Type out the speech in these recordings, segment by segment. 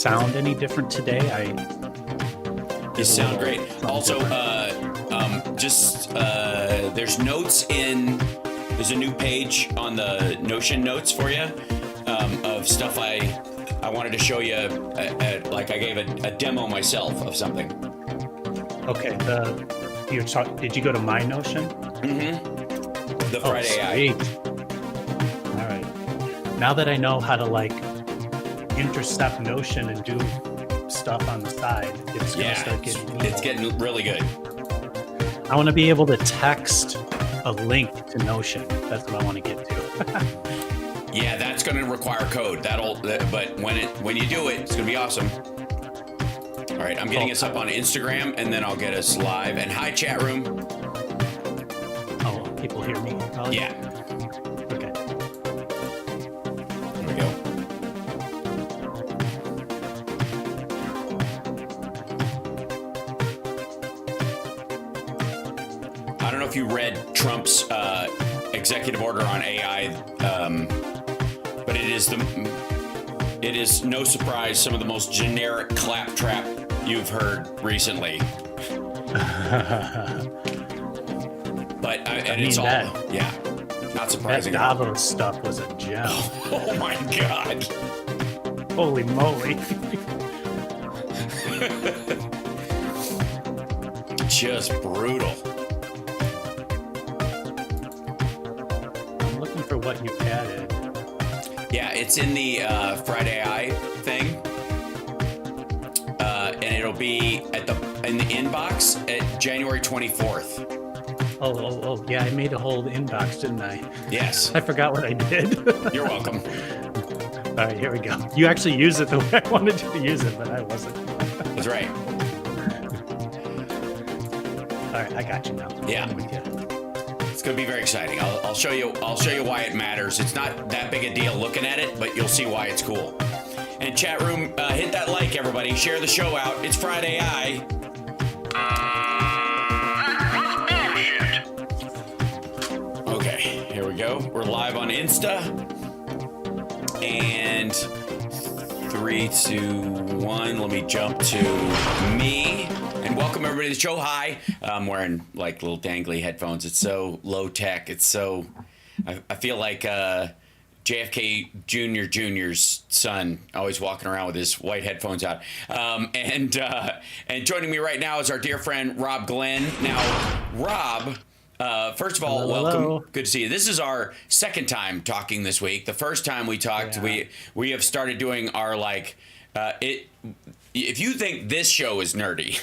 sound any different today? You sound great. Also, there's notes there's a new page on the Notion notes for you of stuff I wanted to show you. Like I gave a demo myself of something. Okay. Did you go to my Notion? Mm-hmm. The Friday AI. All right. Now that I know how to like intercept Notion and do stuff on the side, it's gonna start getting evil. It's getting really good. I want to be able to text a link to Notion. That's what I want to get to. Yeah, that's going to require code. But when you do it, it's going to be awesome. All right, I'm getting us up on Instagram, and then I'll get us live. And hi, chat room. Oh, people hear me? Probably? Yeah. Okay. There we go. I don't know if you read Trump's executive order on AI, but it is no surprise some of the most generic claptrap you've heard recently. But it's all not surprising. That Davos stuff was a gem. Oh my God! Holy moly! Just brutal. For what you added. Yeah, it's in the Friday Eye thing, and it'll be in the inbox at January 24th. Oh, yeah, I made a whole inbox, didn't I? Yes. I forgot what I did. You're welcome. All right, here we go. You actually use it the way I wanted you to use it, but I wasn't. That's right. All right, I got you now. Yeah. It's going to be very exciting. I'll show you why it matters. It's not that big a deal looking at it, but you'll see why it's cool. And chat room, hit that like, everybody. Share the show out. It's Friday Eye. Okay, here we go. We're live on Insta. And 3, 2, 1. Let me jump to me. And welcome everybody to the show. Hi. I'm wearing like little dangly headphones. It's so low tech. It's so, I feel like JFK Jr.'s son, always walking around with his white headphones out. And joining me right now is our dear friend Rob Glenn. Now, Rob, first of all, welcome. Hello. Good to see you. This is our second time talking this week. The first time we talked, we have started doing our like if you think this show is nerdy.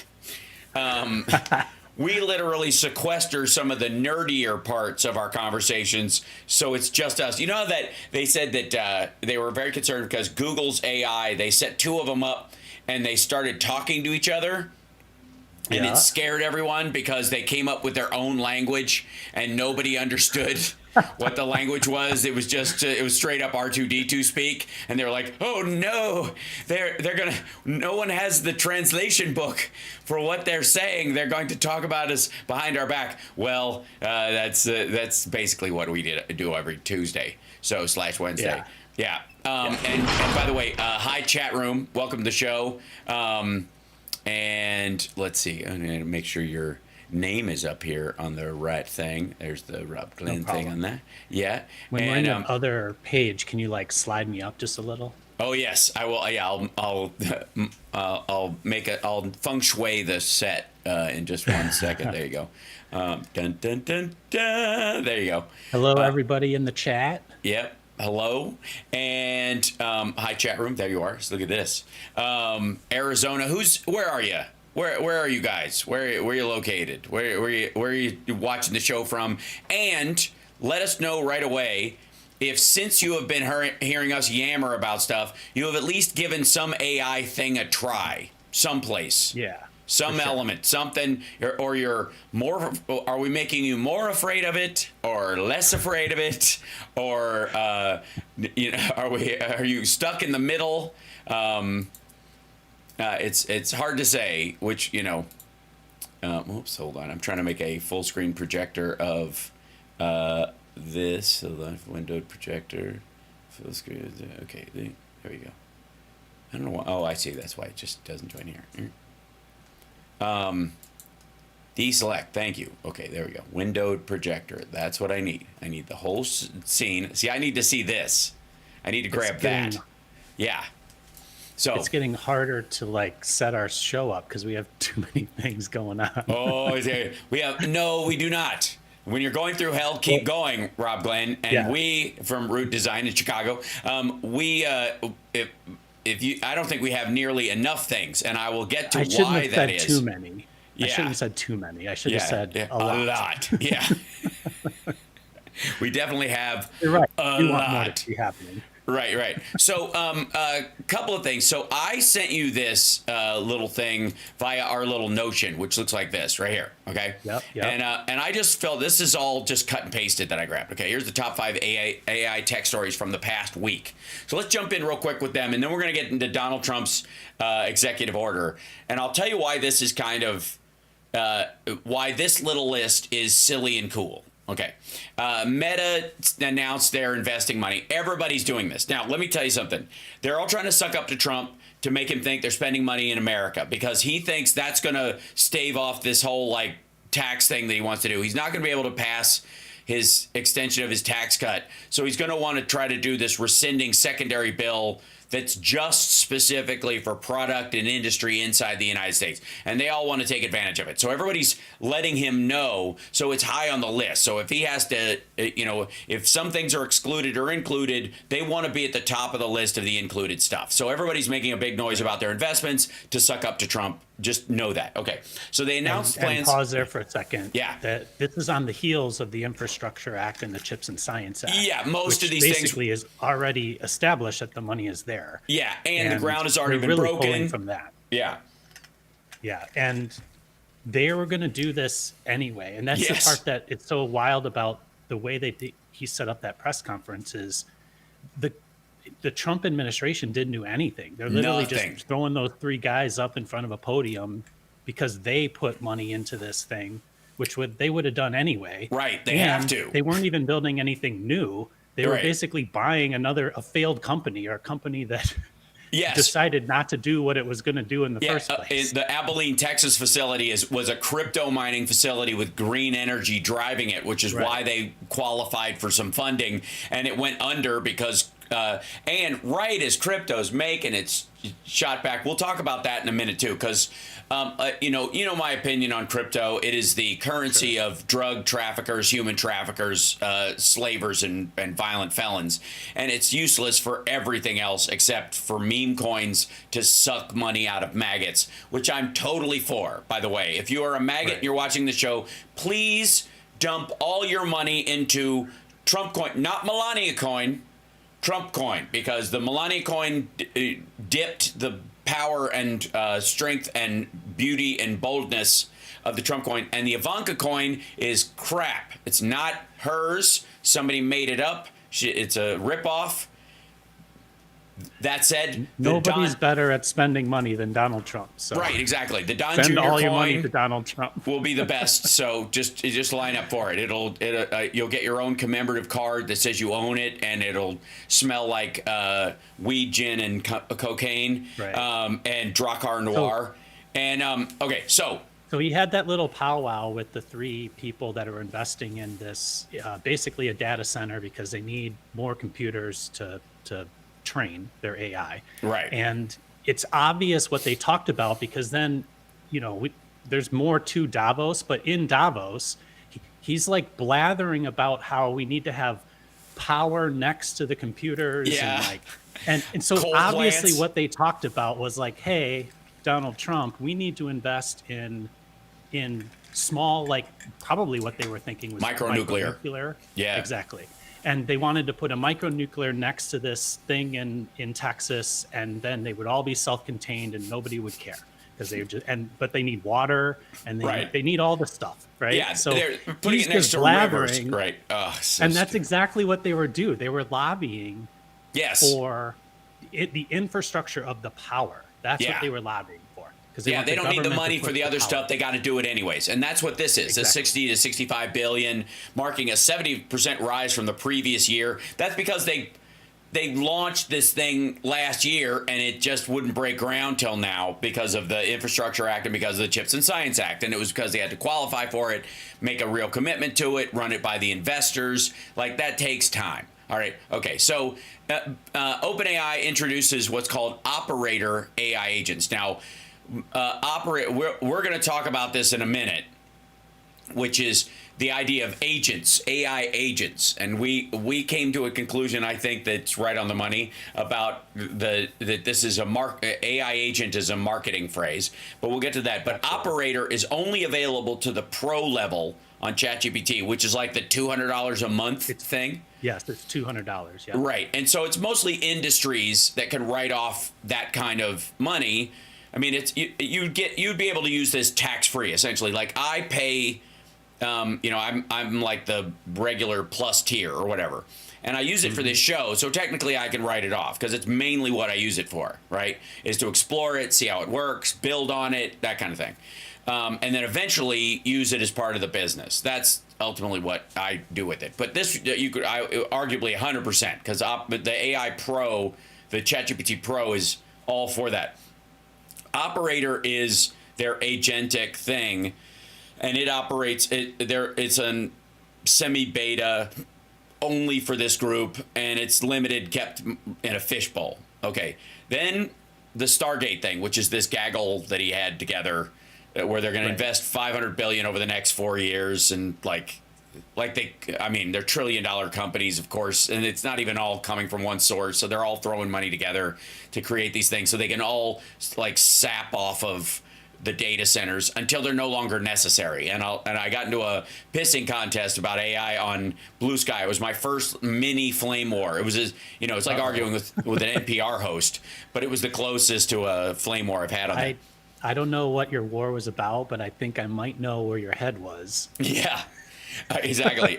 We literally sequester some of the nerdier parts of our conversations, so it's just us. You know that they said that they were very concerned because Google's AI, they set 2 of them up and they started talking to each other, and it scared everyone because they came up with their own language and nobody understood what the language was. It was just it was straight up R2D2 speak, and they were like, "Oh no, they're gonna. No one has the translation book for what they're saying. They're going to talk about us behind our back." Well, that's basically what we do every Tuesday. So / Wednesday. Yeah. And by the way, hi chat room. Welcome to the show. And let's see. I'm gonna make sure your name is up here on the right thing. There's the Rob Glenn thing on that. Yeah. When we're in the other page, can you like slide me up just a little? Oh yes, I will. Yeah, I'll feng shui the set in just 1 second. There you go. Dun dun dun dun. There you go. Hello, everybody in the chat. Yep. Hello, and hi chat room. There you are. So look at this. Arizona. Where are you? Where are you guys? Where are you located? Where are you watching the show from? And let us know right away if, since you have been hearing us yammer about stuff, you have at least given some AI thing a try someplace. Yeah. Some element, something, or you're more. Are we making you more afraid of it, or less afraid of it, or are you stuck in the middle? It's hard to say. Which oops, hold on. I'm trying to make a full screen projector of this. Hold on, windowed projector, full screen. Okay, there we go. I don't know why. Oh, I see. That's why it just doesn't join here. Deselect. Thank you. Okay, there we go. Windowed projector. That's what I need. I need the whole scene. See, I need to see this. I need to grab that. Yeah. So it's getting harder to like set our show up because we have too many things going on. Oh, we do not. When you're going through hell, keep going, Rob Glenn. And we from Root Design in Chicago, if you, I don't think we have nearly enough things, and I will get to why that is. Too many. I shouldn't have said too many. I should have said a lot. Yeah. We definitely have You're right. a you lot. Want more to be happening. Right. So, a couple of things. So, I sent you this little thing via our little Notion, which looks like this right here. Okay. Yep. And I just felt this is all just cut and pasted that I grabbed. Okay. Here's the top 5 AI tech stories from the past week. So let's jump in real quick with them, and then we're going to get into Donald Trump's executive order, and I'll tell you why this is kind of why this little list is silly and cool. Okay. Meta announced they're investing money. Everybody's doing this. Now, let me tell you something. They're all trying to suck up to Trump to make him think they're spending money in America because he thinks that's going to stave off this whole like tax thing that he wants to do. He's not going to be able to pass his extension of his tax cut. So he's going to want to try to do this rescinding secondary bill that's just specifically for product and industry inside the United States. And they all want to take advantage of it. So everybody's letting him know. So it's high on the list. So if he has to, if some things are excluded or included, they want to be at the top of the list of the included stuff. So everybody's making a big noise about their investments to suck up to Trump. Just know that. Okay. So they announced plans. And pause there for a second. Yeah. That this is on the heels of the Infrastructure Act and the Chips and Science Act. Yeah. Most of these basically is already established that the money is there. Yeah. And the ground has already been really broken. Pulling from that. Yeah. Yeah. And they were going to do this anyway. And that's the part that it's so wild about the way he set up that press conference is the Trump administration didn't do anything. They're literally just throwing those 3 guys up in front of a podium because they put money into this thing, which they would have done anyway. Right. They have to. They weren't even building anything new. They were basically buying a failed company or a company that decided not to do what it was going to do in the first place. The Abilene, Texas facility was a crypto mining facility with green energy driving it, which is why they qualified for some funding. And it went under because and right as crypto's making its shot back, we'll talk about that in a minute too, because you know my opinion on crypto. It is the currency of drug traffickers, human traffickers, slavers, and violent felons, and it's useless for everything else except for meme coins to suck money out of maggots, which I'm totally for. By the way, if you are a maggot and you're watching the show, please dump all your money into Trump coin, not Melania coin. Trump coin, because the Melania coin dipped the power and strength and beauty and boldness of the Trump coin, and the Ivanka coin is crap. It's not hers. Somebody made it up. It's a ripoff. That said, nobody's better at spending money than Donald Trump. So right, exactly. The Don spend Jr. all coin your money to Donald Trump will be the best. So just line up for it. You'll get your own commemorative card that says you own it, and it'll smell like weed, gin, and cocaine, and Drakkar Noir. So he had that little powwow with the 3 people that are investing in this, basically a data center, because they need more computers to train their AI. Right. And it's obvious what they talked about, because then, there's more to Davos, but in Davos, he's like blathering about how we need to have power next to the computers. Yeah. And so coal obviously plants. What they talked about was like, hey, Donald Trump, we need to invest in small, like probably what they were thinking was micronuclear. Yeah, exactly. And they wanted to put a micronuclear next to this thing in Texas, and then they would all be self-contained and nobody would care, because they would but they need water and they need all the stuff, right? Yeah, so they're putting it next to rivers, right? Oh, and that's exactly what they were doing. They were lobbying for the infrastructure of the power. That's what they were lobbying for. They don't need the money for the other stuff. They got to do it anyways. And that's what this is. Exactly. The 60 to 65 billion, marking a 70% rise from the previous year. That's because they launched this thing last year and it just wouldn't break ground till now because of the Infrastructure Act and because of the Chips and Science Act. And it was because they had to qualify for it, make a real commitment to it, run it by the investors. Like, that takes time. All right. Okay. So OpenAI introduces what's called operator AI agents. Now, we're going to talk about this in a minute, which is the idea of agents, AI agents. And we came to a conclusion, I think, that's right on the money about that this is AI agent is a marketing phrase, but we'll get to that. But operator is only available to the pro level on ChatGPT, which is like the $200 a month thing. Yes, it's $200. Yeah. Right. And so it's mostly industries that can write off that kind of money. I mean, you'd be able to use this tax-free, essentially. Like, I pay, I'm like the regular plus tier or whatever, and I use it for this show. So technically I can write it off because it's mainly what I use it for, right? Is to explore it, see how it works, build on it, that kind of thing. And then eventually use it as part of the business. That's ultimately what I do with it. But this, arguably 100%, because the AI Pro, the ChatGPT Pro, is all for that. Operator is their agentic thing, and it operates. It's a semi-beta only for this group, and it's limited, kept in a fishbowl. Okay, then the Stargate thing, which is this gaggle that he had together, where they're going to invest $500 billion over the next 4 years, and they're $1 trillion companies, of course, and it's not even all coming from one source, so they're all throwing money together to create these things so they can all sap off of the data centers until they're no longer necessary. And I got into a pissing contest about AI on Blue Sky. It was my first mini flame war. It was it's like arguing with an NPR host, but it was the closest to a flame war I've had on that. I don't know what your war was about, but I think I might know where your head was. Yeah. Exactly.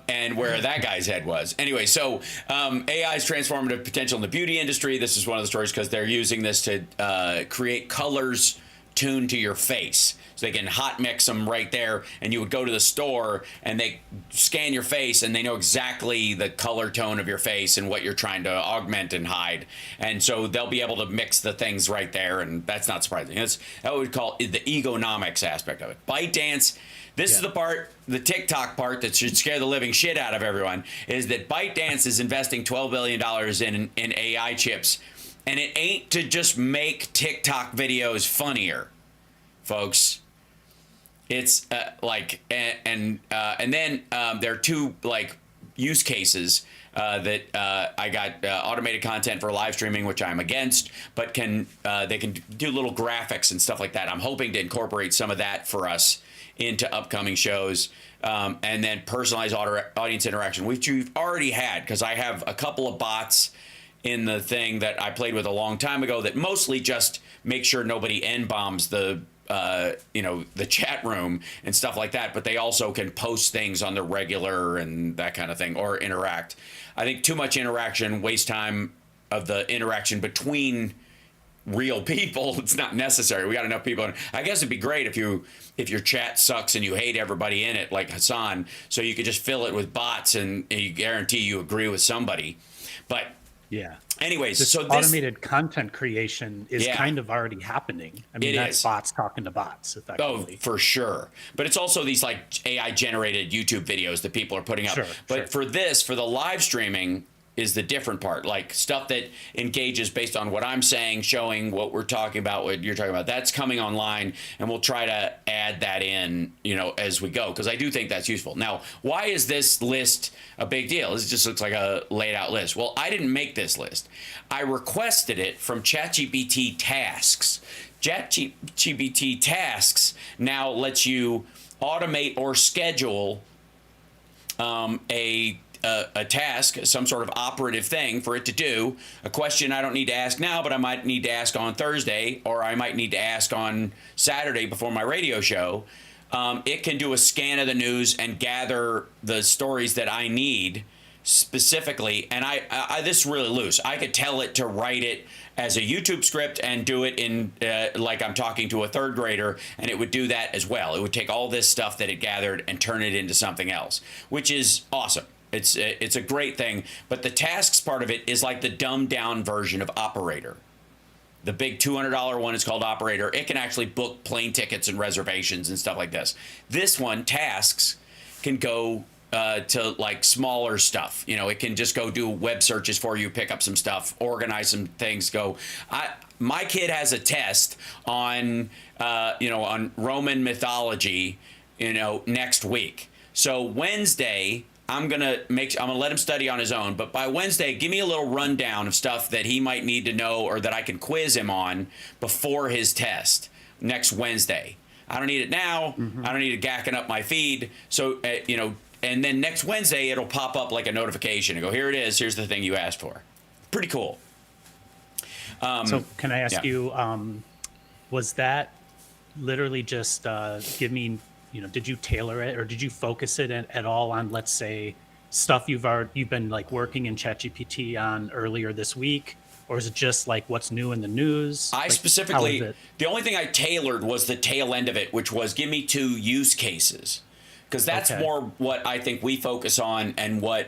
And where that guy's head was. Anyway, so AI's transformative potential in the beauty industry. This is one of the stories because they're using this to create colors tuned to your face. So they can hot mix them right there, and you would go to the store and they scan your face and they know exactly the color tone of your face and what you're trying to augment and hide. And so they'll be able to mix the things right there, and that's not surprising. That's what we call the egonomics aspect of it. ByteDance. This is the part, the TikTok part that should scare the living shit out of everyone, is that ByteDance is investing $12 billion in AI chips. And it ain't to just make TikTok videos funnier, folks. It's and then there are two use cases that I got automated content for live streaming, which I'm against, but they can do little graphics and stuff like that. I'm hoping to incorporate some of that for us into upcoming shows, and then personalized audience interaction, which you've already had, because I have a couple of bots in the thing that I played with a long time ago that mostly just make sure nobody N-bombs the chat room and stuff like that, but they also can post things on the regular and that kind of thing, or interact. I think too much interaction wastes time of the interaction between real people. It's not necessary. We got enough people. I guess it'd be great if your chat sucks and you hate everybody in it, like Hassan, so you could just fill it with bots and you guarantee you agree with somebody. But yeah. Anyways, this so automated content creation is kind of already happening. I mean, that's bots talking to bots, effectively. Oh, for sure. But it's also these AI generated YouTube videos that people are putting up. But for the live streaming is the different part, like stuff that engages based on what I'm saying, showing what we're talking about, what you're talking about. That's coming online, and we'll try to add that in, as we go, because I do think that's useful. Now, why is this list a big deal? This just looks like a laid out list. Well, I didn't make this list. I requested it from ChatGPT Tasks. ChatGPT Tasks now lets you automate or schedule a task, some sort of operative thing for it to do, a question I don't need to ask now, but I might need to ask on Thursday, or I might need to ask on Saturday before my radio show. It can do a scan of the news and gather the stories that I need specifically. And this is really loose. I could tell it to write it as a YouTube script and do it in like I'm talking to a third grader, and it would do that as well. It would take all this stuff that it gathered and turn it into something else, which is awesome. It's a great thing. But the tasks part of it is like the dumbed down version of Operator. The big $200 one is called Operator. It can actually book plane tickets and reservations and stuff like this. This one, Tasks, can go to like smaller stuff. You know, it can just go do web searches for you, pick up some stuff, organize some things. My kid has a test on on Roman mythology, next week. So Wednesday, I'm gonna let him study on his own. But by Wednesday, give me a little rundown of stuff that he might need to know or that I can quiz him on before his test next Wednesday. I don't need it now. I don't need it gacking up my feed. So and then next Wednesday it'll pop up like a notification and go, here it is. Here's the thing you asked for. Pretty cool. So can I ask you, was that literally just give me? Did you tailor it or did you focus it at all on, let's say, stuff you've been like working in ChatGPT on earlier this week? Or is it just like what's new in the news? The only thing I tailored was the tail end of it, which was give me 2 use cases. Because that's more what I think we focus on and what,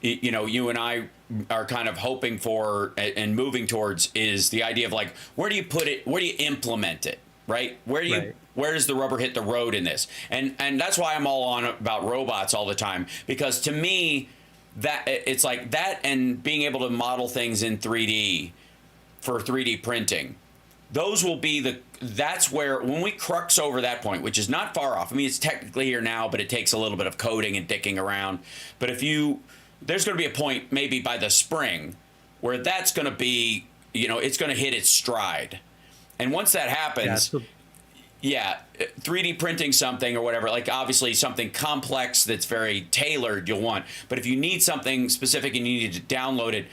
you and I are kind of hoping for and moving towards is the idea of like, where do you put it? Where do you implement it? Right? Where does the rubber hit the road in this? And that's why I'm all on about robots all the time, because to me, that it's like that and being able to model things in 3D for 3D printing. Those will be that's where when we crux over that point, which is not far off. I mean, it's technically here now, but it takes a little bit of coding and dicking around. But there's going to be a point maybe by the spring where that's going to be, it's going to hit its stride. And once that happens, 3D printing something or whatever, like obviously something complex that's very tailored you'll want. But if you need something specific and you need to download it,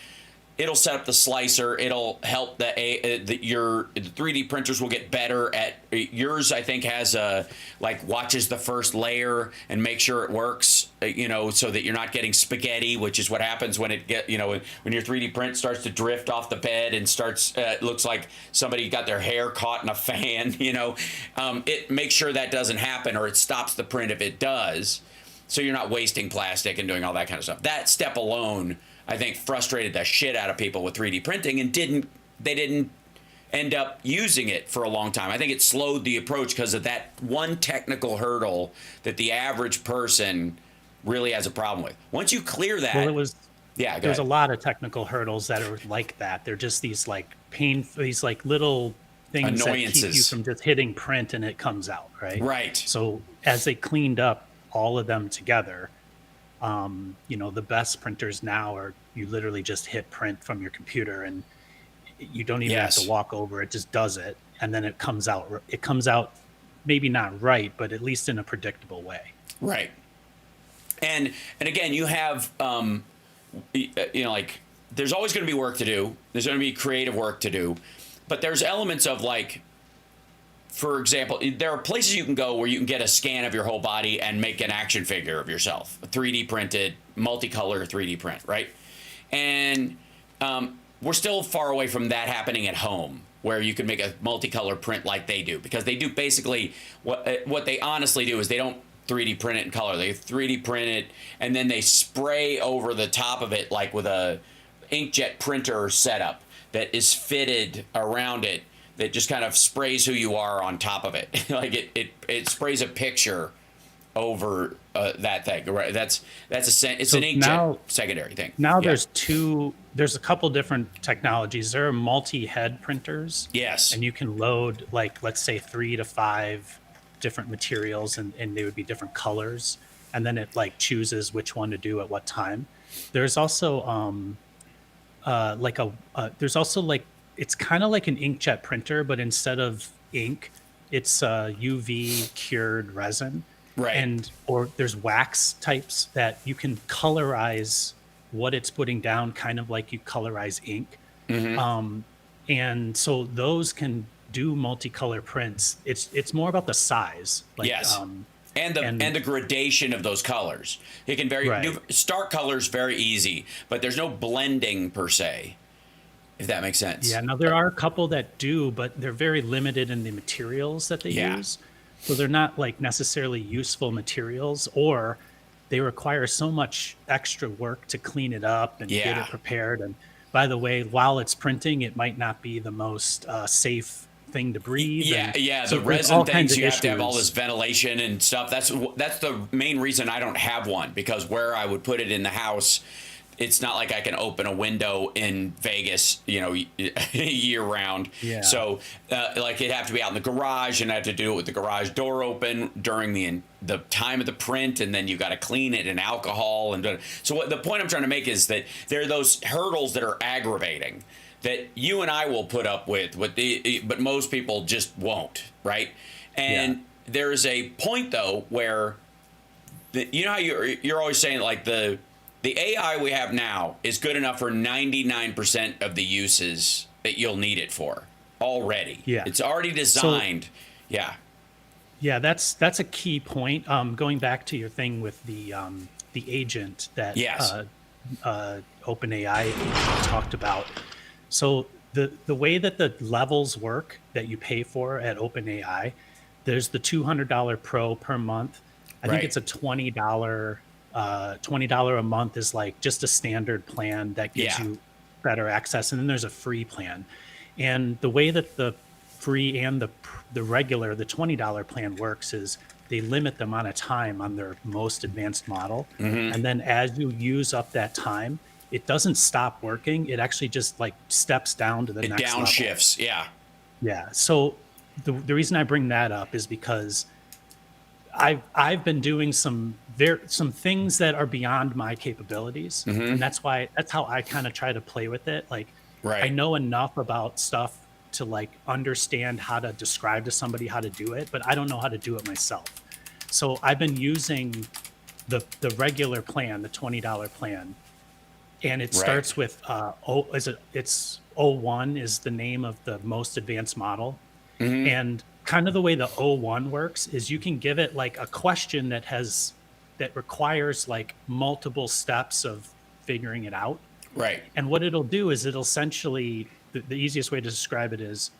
it'll set up the slicer. It'll help your 3D printers will get better at yours. I think has watches the first layer and make sure it works. So that you're not getting spaghetti, which is what happens when when your 3D print starts to drift off the bed and starts looks like somebody got their hair caught in a fan. It makes sure that doesn't happen, or it stops the print if it does. So you're not wasting plastic and doing all that kind of stuff. That step alone, I think, frustrated the shit out of people with 3D printing and they didn't end up using it for a long time. I think it slowed the approach because of that one technical hurdle that the average person really has a problem with. Once you clear that, there's a lot of technical hurdles that are like that. They're just these like these like little things that keep you from just hitting print and it comes out, right? Right. So as they cleaned up all of them together, the best printers now are you literally just hit print from your computer and you don't even have to walk over. It just does it. And then it comes out. It comes out maybe not right, but at least in a predictable way. Right. And again, you have, there's always going to be work to do. There's going to be creative work to do. But there's elements of like, for example, there are places you can go where you can get a scan of your whole body and make an action figure of yourself, a 3D printed, multicolor 3D print, right? And we're still far away from that happening at home, where you can make a multicolor print like they do, because they do basically what they honestly do is they don't 3D print it in color. They 3D print it and then they spray over the top of it like with a inkjet printer setup that is fitted around it that just kind of sprays who you are on top of it. Like it sprays a picture over that thing. Right? It's an inkjet secondary thing. Now there's a couple different technologies. There are multi-head printers. Yes. And you can load like, let's say 3 to 5 different materials and they would be different colors. And then it like chooses which one to do at what time. There's also it's kind of like an inkjet printer, but instead of ink, it's UV cured resin. Right. Or there's wax types that you can colorize what it's putting down, kind of like you colorize ink. Mm-hmm. And so those can do multicolor prints. It's more about the size. Yes. And the gradation of those colors. It can vary. Stark colors very easy, but there's no blending per se, if that makes sense. Yeah, now there are a couple that do, but they're very limited in the materials that they use. So they're not like necessarily useful materials, or they require so much extra work to clean it up and get Yeah. it prepared. And by the way, while it's printing, it might not be the most safe thing to breathe. Yeah, And yeah. so The there's resin all kinds things, of you have to have all this issues. ventilation and stuff. That's the main reason I don't have one, because where I would put it in the house, it's not like I can open a window in Vegas, year round. Yeah. So, like, it'd have to be out in the garage, and I have to do it with the garage door open during the time of the print, and then you got to clean it in alcohol. And so, what the point I'm trying to make is that there are those hurdles that are aggravating that you and I will put up with, but most people just won't, right? And there is a point though where, you know how you're always saying, like, the AI we have now is good enough for 99% of the uses that you'll need it for already. Yeah. It's already designed. Yeah, that's a key point. Going back to your thing with the agent that Yes. OpenAI talked about. So the way that the levels work that you pay for at OpenAI, there's the $200 Pro per month. I think Right. it's a $20 a month is like just a standard plan that gives Yeah. you better access, and then there's a free plan. And the way that the free and the regular, the $20 plan works is they limit the amount of time on their most advanced model, and then as you use up that time, it doesn't stop working. It actually just like steps down to the It next level. downshifts. Yeah. Yeah. So the reason I bring that up is because I've been doing some things that are beyond my capabilities, and that's how I kind of try to play with it. Like, I Right. know enough about stuff to like understand how to describe to somebody how to do it, but I don't know how to do it myself. So I've been using the regular plan, the $20 plan, and it Right. starts with it's O1 is the name of the most advanced model. And kind of the way the O1 works is you can give it like a question that requires like multiple steps of figuring it out. Right. And what it'll do is it'll essentially, the easiest way to describe it is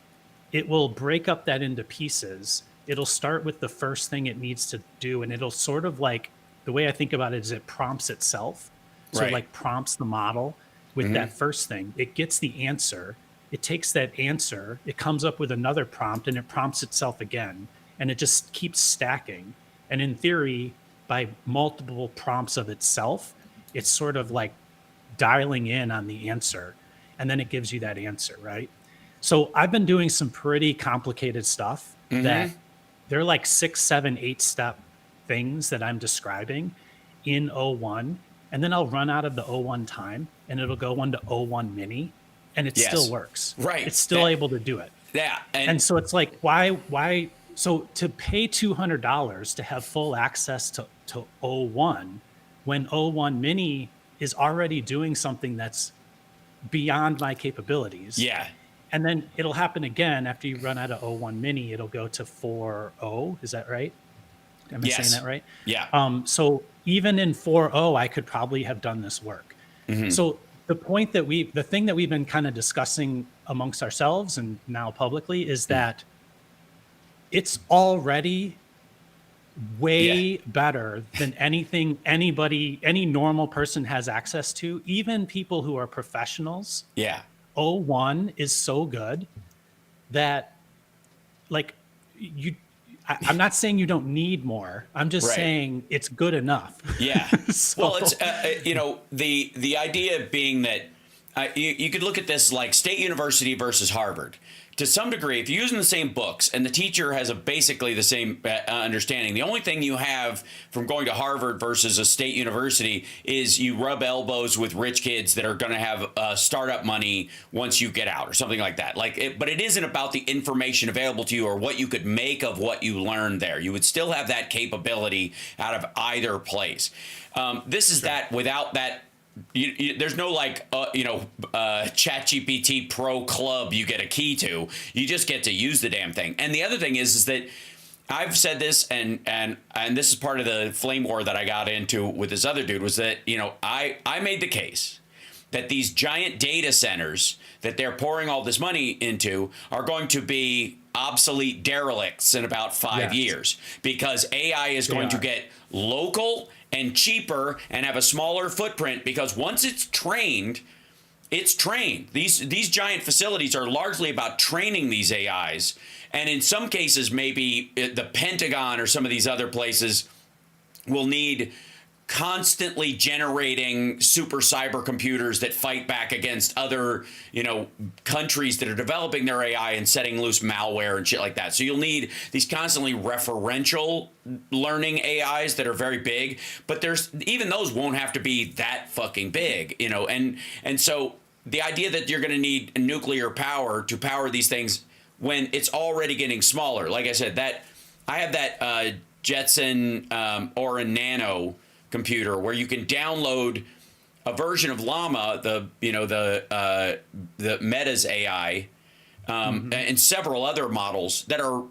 it will break up that into pieces. It'll start with the first thing it needs to do, and it'll sort of like, the way I think about it is it prompts itself. So Right. it like prompts the model with that first thing. It gets the answer. It takes that answer, it comes up with another prompt, and it prompts itself again. And it just keeps stacking. And in theory, by multiple prompts of itself, it's sort of like dialing in on the answer, and then it gives you that answer, right? So I've been doing some pretty complicated stuff that they're like 6, 7, 8 step things that I'm describing in O1, and then I'll run out of the O1 time, and it'll go on to O1 mini, and it Yes. still works. Right. It's still able to do it. Yeah. And so it's like, why? So to pay $200 to have full access to O1, when O1 mini is already doing something that's beyond my capabilities. Yeah. And then it'll happen again after you run out of O1 mini, it'll go to 4.0. Is that right? Am I saying Yes. that right? Yeah. So even in 4.0, I could probably have done this work. So the thing that we've been kind of discussing amongst ourselves and now publicly is that it's already way better than anything any normal person has access to, even people who are professionals. Yeah. O1 is so good that, like, I'm not saying you don't need more. I'm just Right. saying it's good enough. Yeah. So- Well, it's the idea being that you could look at this like State University versus Harvard. To some degree, if you're using the same books and the teacher has basically the same understanding, the only thing you have from going to Harvard versus a state university is you rub elbows with rich kids that are going to have startup money once you get out or something like that. But it isn't about the information available to you or what you could make of what you learned there. You would still have that capability out of either place. This is that without that. There's no ChatGPT Pro Club you get a key to. You just get to use the damn thing. And the other thing is that I've said this, and this is part of the flame war that I got into with this other dude, was that I made the case that these giant data centers that they're pouring all this money into are going to be obsolete derelicts in about 5 years, because AI is going to get local and cheaper and have a smaller footprint, because once it's trained, it's trained. These giant facilities are largely about training these AIs. And in some cases, maybe the Pentagon or some of these other places will need constantly generating super cyber computers that fight back against other, countries that are developing their AI and setting loose malware and shit like that. So you'll need these constantly referential learning AIs that are very big, but even those won't have to be that fucking big, and so the idea that you're going to need nuclear power to power these things when it's already getting smaller. Like I said, that I have that Jetson Aura Nano computer where you can download a version of Llama, the Meta's AI, and several other models that are,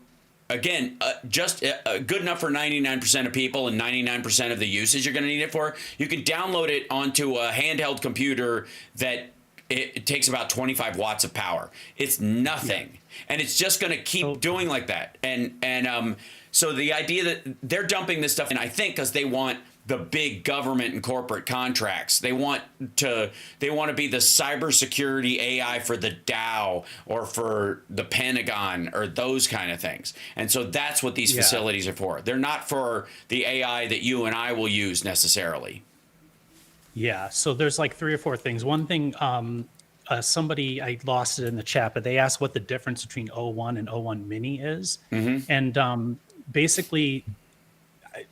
again, just good enough for 99% of people and 99% of the usage you're going to need it for. You can download it onto a handheld computer that it takes about 25 watts of power. It's nothing. And it's just going to keep doing like that. And so the idea that they're dumping this stuff in, I think, because they want the big government and corporate contracts. They want to be the cybersecurity AI for the Dow or for the Pentagon or those kind of things. And so that's what these facilities are for. They're not for the AI that you and I will use necessarily. Yeah. So there's like 3 or 4 things. One thing, somebody, I lost it in the chat, but they asked what the difference between O1 and O1 Mini is. And basically,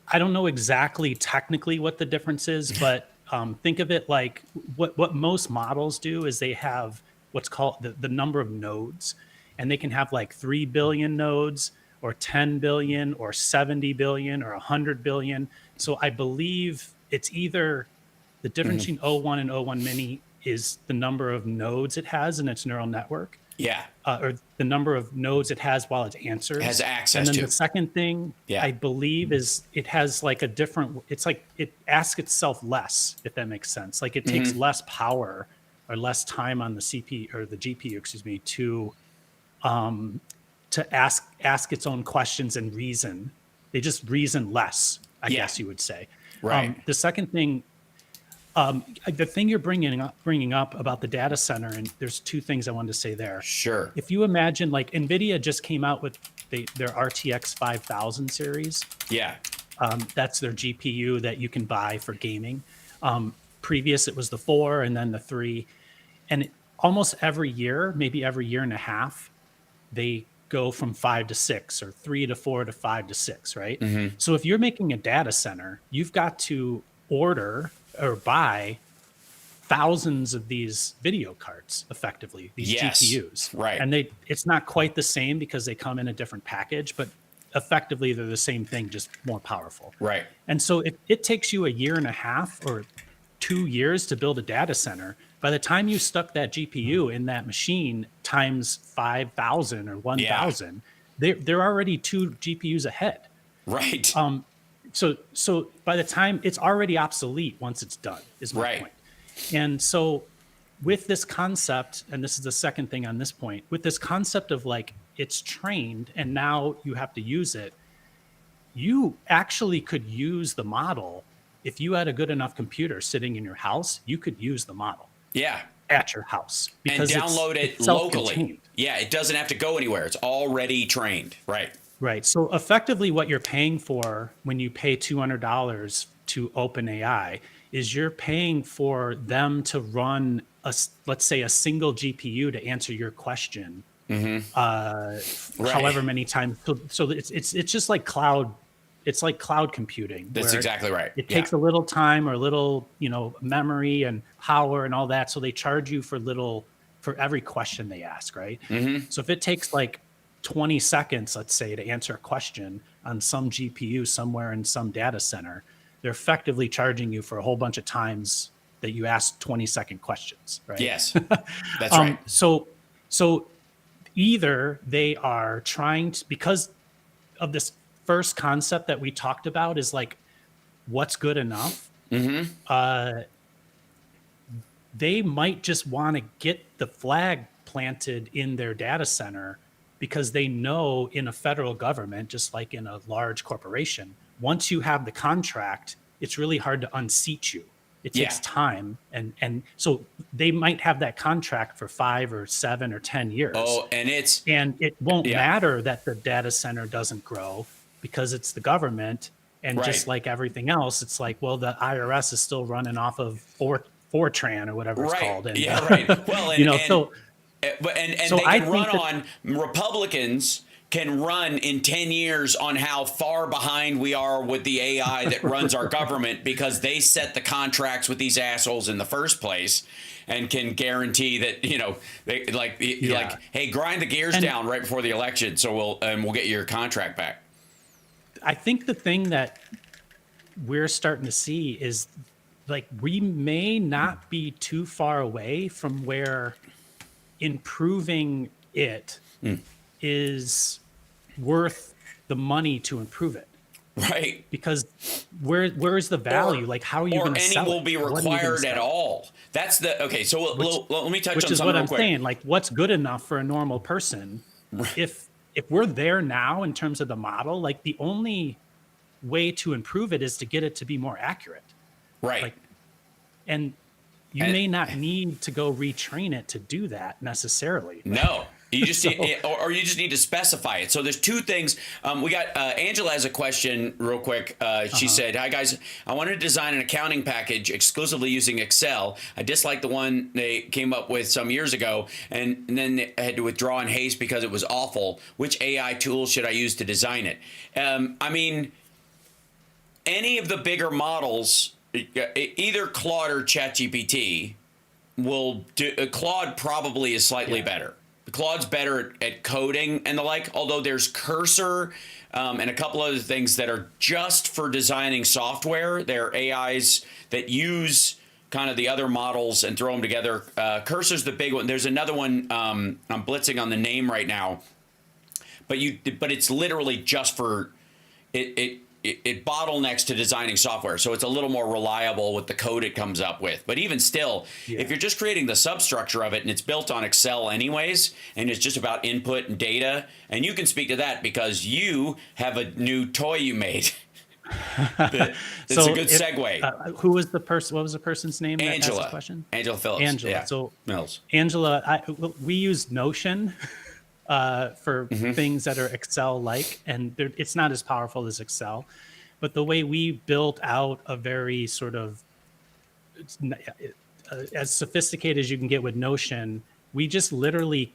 I don't know exactly technically what the difference is, but think of it like what most models do is they have what's called the number of nodes, and they can have like 3 billion nodes or 10 billion or 70 billion or 100 billion. So I believe it's either the difference between O1 and O1 Mini is the number of nodes it has in its neural network. Yeah. Or the number of nodes it has while it answers. It has access to. And then to. the second thing I believe is it has like a different, it's like it asks itself less, if that makes sense. Like it takes less power or less time on the CPU or the GPU, excuse me, to ask its own questions and reason. They just reason less, I guess you would say. Right. The second thing, the thing you're bringing up about the data center, and there's 2 things I wanted to say there. Sure. If you imagine, like NVIDIA just came out with their RTX 5000 series. Yeah. That's their GPU that you can buy for gaming. Previous, it was the 4 and then the 3. And almost every year, maybe every year and a half, they go from 5 to 6 or 3 to 4 to 5 to 6, right? So if you're making a data center, you've got to order or buy thousands of these video cards, effectively, these GPUs. Right. And it's not quite the same because they come in a different package, but effectively they're the same thing, just more powerful. Right. And so it takes you a year and a half or 2 years to build a data center. By the time you stuck that GPU in that machine times 5,000 or 1,000, they're already 2 GPUs ahead. Right. So by the time it's already obsolete once it's done, is my point. And so with this concept, and this is the second thing on this point, with this concept of like it's trained and now you have to use it, you actually could use the model. If you had a good enough computer sitting in your house, you could use the model. Yeah. At your house. Because and download it locally. Yeah, it doesn't have to go anywhere. It's already trained. Right. Right. So effectively what you're paying for when you pay $200 to OpenAI is you're paying for them to run let's say a single GPU to answer your question, however many times. So it's just like cloud. It's like cloud computing. That's exactly right. It takes a little time or a little, memory and power and all that. So they charge you for every question they ask, right? So if it takes like 20 seconds, let's say, to answer a question on some GPU somewhere in some data center, they're effectively charging you for a whole bunch of times that you ask 20-second questions, right? Yes, that's right. So either they are trying to, because of this first concept that we talked about is like, what's good enough? They might just want to get the flag planted in their data center because they know in a federal government, just like in a large corporation, once you have the contract, it's really hard to unseat you. It takes time. And so they might have that contract for 5 or 7 or 10 years. Oh, and it won't matter that the data center doesn't grow because it's the government. And just like everything else, it's like, well, the IRS is still running off of Fortran or whatever it's called. And, Well, and, you know, so they I can run on Republicans can run in 10 years on how far behind we are with the AI that runs our government, because they set the contracts with these assholes in the first place and can guarantee that, you know, they like, hey, grind the gears down right before the election, so we'll get your contract back. I think the thing that we're starting to see is, like, we may not be too far away from where improving it is worth the money to improve it. Right. Because where is the value? Like, how are you going to sell it? Or any will be required at all. That's the, okay, so let me touch on something real quick. Which is what I'm saying. Like, what's good enough for a normal person? If we're there now in terms of the model, like, the only way to improve it is to get it to be more accurate. Right. Like, and you may not need to go retrain it to do that necessarily. No. You just need, or you just need to specify it. So there's two things. We got Angela has a question real quick. She said, "Hi guys, I wanted to design an accounting package exclusively using Excel. I dislike the one they came up with some years ago, and then I had to withdraw in haste because it was awful. Which AI tool should I use to design it?" I mean, any of the bigger models, either Claude or ChatGPT, will do. Claude probably is slightly better. Claude's better at coding and the like, although there's Cursor and a couple other things that are just for designing software. They're AIs that use kind of the other models and throw them together. Cursor's the big one. There's another one, I'm blitzing on the name right now, but it's literally just for it bottlenecks to designing software, so it's a little more reliable with the code it comes up with. But even still, if you're just creating the substructure of it and it's built on Excel anyways, and it's just about input and data, and you can speak to that because you have a new toy you made. It's a good segue. Who was the person? What was the person's name? Angela. That asked the question? Angela Phillips. Angela. Yeah. So Mills. Angela, we use Notion for things that are Excel-like, and it's not as powerful as Excel. But the way we built out a very sort of as sophisticated as you can get with Notion, we just literally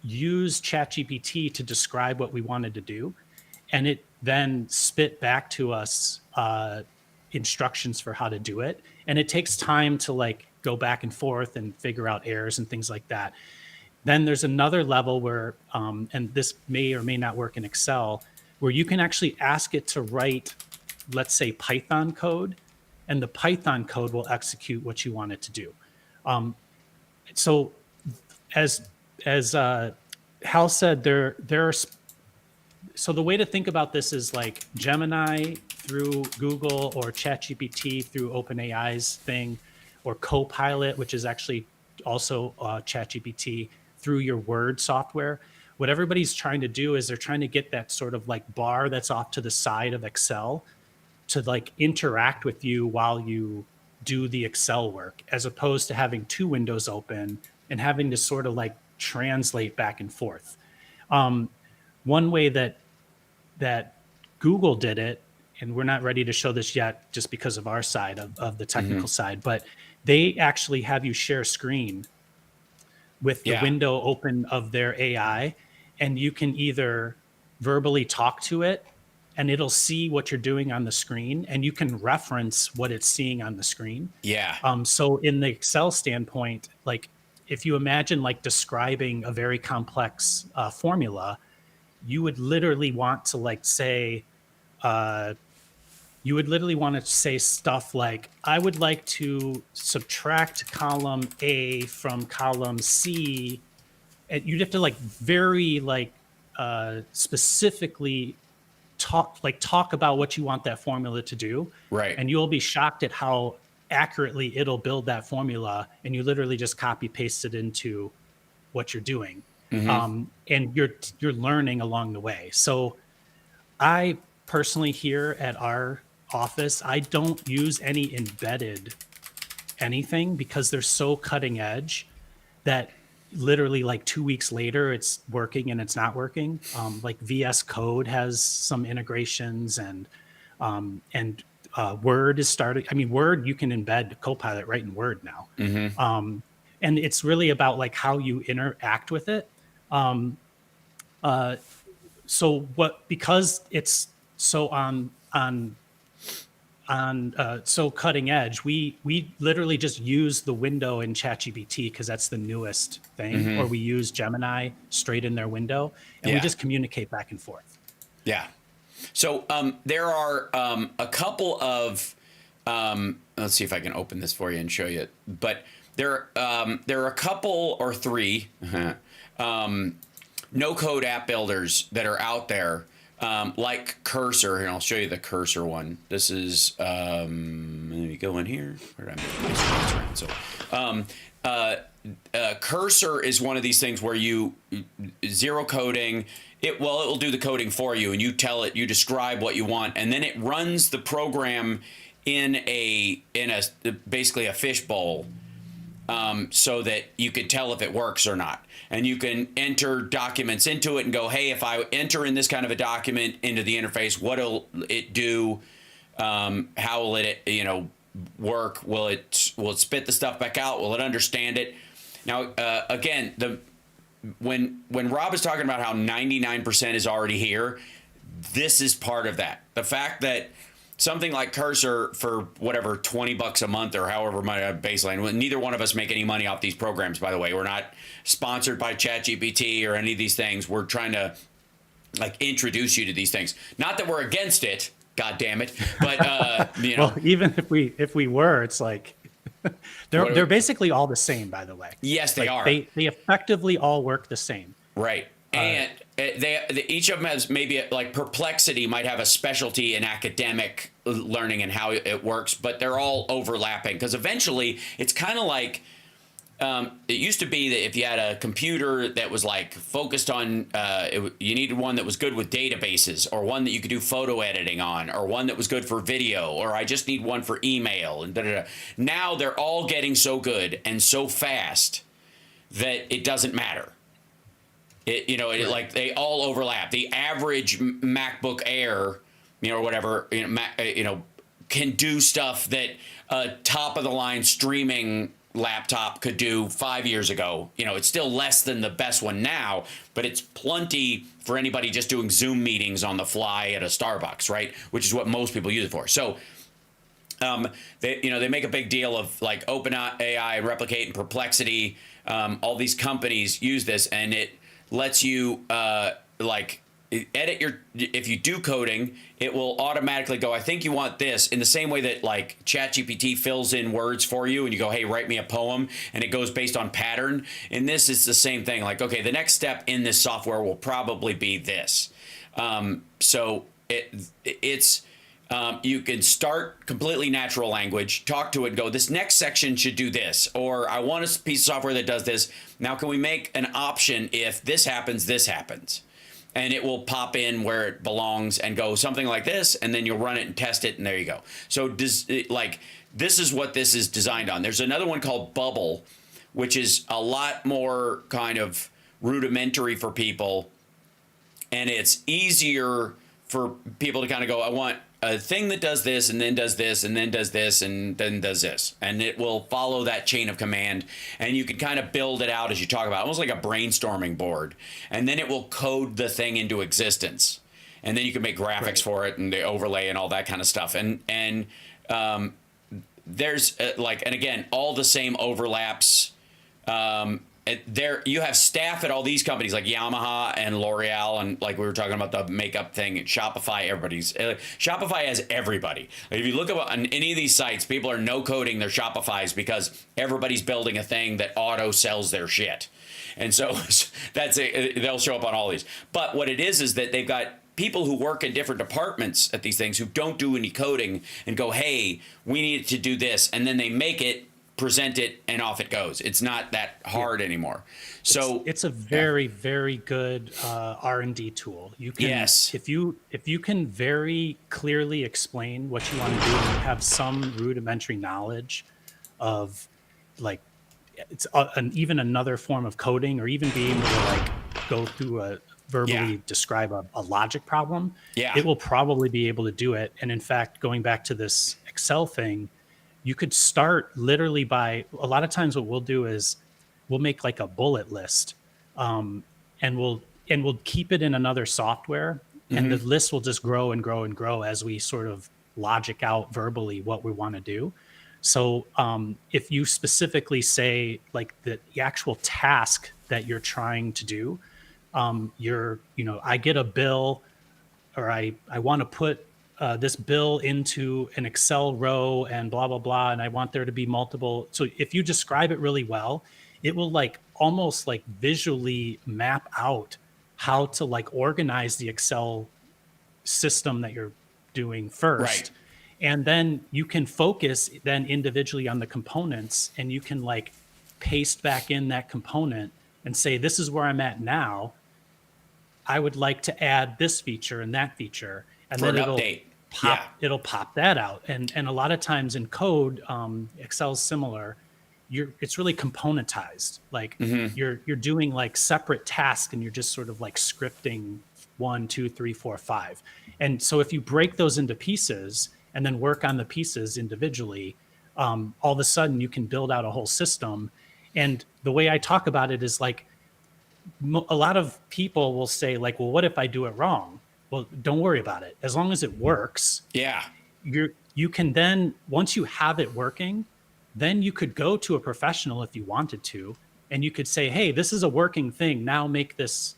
used ChatGPT to describe what we wanted to do, and it then spit back to us instructions for how to do it. And it takes time to like go back and forth and figure out errors and things like that. Then there's another level where, and this may or may not work in Excel, where you can actually ask it to write, let's say, Python code, and the Python code will execute what you want it to do. So as Hal said, there are, so the way to think about this is like Gemini through Google, or ChatGPT through OpenAI's thing, or Copilot, which is actually also ChatGPT, through your Word software. What everybody's trying to do is they're trying to get that sort of like bar that's off to the side of Excel to like interact with you while you do the Excel work, as opposed to having two windows open and having to sort of like translate back and forth. One way that Google did it, and we're not ready to show this yet just because of our side of the technical side, but they actually have you share screen with the window open of their AI, and you can either verbally talk to it and it'll see what you're doing on the screen, and you can reference what it's seeing on the screen. So in the Excel standpoint, like if you imagine like describing a very complex formula, you would literally want to like say, stuff like, I would like to subtract column A from column C. And you'd have to like very like specifically talk about what you want that formula to do. Right. And you'll be shocked at how accurately it'll build that formula. And you literally just copy paste it into what you're doing. and you're learning along the way. So I personally here at our office, I don't use any embedded anything because they're so cutting edge that literally like 2 weeks later it's working and it's not working. Like VS Code has some integrations, and Word is starting. I mean, Word, you can embed Copilot right in Word now. And it's really about like how you interact with it. So because it's so so cutting edge, we literally just use the window in ChatGPT because that's the newest thing, or we use Gemini straight in their window, and we just communicate back and forth. Yeah. So there are a couple of let's see if I can open this for you and show you it. But there are a couple or three no-code app builders that are out there, like Cursor, and I'll show you the Cursor one. This is let me go in here. Where did I make my so Cursor is one of these things where you zero coding. It will do the coding for you, and you tell it, you describe what you want, and then it runs the program in a basically a fishbowl, so that you can tell if it works or not. And you can enter documents into it and go, hey, if I enter in this kind of a document into the interface, what'll it do? How will it work? Will it spit the stuff back out? Will it understand it? Now, again, when Rob is talking about how 99% is already here, this is part of that. The fact that something like Cursor for whatever, $20 a month or however much baseline, neither one of us make any money off these programs, by the way. We're not sponsored by ChatGPT or any of these things. We're trying to like introduce you to these things. Not that we're against it, God damn it, but Well, even if we were, it's like they're basically all the same, by the way. Yes, they are. They effectively all work the same. Right. And they each of them has maybe like Perplexity might have a specialty in academic learning and how it works, but they're all overlapping because eventually it's kind of like it used to be that if you had a computer that was like focused on you needed one that was good with databases, or one that you could do photo editing on, or one that was good for video, or I just need one for email and da-da-da. Now they're all getting so good and so fast that it doesn't matter. Right. Like they all overlap. The average MacBook Air, or whatever, can do stuff that a top of the line streaming laptop could do 5 years ago. It's still less than the best one now, but it's plenty for anybody just doing Zoom meetings on the fly at a Starbucks, right? Which is what most people use it for. So they make a big deal of like OpenAI, Replicate, and Perplexity. All these companies use this, and it lets you edit if you do coding, it will automatically go, I think you want this, in the same way that like ChatGPT fills in words for you and you go, hey, write me a poem, and it goes based on pattern. In this, it's the same thing. Like, okay, the next step in this software will probably be this. So it's you can start completely natural language, talk to it, and go, this next section should do this, or I want a piece of software that does this. Now, can we make an option if this happens, and it will pop in where it belongs and go something like this, and then you'll run it and test it, and there you go. So this is what this is designed on. There's another one called Bubble, which is a lot more kind of rudimentary for people, and it's easier for people to kind of go, I want a thing that does this, and then does this, and then does this, and then does this. And it will follow that chain of command. And you can kind of build it out as you talk about it, almost like a brainstorming board. And then it will code the thing into existence. And then you can make graphics for it and the overlay and all that kind of stuff. And there's and again, all the same overlaps. There you have staff at all these companies like Yamaha and L'Oreal, and like we were talking about the makeup thing, and Shopify. Shopify has everybody. If you look on any of these sites, people are no coding their Shopifys because everybody's building a thing that auto sells their shit, and so that's it. They'll show up on all these. But what it is that they've got people who work in different departments at these things who don't do any coding and go, hey, we need to do this, and then they make it present it, and off it goes. It's not that hard anymore. So it's a very, very good R&D tool. You can, Yes. if you can very clearly explain what you want to do and you have some rudimentary knowledge of like it's even another form of coding, or even being able to like go through a verbally describe a logic problem, it will probably be able to do it. And in fact, going back to this Excel thing, you could start literally by, a lot of times what we'll do is we'll make like a bullet list, and we'll keep it in another software, and the list will just grow and grow and grow as we sort of logic out verbally what we want to do. So if you specifically say like the actual task that you're trying to do, I get a bill, or I want to put this bill into an Excel row and blah, blah, blah, and I want there to be multiple. So if you describe it really well, it will like almost like visually map out how to like organize the Excel system that you're doing first. Right. And then you can focus then individually on the components, and you can like paste back in that component and say, this is where I'm at now. I would like to add this feature and that feature, and For then an update. it'll pop that out. And a lot of times in code, Excel's similar. It's really componentized. Like you're doing like separate tasks, and you're just sort of like scripting 1, 2, 3, 4, 5. And so if you break those into pieces and then work on the pieces individually, all of a sudden you can build out a whole system. And the way I talk about it is like, a lot of people will say like, well, what if I do it wrong? Well, don't worry about it. As long as it works, you can then, once you have it working, then you could go to a professional if you wanted to, and you could say, hey, this is a working thing. Now make this,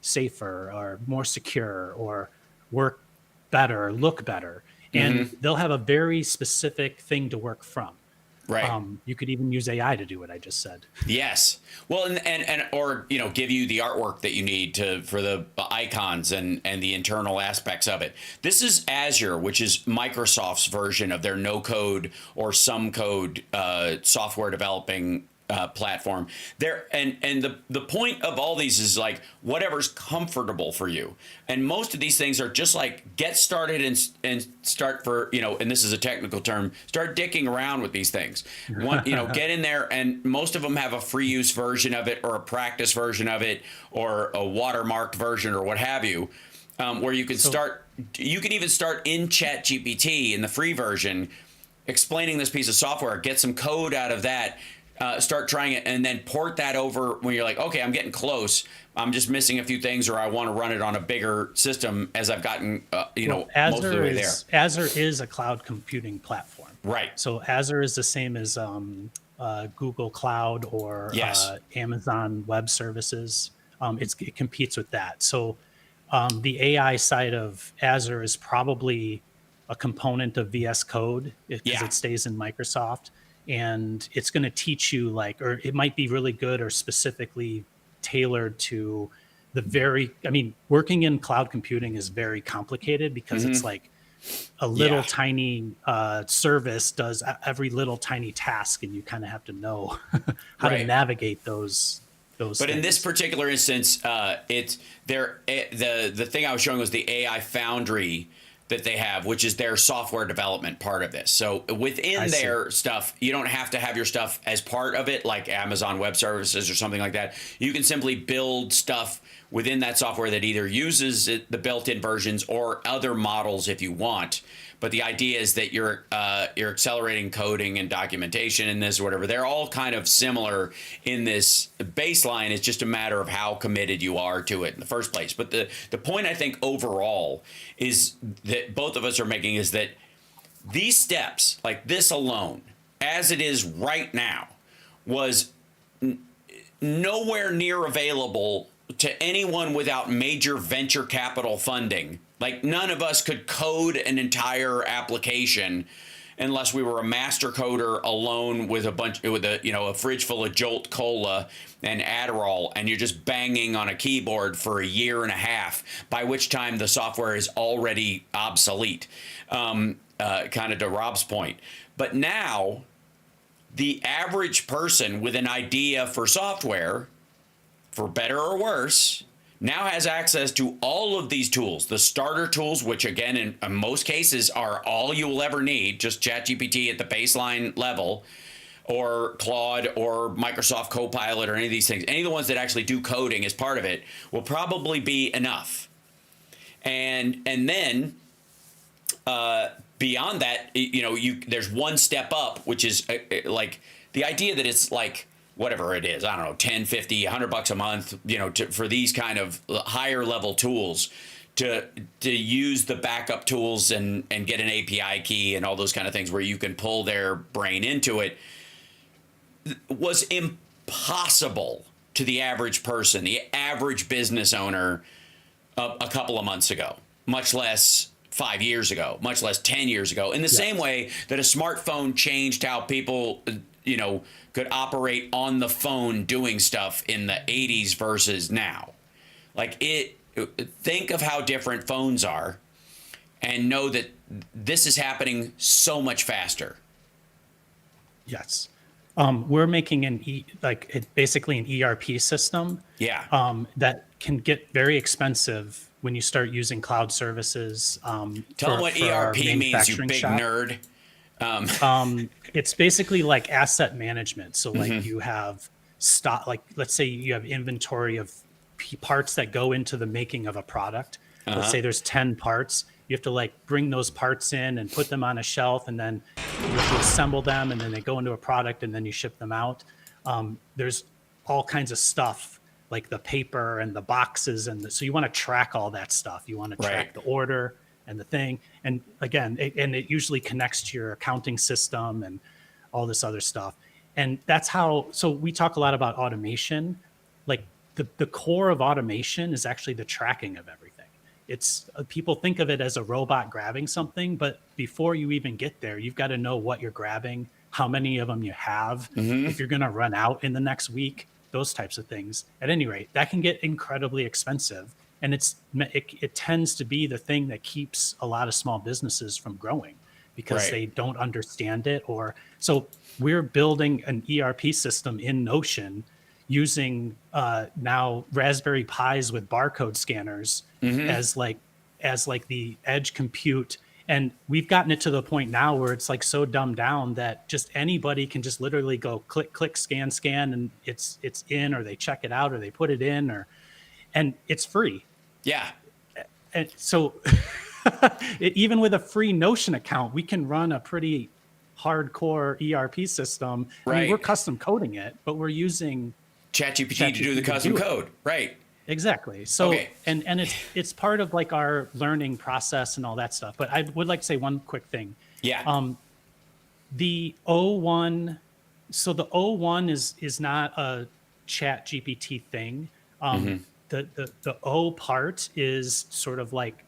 safer or more secure, or work better, or look better. And they'll have a very specific thing to work from. Right. You could even use AI to do what I just said. Yes. Well, and or give you the artwork that you need for the icons and the internal aspects of it. This is Azure, which is Microsoft's version of their no code or some code software developing platform there. And the point of all these is like whatever's comfortable for you. And most of these things are just like get started and start for, and this is a technical term, start dicking around with these things. Get in there, and most of them have a free use version of it, or a practice version of it, or a watermarked version, or what have you, where you can start. You can even start in ChatGPT in the free version, explaining this piece of software, get some code out of that. Start trying it, and then port that over when you're like, okay, I'm getting close. I'm just missing a few things, or I want to run it on a bigger system as I've gotten, most of the way there. Azure is a cloud computing platform. Right. So Azure is the same as Google Cloud or Amazon Web Services. It competes with that. So the AI side of Azure is probably a component of VS Code, because it stays in Microsoft. And it's going to teach you or it might be really good or specifically tailored to working in cloud computing is very complicated, because it's like a little tiny service does every little tiny task, and you kind of have to know how to navigate those But things. in this particular instance, the thing I was showing was the AI Foundry that they have, which is their software development part of this. So within their stuff, you don't have to have your stuff as part of it, like Amazon Web Services or something like that. You can simply build stuff within that software that either uses the built-in versions or other models if you want. But the idea is that you're accelerating coding and documentation in this or whatever. They're all kind of similar in this baseline. It's just a matter of how committed you are to it in the first place. But the point I think overall is that both of us are making is that these steps, like this alone, as it is right now, was nowhere near available to anyone without major venture capital funding. Like, none of us could code an entire application unless we were a master coder alone with a fridge full of Jolt Cola and Adderall, and you're just banging on a keyboard for a year and a half, by which time the software is already obsolete, kind of to Rob's point. But now the average person with an idea for software, for better or worse, now has access to all of these tools, the starter tools, which again, in most cases are all you will ever need, just ChatGPT at the baseline level, or Claude or Microsoft Copilot or any of these things. Any of the ones that actually do coding as part of it will probably be enough. And then beyond that, there's one step up, which is like the idea that it's like whatever it is, I don't know, 10, 50, $100 a month, for these kind of higher level tools to use the backup tools and get an API key and all those kind of things where you can pull their brain into it was impossible to the average person, the average business owner a couple of months ago, much less 5 years ago, much less 10 years ago. In the same way that a smartphone changed how people, could operate on the phone doing stuff in the 80s versus now. Think of how different phones are and know that this is happening so much faster. Yes. We're making basically an ERP system. Yeah. That can get very expensive when you start using cloud services. Tell them what ERP means, you big nerd. It's basically like asset management. So like you have stock, like let's say you have inventory of parts that go into the making of a product. Let's say there's 10 parts. You have to bring those parts in and put them on a shelf, and then you have to assemble them, and then they go into a product, and then you ship them out. There's all kinds of stuff like the paper and the boxes, so you want to track all that stuff. You want to track the order and the thing, and again, it usually connects to your accounting system and all this other stuff. And that's how. So we talk a lot about automation. Like the core of automation is actually the tracking of everything. It's people think of it as a robot grabbing something, but before you even get there, you've got to know what you're grabbing, how many of them you have, if you're going to run out in the next week, those types of things. At any rate, that can get incredibly expensive, and it tends to be the thing that keeps a lot of small businesses from growing because they don't understand it. So we're building an ERP system in Notion using now Raspberry Pis with barcode scanners as the edge compute. And we've gotten it to the point now where it's so dumbed down that just anybody can just literally go click, scan, and it's in, or they check it out, or they put it in, and it's free. Yeah. And so even with a free Notion account, we can run a pretty hardcore ERP system. I mean, we're custom coding it, but we're using ChatGPT to do the custom code. Right. Exactly. So, and it's part of our learning process and all that stuff. But I would like to say one quick thing. Yeah. The O1, so the O1 is not a ChatGPT thing. The O part is sort of like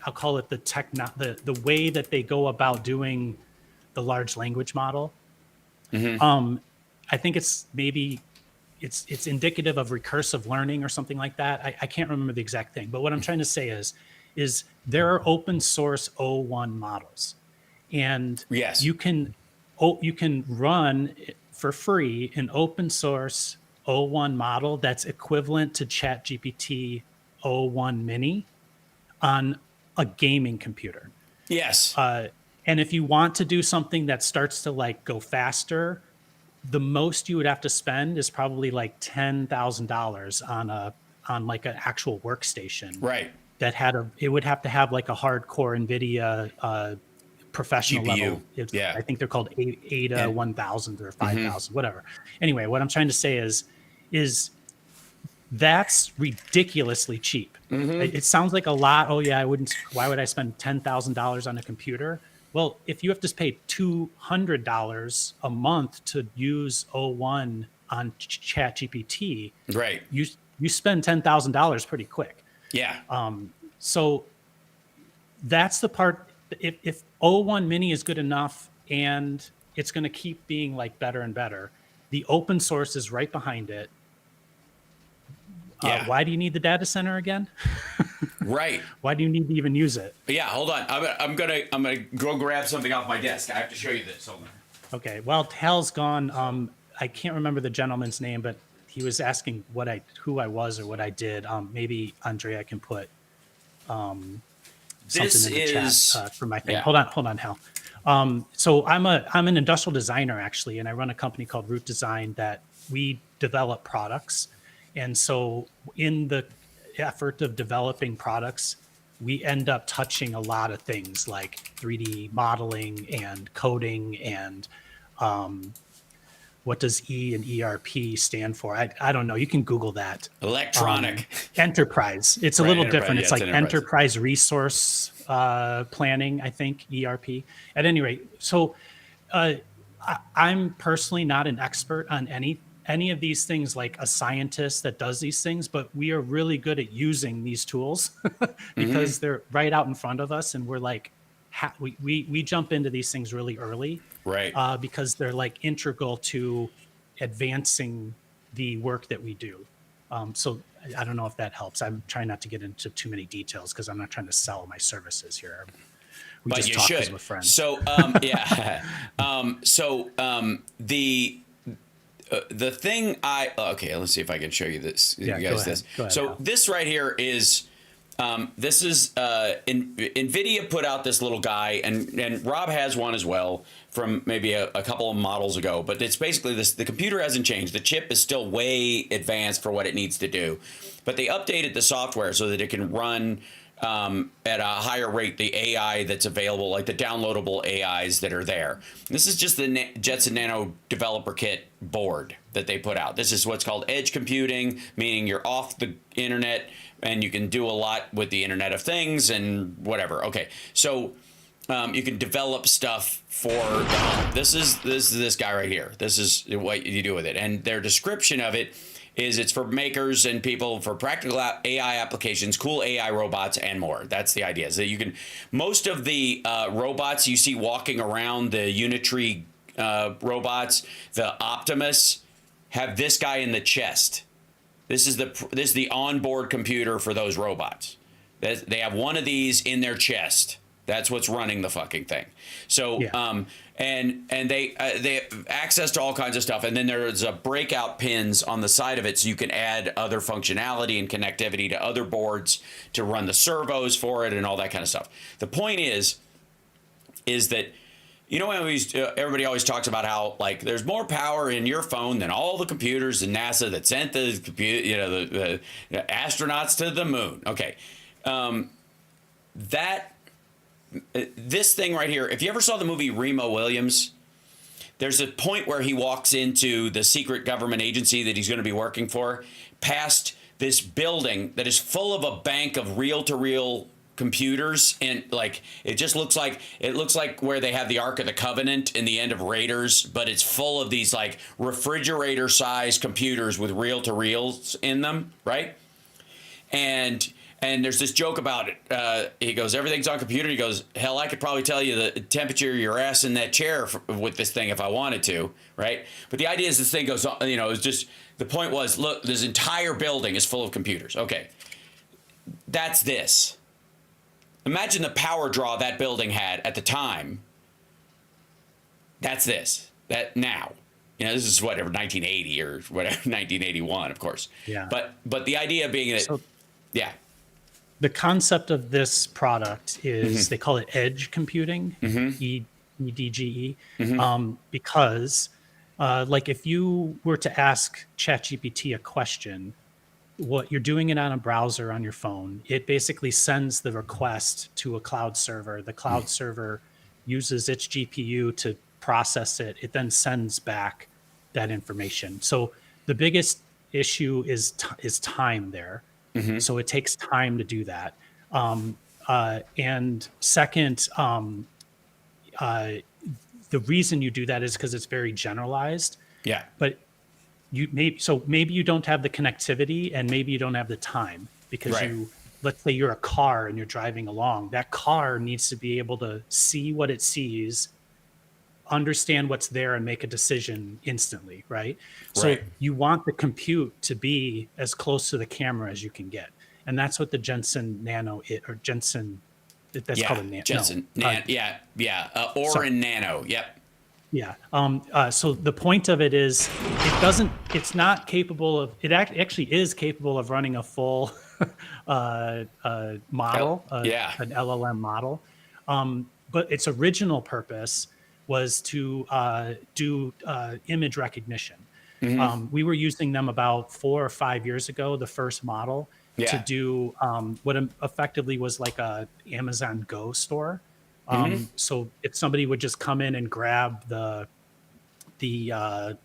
I'll call it the way that they go about doing the large language model. I think it's maybe it's indicative of recursive learning or something like that. I can't remember the exact thing, but what I'm trying to say is there are open source O1 models, and you can run for free an open source O1 model that's equivalent to ChatGPT O1 Mini on a gaming computer. Yes. And if you want to do something that starts to go faster, the most you would have to spend is probably $10,000 on an actual workstation. Right. It would have to have a hardcore NVIDIA professional GPU. Level. I think they're called Ada 1000 or 5000, whatever. Anyway, what I'm trying to say is that's ridiculously cheap. It sounds like a lot. Oh yeah, why would I spend $10,000 on a computer? Well, if you have to pay $200 a month to use O1 on ChatGPT, right, you spend $10,000 pretty quick. Yeah. So that's the part. If O1 Mini is good enough and it's going to keep being better and better, the open source is right behind it. Why do you need the data center again? Right. Why do you need to even use it? Yeah, hold on. I'm gonna go grab something off my desk. I have to show you this. Hold on. Okay. Well, HAL's gone. I can't remember the gentleman's name, but he was asking who I was or what I did. Maybe Andrea can put something This in the chat is, for my thing. yeah. Hold on, Hal. So I'm an industrial designer actually, and I run a company called Root Design that we develop products. And so in the effort of developing products, we end up touching a lot of things like 3D modeling and coding and what does E and ERP stand for? I don't know. You can Google that. Electronic. Enterprise. It's a Right, little enterprise, different. yeah, It's it's like enterprise. enterprise resource planning, I think, ERP. At any rate, so I'm personally not an expert on any of these things like a scientist that does these things, but we are really good at using these tools because they're right out in front of us, and we're like, we jump into these things really early, Right. because they're like integral to advancing the work that we do. So I don't know if that helps. I'm trying not to get into too many details because I'm not trying to sell my services here. We But just you talk 'cause should. we're friends. So, yeah. The thing okay, let's see if I can show you this. Yeah, you guys this. Go ahead, So Al. this right here is NVIDIA put out this little guy, and Rob has one as well from maybe a couple of models ago. But it's basically this: the computer hasn't changed. The chip is still way advanced for what it needs to do, but they updated the software so that it can run at a higher rate the AI that's available, like the downloadable AIs that are there. This is just the Jetson Nano Developer Kit board that they put out. This is what's called edge computing, meaning you're off the internet and you can do a lot with the Internet of Things and whatever. Okay, so you can develop stuff for the home. This is this guy right here. This is what you do with it, and their description of it is it's for makers and people for practical AI applications, cool AI robots, and more. That's the idea. So you can, most of the robots you see walking around, the Unitree robots, the Optimus, have this guy in the chest. This is the onboard computer for those robots. They have one of these in their chest. That's what's running the fucking thing. So, Yeah. And they have access to all kinds of stuff, and then there's a breakout pins on the side of it, so you can add other functionality and connectivity to other boards to run the servos for it and all that kind of stuff. The point is that, you know, everybody always talks about how, like, there's more power in your phone than all the computers in NASA that sent the astronauts to the moon. Okay, this thing right here, if you ever saw the movie Remo Williams, there's a point where he walks into the secret government agency that he's going to be working for, past this building that is full of a bank of reel-to-reel computers, and like it looks like where they have the Ark of the Covenant in the end of Raiders, but it's full of these like refrigerator-sized computers with reel-to-reels in them, right? And there's this joke about it. He goes, everything's on computer. He goes, hell, I could probably tell you the temperature of your ass in that chair with this thing if I wanted to, right? But the idea is this thing goes on, it's just, the point was, look, this entire building is full of computers. Okay, that's this. Imagine the power draw that building had at the time. That's this. That now. This is whatever, 1980 or whatever, 1981, of course. Yeah. But the idea being that, yeah. The concept of this product is they call it edge computing, EDGE, because like if you were to ask ChatGPT a question, what you're doing it on a browser on your phone, it basically sends the request to a cloud server. The cloud server uses its GPU to process it. It then sends back that information. So the biggest issue is time there. So it takes time to do that. And second, the reason you do that is because it's very generalized. Yeah. But maybe you don't have the connectivity, and maybe you don't have the time because Right. let's say you're a car and you're driving along. That car needs to be able to see what it sees, understand what's there, and make a decision instantly, right? So Right. you want the compute to be as close to the camera as you can get. And that's what the Jensen Nano, or Jensen, that's called a Nano. Jensen, Orin Nano, yep. Yeah. So the point of it is, it's not capable of, actually is capable of running a full model, Yeah. an LLM model. But its original purpose was to do image recognition. We were using them about 4 or 5 years ago, the first model, to Yeah. do what effectively was like a Amazon Go store. So if somebody would just come in and grab the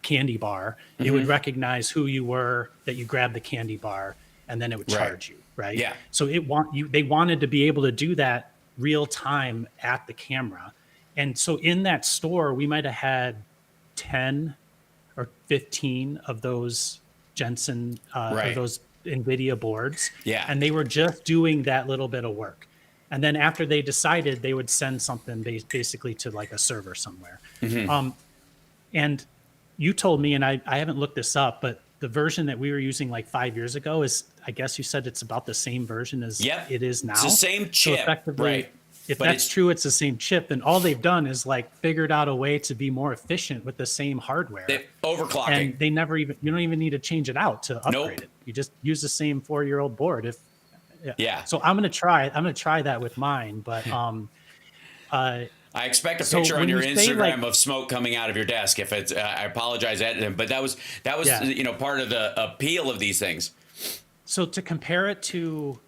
candy bar, it would recognize who you were, that you grabbed the candy bar, and then it would Right. charge you, right? Yeah. So they wanted to be able to do that real time at the camera. And so in that store, we might have had 10 or 15 of those Jensen or Right. those NVIDIA boards, Yeah. and they were just doing that little bit of work. And then after they decided, they would send something basically to like a server somewhere. And you told me, and I haven't looked this up, but the version that we were using like 5 years ago is, I guess you said it's about the same version as Yep. it is now. It's the same So chip. effectively, Right. if But that's it's true, it's the same chip, then all they've done is like figured out a way to be more efficient with the same hardware. overclocking. And they never even, you don't even need to change it out to upgrade Nope. it. You just use the same 4-year-old board. Yeah. So I'm going to try that with mine, but I expect a So picture on when your you say, Instagram like- of smoke coming out of your desk. If it's, I apologize, but that was Yeah. part of the appeal of these things. So to compare it to,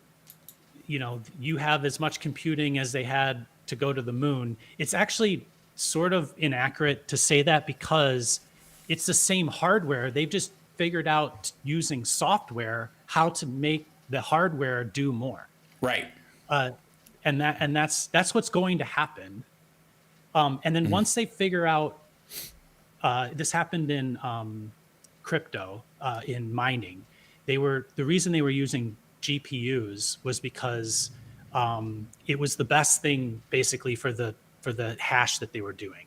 you have as much computing as they had to go to the moon, it's actually sort of inaccurate to say that, because it's the same hardware. They've just figured out using software how to make the hardware do more. Right. And that's what's going to happen. And then once they figure out, this happened in crypto, in mining. The reason they were using GPUs was because it was the best thing basically for the hash that they were doing.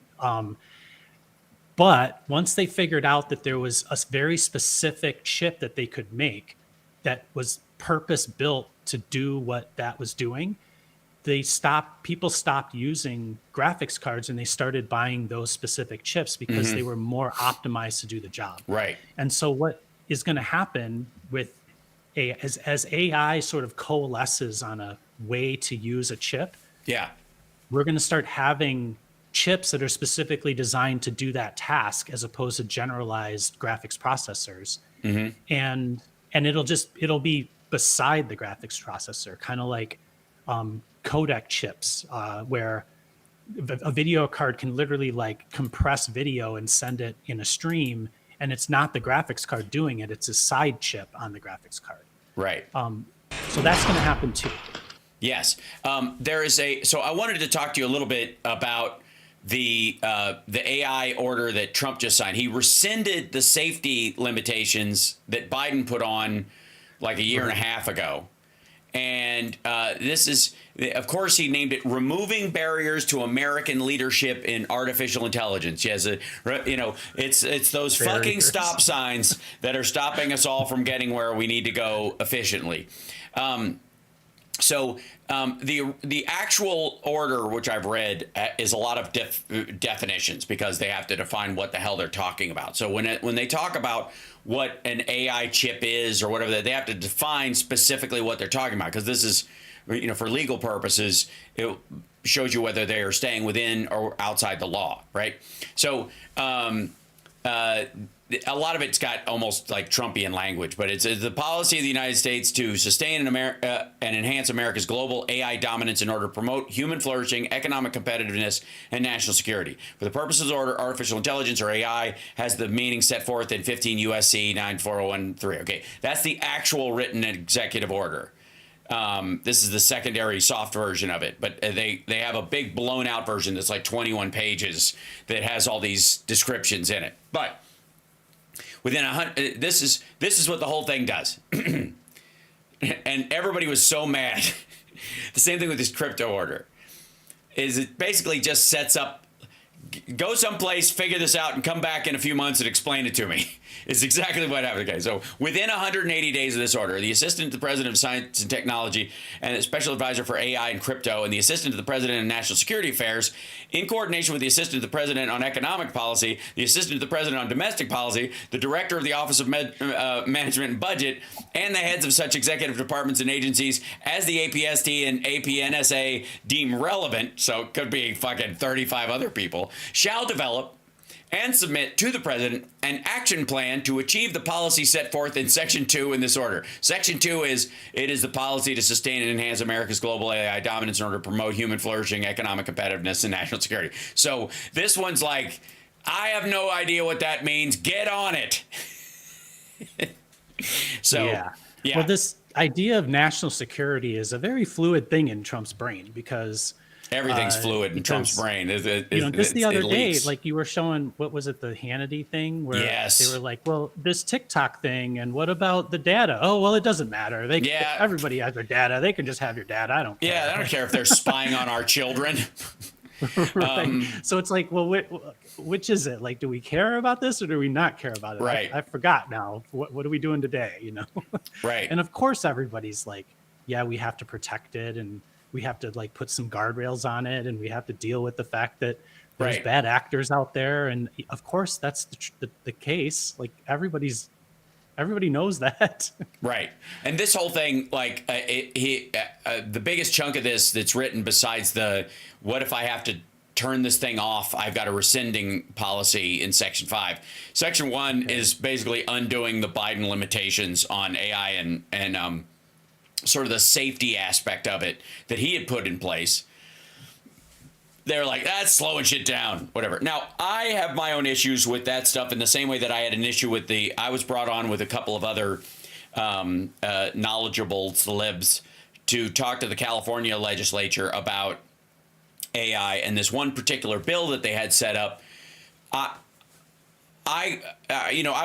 But once they figured out that there was a very specific chip that they could make that was purpose built to do what that was doing, people stopped using graphics cards and they started buying those specific chips because they were more optimized to do the job. Right. And so what is going to happen with as AI sort of coalesces on a way to use a chip, Yeah. we're going to start having chips that are specifically designed to do that task as opposed to generalized graphics processors. And it'll be beside the graphics processor, kind of like codec chips, where a video card can literally like compress video and send it in a stream, and it's not the graphics card doing it, it's a side chip on the graphics card. Right. So that's going to happen too. Yes. So I wanted to talk to you a little bit about the AI order that Trump just signed. He rescinded the safety limitations that Biden put on like a year and a half ago. And this is, of course, he named it "Removing Barriers to American Leadership in Artificial Intelligence." Yes, it's those fucking Barriers. stop signs that are stopping us all from getting where we need to go efficiently. So the actual order, which I've read, is a lot of definitions, because they have to define what the hell they're talking about. So when they talk about what an AI chip is or whatever, they have to define specifically what they're talking about, because this is, for legal purposes, it shows you whether they are staying within or outside the law, right? So a lot of it's got almost like Trumpian language, but it's the policy of the United States to sustain and enhance America's global AI dominance in order to promote human flourishing, economic competitiveness, and national security. For the purposes of the order, artificial intelligence, or AI, has the meaning set forth in 15 U.S.C. 94013. Okay, that's the actual written executive order. This is the secondary soft version of it, but they have a big blown out version that's like 21 pages that has all these descriptions in it. But within 100, this is what the whole thing does. And everybody was so mad. The same thing with this crypto order is it basically just sets up go someplace, figure this out, and come back in a few months and explain it to me. Is exactly what happened. Okay, so within 180 days of this order, the Assistant to the President of Science and Technology and the Special Advisor for AI and Crypto and the Assistant to the President of National Security Affairs, in coordination with the Assistant to the President on Economic Policy, the Assistant to the President on Domestic Policy, the Director of the Office of Management and Budget, and the heads of such executive departments and agencies as the APST and APNSA deem relevant, so it could be fucking 35 other people, shall develop and submit to the President an action plan to achieve the policy set forth in Section 2 in this order. Section 2 is, it is the policy to sustain and enhance America's global AI dominance in order to promote human flourishing, economic competitiveness, and national security. So this one's like, I have no idea what that means. Get on it. So, yeah. Well, this idea of national security is a very fluid thing in Trump's brain because everything's fluid in Trump's brain. Just the other day, like you were showing, what was it, the Hannity thing, where they were like, "Well, this TikTok thing, and what about the data? Oh, well, it doesn't matter. Everybody has their data. They can just have your data. I don't care. Yeah, I don't care if they're spying on our children." Right. So it's like, well, which is it? Like, do we care about this or do we not care about it? Right. I forgot now. What are we doing today? You know. Right. And of course, everybody's like, yeah, we have to protect it and we have to like put some guardrails on it and we have to deal with the fact that there's bad actors out there. And of course that's the case. Like everybody knows that. Right. And this whole thing, like the biggest chunk of this that's written besides the, what if I have to turn this thing off, I've got a rescinding policy in Section 5. Section 1 is basically undoing the Biden limitations on AI and sort of the safety aspect of it that he had put in place. They're like, that's slowing shit down, whatever. Now, I have my own issues with that stuff in the same way that I had an issue with I was brought on with a couple of other knowledgeable celebs to talk to the California legislature about AI and this one particular bill that they had set up. I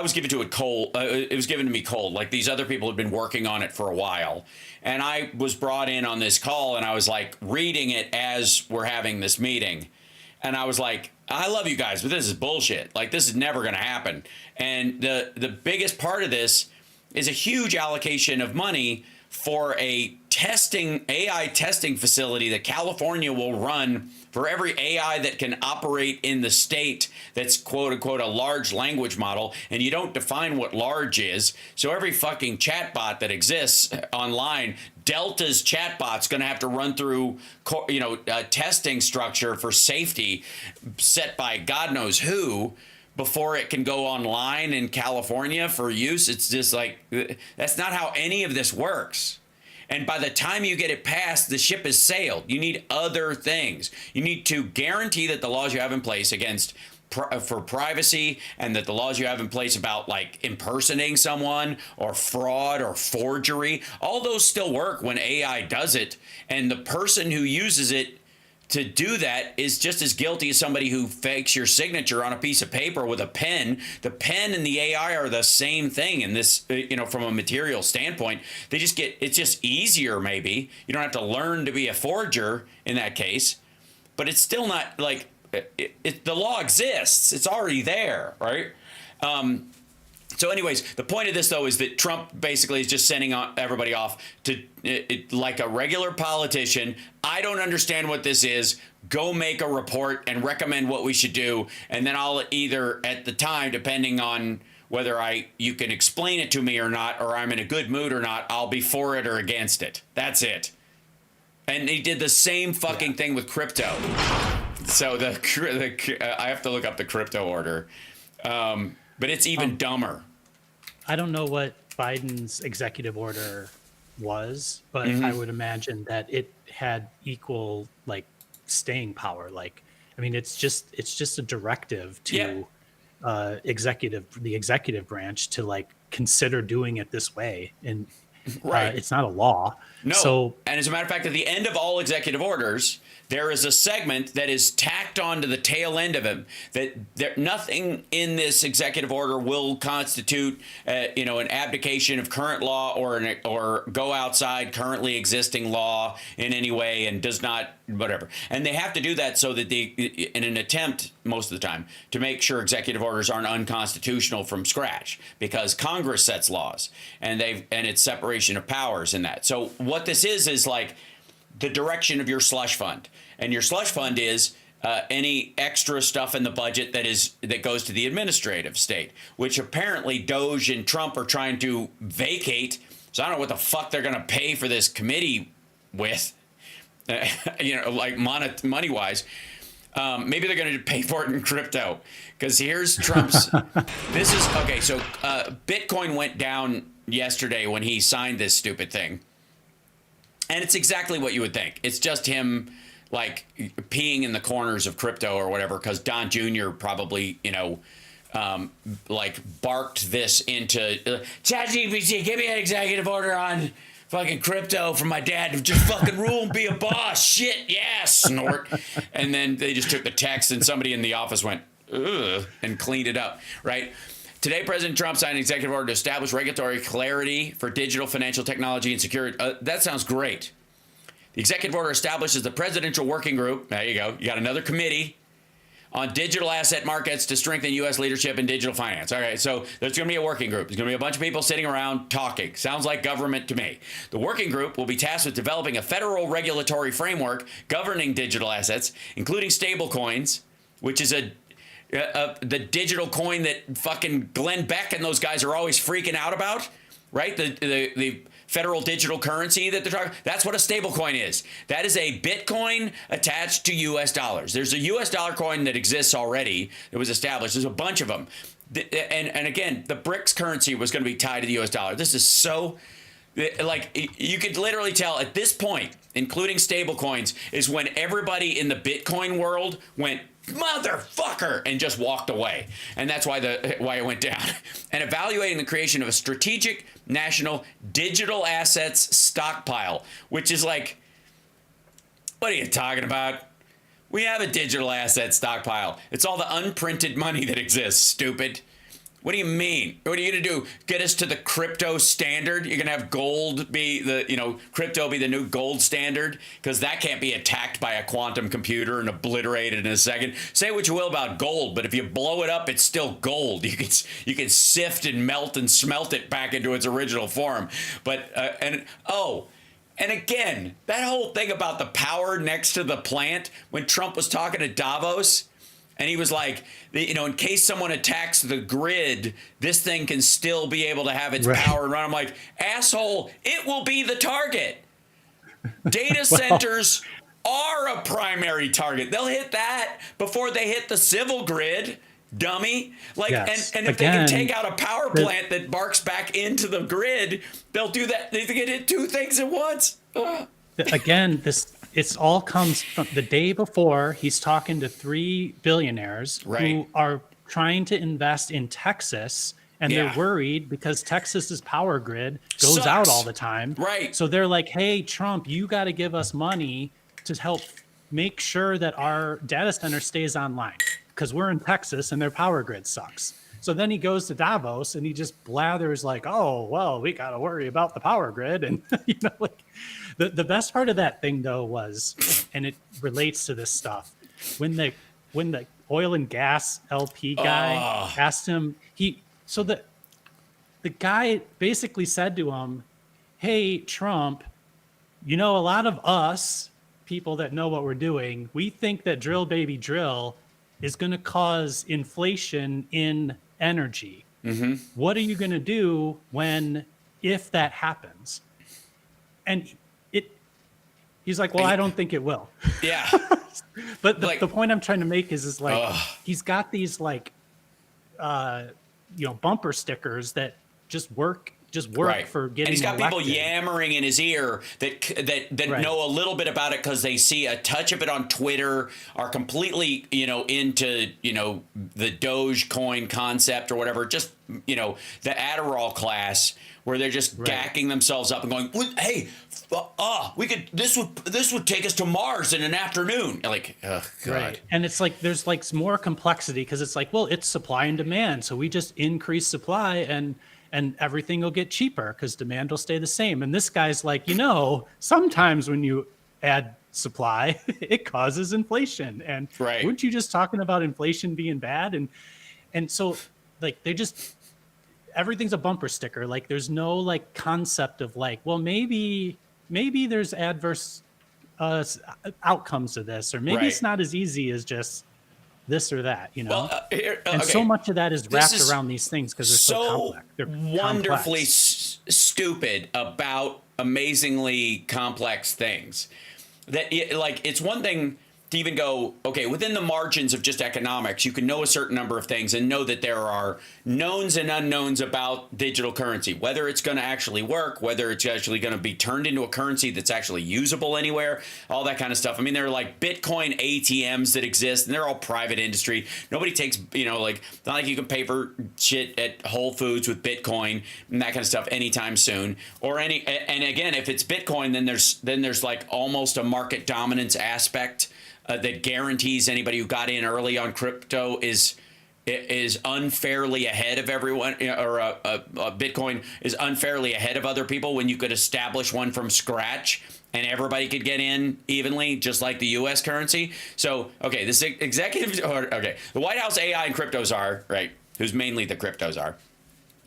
was given to it cold. It was given to me cold. Like these other people had been working on it for a while. And I was brought in on this call and I was like reading it as we're having this meeting. And I was like, I love you guys, but this is bullshit. Like this is never going to happen. And the biggest part of this is a huge allocation of money for a AI testing facility that California will run for every AI that can operate in the state that's quote unquote a large language model. And you don't define what large is. So every fucking chatbot that exists online, Delta's chatbot's going to have to run through, a testing structure for safety set by God knows who before it can go online in California for use. It's just like, that's not how any of this works. And by the time you get it passed, the ship has sailed. You need other things. You need to guarantee that the laws you have in place for privacy and that the laws you have in place about like impersonating someone or fraud or forgery, all those still work when AI does it. And the person who uses it to do that is just as guilty as somebody who fakes your signature on a piece of paper with a pen. The pen and the AI are the same thing in this, from a material standpoint. It's just easier maybe. You don't have to learn to be a forger in that case, but it's still not like the law exists. It's already there, right? So anyways, the point of this, though, is that Trump basically is just sending everybody off to like a regular politician. I don't understand what this is. Go make a report and recommend what we should do. And then I'll either at the time, depending on whether you can explain it to me or not, or I'm in a good mood or not, I'll be for it or against it. That's it. And he did the same fucking thing with crypto. So I have to look up the crypto order. But it's even dumber. I don't know what Biden's executive order was, but I would imagine that it had equal like staying power. Like, I mean, it's just a directive to the executive branch to like consider doing it this way. And Right. It's not a law. No. So, and as a matter of fact, at the end of all executive orders, there is a segment that is tacked on to the tail end of him that nothing in this executive order will constitute, an abdication of current law or go outside currently existing law in any way, and does not whatever. And they have to do that so that in an attempt most of the time to make sure executive orders aren't unconstitutional from scratch, because Congress sets laws and it's separation of powers in that. So what this is like the direction of your slush fund, and your slush fund is any extra stuff in the budget that goes to the administrative state, which apparently Doge and Trump are trying to vacate. So I don't know what the fuck they're going to pay for this committee with, like money wise. Maybe they're going to pay for it in crypto, because here's Trump's. This is okay. So Bitcoin went down yesterday when he signed this stupid thing. And it's exactly what you would think. It's just him like peeing in the corners of crypto or whatever, because Don Jr. probably, barked this into ChatGPT, give me an executive order on fucking crypto for my dad to just fucking rule and be a boss. Shit, yeah, snort. And then they just took the text and somebody in the office went, ugh, and cleaned it up, right? Today, President Trump signed an executive order to establish regulatory clarity for digital financial technology and security. That sounds great. The executive order establishes the Presidential Working Group. There you go. You got another committee on digital asset markets to strengthen U.S. leadership in digital finance. All right, so there's going to be a working group. There's going to be a bunch of people sitting around talking. Sounds like government to me. The working group will be tasked with developing a federal regulatory framework governing digital assets, including stable coins, which is the digital coin that fucking Glenn Beck and those guys are always freaking out about, right? The federal digital currency that they're talking. That's what a stable coin is. That is a Bitcoin attached to U.S. dollars. There's a U.S. dollar coin that exists already that was established. There's a bunch of them. And again, the BRICS currency was going to be tied to the U.S. dollar. This is so... Like, you could literally tell at this point, including stable coins, is when everybody in the Bitcoin world went, motherfucker, and just walked away. And that's why it went down. And evaluating the creation of a strategic national digital assets stockpile, which is like, what are you talking about? We have a digital asset stockpile. It's all the unprinted money that exists, stupid. What do you mean? What are you going to do? Get us to the crypto standard? You're going to have gold be crypto be the new gold standard? Because that can't be attacked by a quantum computer and obliterated in a second. Say what you will about gold, but if you blow it up, it's still gold. You can sift and melt and smelt it back into its original form. But, and again, that whole thing about the power next to the plant, when Trump was talking to Davos, and he was like, in case someone attacks the grid, this thing can still be able to have its power and run. I'm like, asshole, it will be the target. Data centers are a primary target. They'll hit that before they hit the civil grid, dummy. Like, yes. and if they can take out a power plant that barks back into the grid, they'll do that. They can hit two things at once. Again, it all comes from the day before. He's talking to 3 billionaires who are trying to invest in Texas, and they're worried because Texas's power grid goes out all the time. Right. So they're like, hey, Trump, you got to give us money to help make sure that our data center stays online, because we're in Texas and their power grid sucks. So then he goes to Davos and he just blathers like, oh, well, we got to worry about the power grid. And, the best part of that thing, though, was, and it relates to this stuff, when the oil and gas LP guy asked him, the guy basically said to him, hey, Trump, a lot of us people that know what we're doing, we think that drill baby drill is going to cause inflation in energy. Mm-hmm. What are you going to do if that happens? And he's like, well, I don't think it will. Yeah. But the point I'm trying to make is he's got these bumper stickers that just work just work Right. for getting and he's got elected. people yammering in his ear that Right. know a little bit about it because they see a touch of it on Twitter, are completely, into, the Dogecoin concept or whatever, just, the Adderall class where they're just Right. gacking themselves up and going, hey, this would take us to Mars in an afternoon. Like, oh, God. Right. And it's like there's like more complexity because it's like, well, it's supply and demand. So we just increase supply and everything will get cheaper because demand will stay the same. And this guy's like, sometimes when you add supply, it causes inflation. And Right. weren't you just talking about inflation being bad? And so like they just everything's a bumper sticker. Like there's no like concept of like, well, maybe there's adverse outcomes to this, or maybe Right. it's not as easy as just this or that, Well, and so much of that is wrapped is around these things because they're so complex. They're wonderfully complex. stupid about amazingly complex things that it's one thing to even go, okay, within the margins of just economics, you can know a certain number of things and know that there are knowns and unknowns about digital currency, whether it's going to actually work, whether it's actually going to be turned into a currency that's actually usable anywhere, all that kind of stuff. I mean, there are like Bitcoin ATMs that exist, and they're all private industry. Nobody takes, it's not like you can pay for shit at Whole Foods with Bitcoin and that kind of stuff anytime soon. And again, if it's Bitcoin, then there's like almost a market dominance aspect that guarantees anybody who got in early on crypto is unfairly ahead of everyone, or Bitcoin is unfairly ahead of other people when you could establish one from scratch and everybody could get in evenly, just like the U.S. currency. So, okay, this executive, okay, the White House AI and cryptos are, right, who's mainly the cryptos are,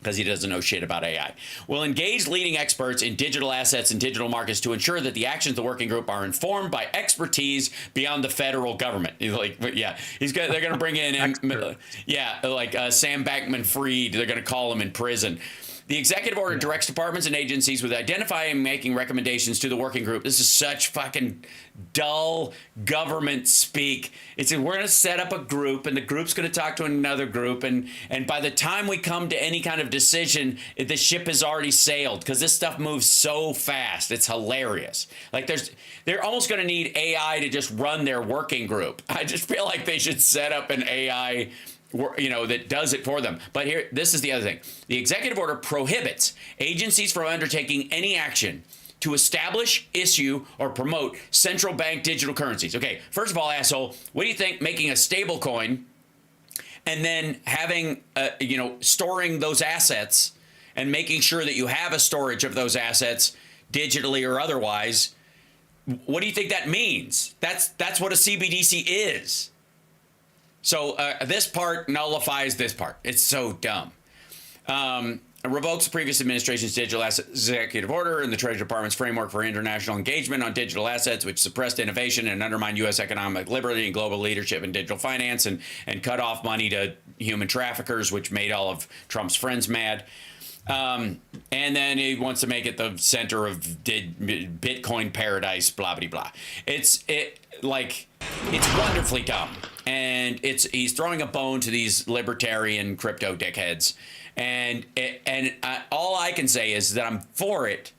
because he doesn't know shit about AI, will engage leading experts in digital assets and digital markets to ensure that the actions of the working group are informed by expertise beyond the federal government. They're going to bring in, Sam Bankman-Fried. They're going to call him in prison. The executive order directs departments and agencies with identifying and making recommendations to the working group. This is such fucking dull government speak. We're going to set up a group, and the group's going to talk to another group, and by the time we come to any kind of decision, the ship has already sailed because this stuff moves so fast. It's hilarious. Like they're almost going to need AI to just run their working group. I just feel like they should set up an AI that does it for them. But here, this is the other thing. The executive order prohibits agencies from undertaking any action to establish, issue, or promote central bank digital currencies. Okay, first of all, asshole, what do you think making a stable coin and then having, storing those assets and making sure that you have a storage of those assets digitally or otherwise, what do you think that means? That's what a CBDC is. So this part nullifies this part. It's so dumb. Revokes the previous administration's digital asset executive order and the Treasury Department's framework for international engagement on digital assets, which suppressed innovation and undermined U.S. economic liberty and global leadership in digital finance, and cut off money to human traffickers, which made all of Trump's friends mad. And then he wants to make it the center of Bitcoin paradise, blah, blah, blah. It's wonderfully dumb. And he's throwing a bone to these libertarian crypto dickheads. And all I can say is that I'm for it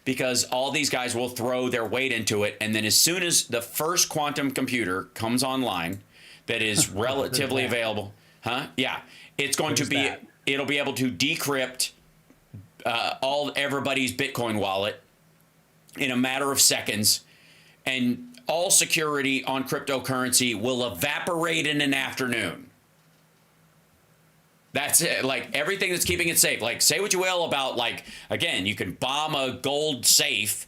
because all these guys will throw their weight into it. And then as soon as the first quantum computer comes online that is relatively available, it's going to be, it'll be able to decrypt everybody's Bitcoin wallet in a matter of seconds, and all security on cryptocurrency will evaporate in an afternoon. That's it. Like everything that's keeping it safe. Like say what you will about, like, again, you can bomb a gold safe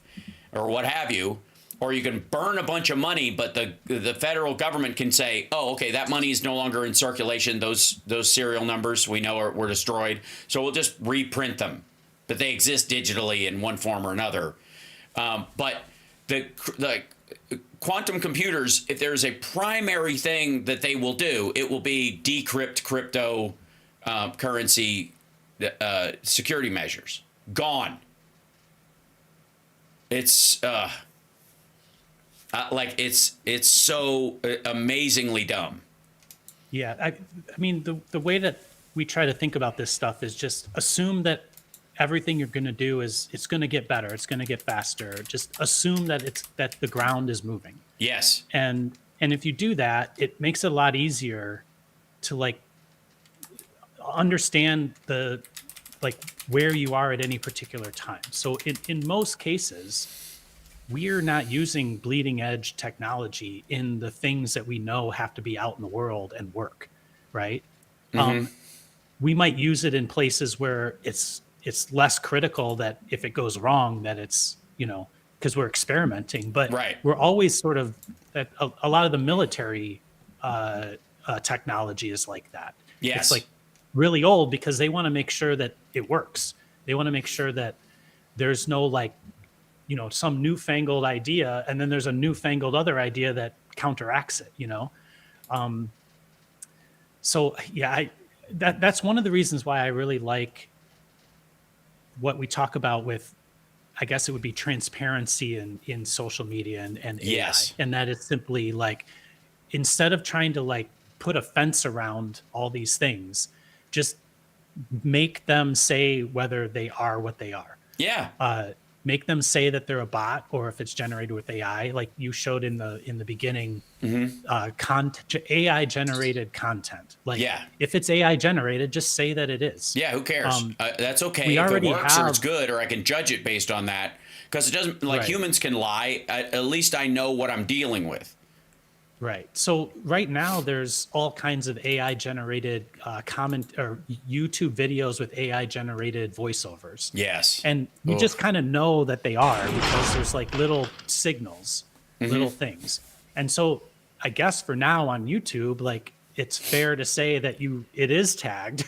or what have you, or you can burn a bunch of money, but the federal government can say, oh, okay, that money is no longer in circulation. Those serial numbers we know were destroyed. So we'll just reprint them. But they exist digitally in one form or another. But the quantum computers, if there's a primary thing that they will do, it will be decrypt crypto currency security measures. Gone. It's it's so amazingly dumb. Yeah, I mean the way that we try to think about this stuff is just assume that everything you're going to do is it's going to get better. It's going to get faster. Just assume that the ground is moving. Yes. And if you do that, it makes it a lot easier to like understand the like where you are at any particular time. So in most cases, we're not using bleeding edge technology in the things that we know have to be out in the world and work, right? We might use it in places where it's less critical that if it goes wrong, that it's, you know, because we're experimenting, but Right. we're always sort of a lot of the military technology is like that. Yes. It's like really old because they want to make sure that it works. They want to make sure that there's no like, you know, some newfangled idea and then there's a newfangled other idea that counteracts it, you know? So yeah, that's one of the reasons why I really like what we talk about with, I guess it would be transparency in social media and AI. Yes. And that is simply like, instead of trying to like put a fence around all these things, just make them say whether they are what they are. Yeah. Make them say that they're a bot or if it's generated with AI, like you showed in the beginning, AI generated content. Like Yeah. if it's AI generated, just say that it is. Yeah, who cares? That's okay we if it already works or it's have- good, or I can judge it based on that. Because it doesn't, like Right. humans can lie. At least I know what I'm dealing with. Right. So right now there's all kinds of AI generated comment or YouTube videos with AI generated voiceovers. Yes. And you just kind of know that they are because there's like little signals, little things. And so I guess for now on YouTube, like it's fair to say that it is tagged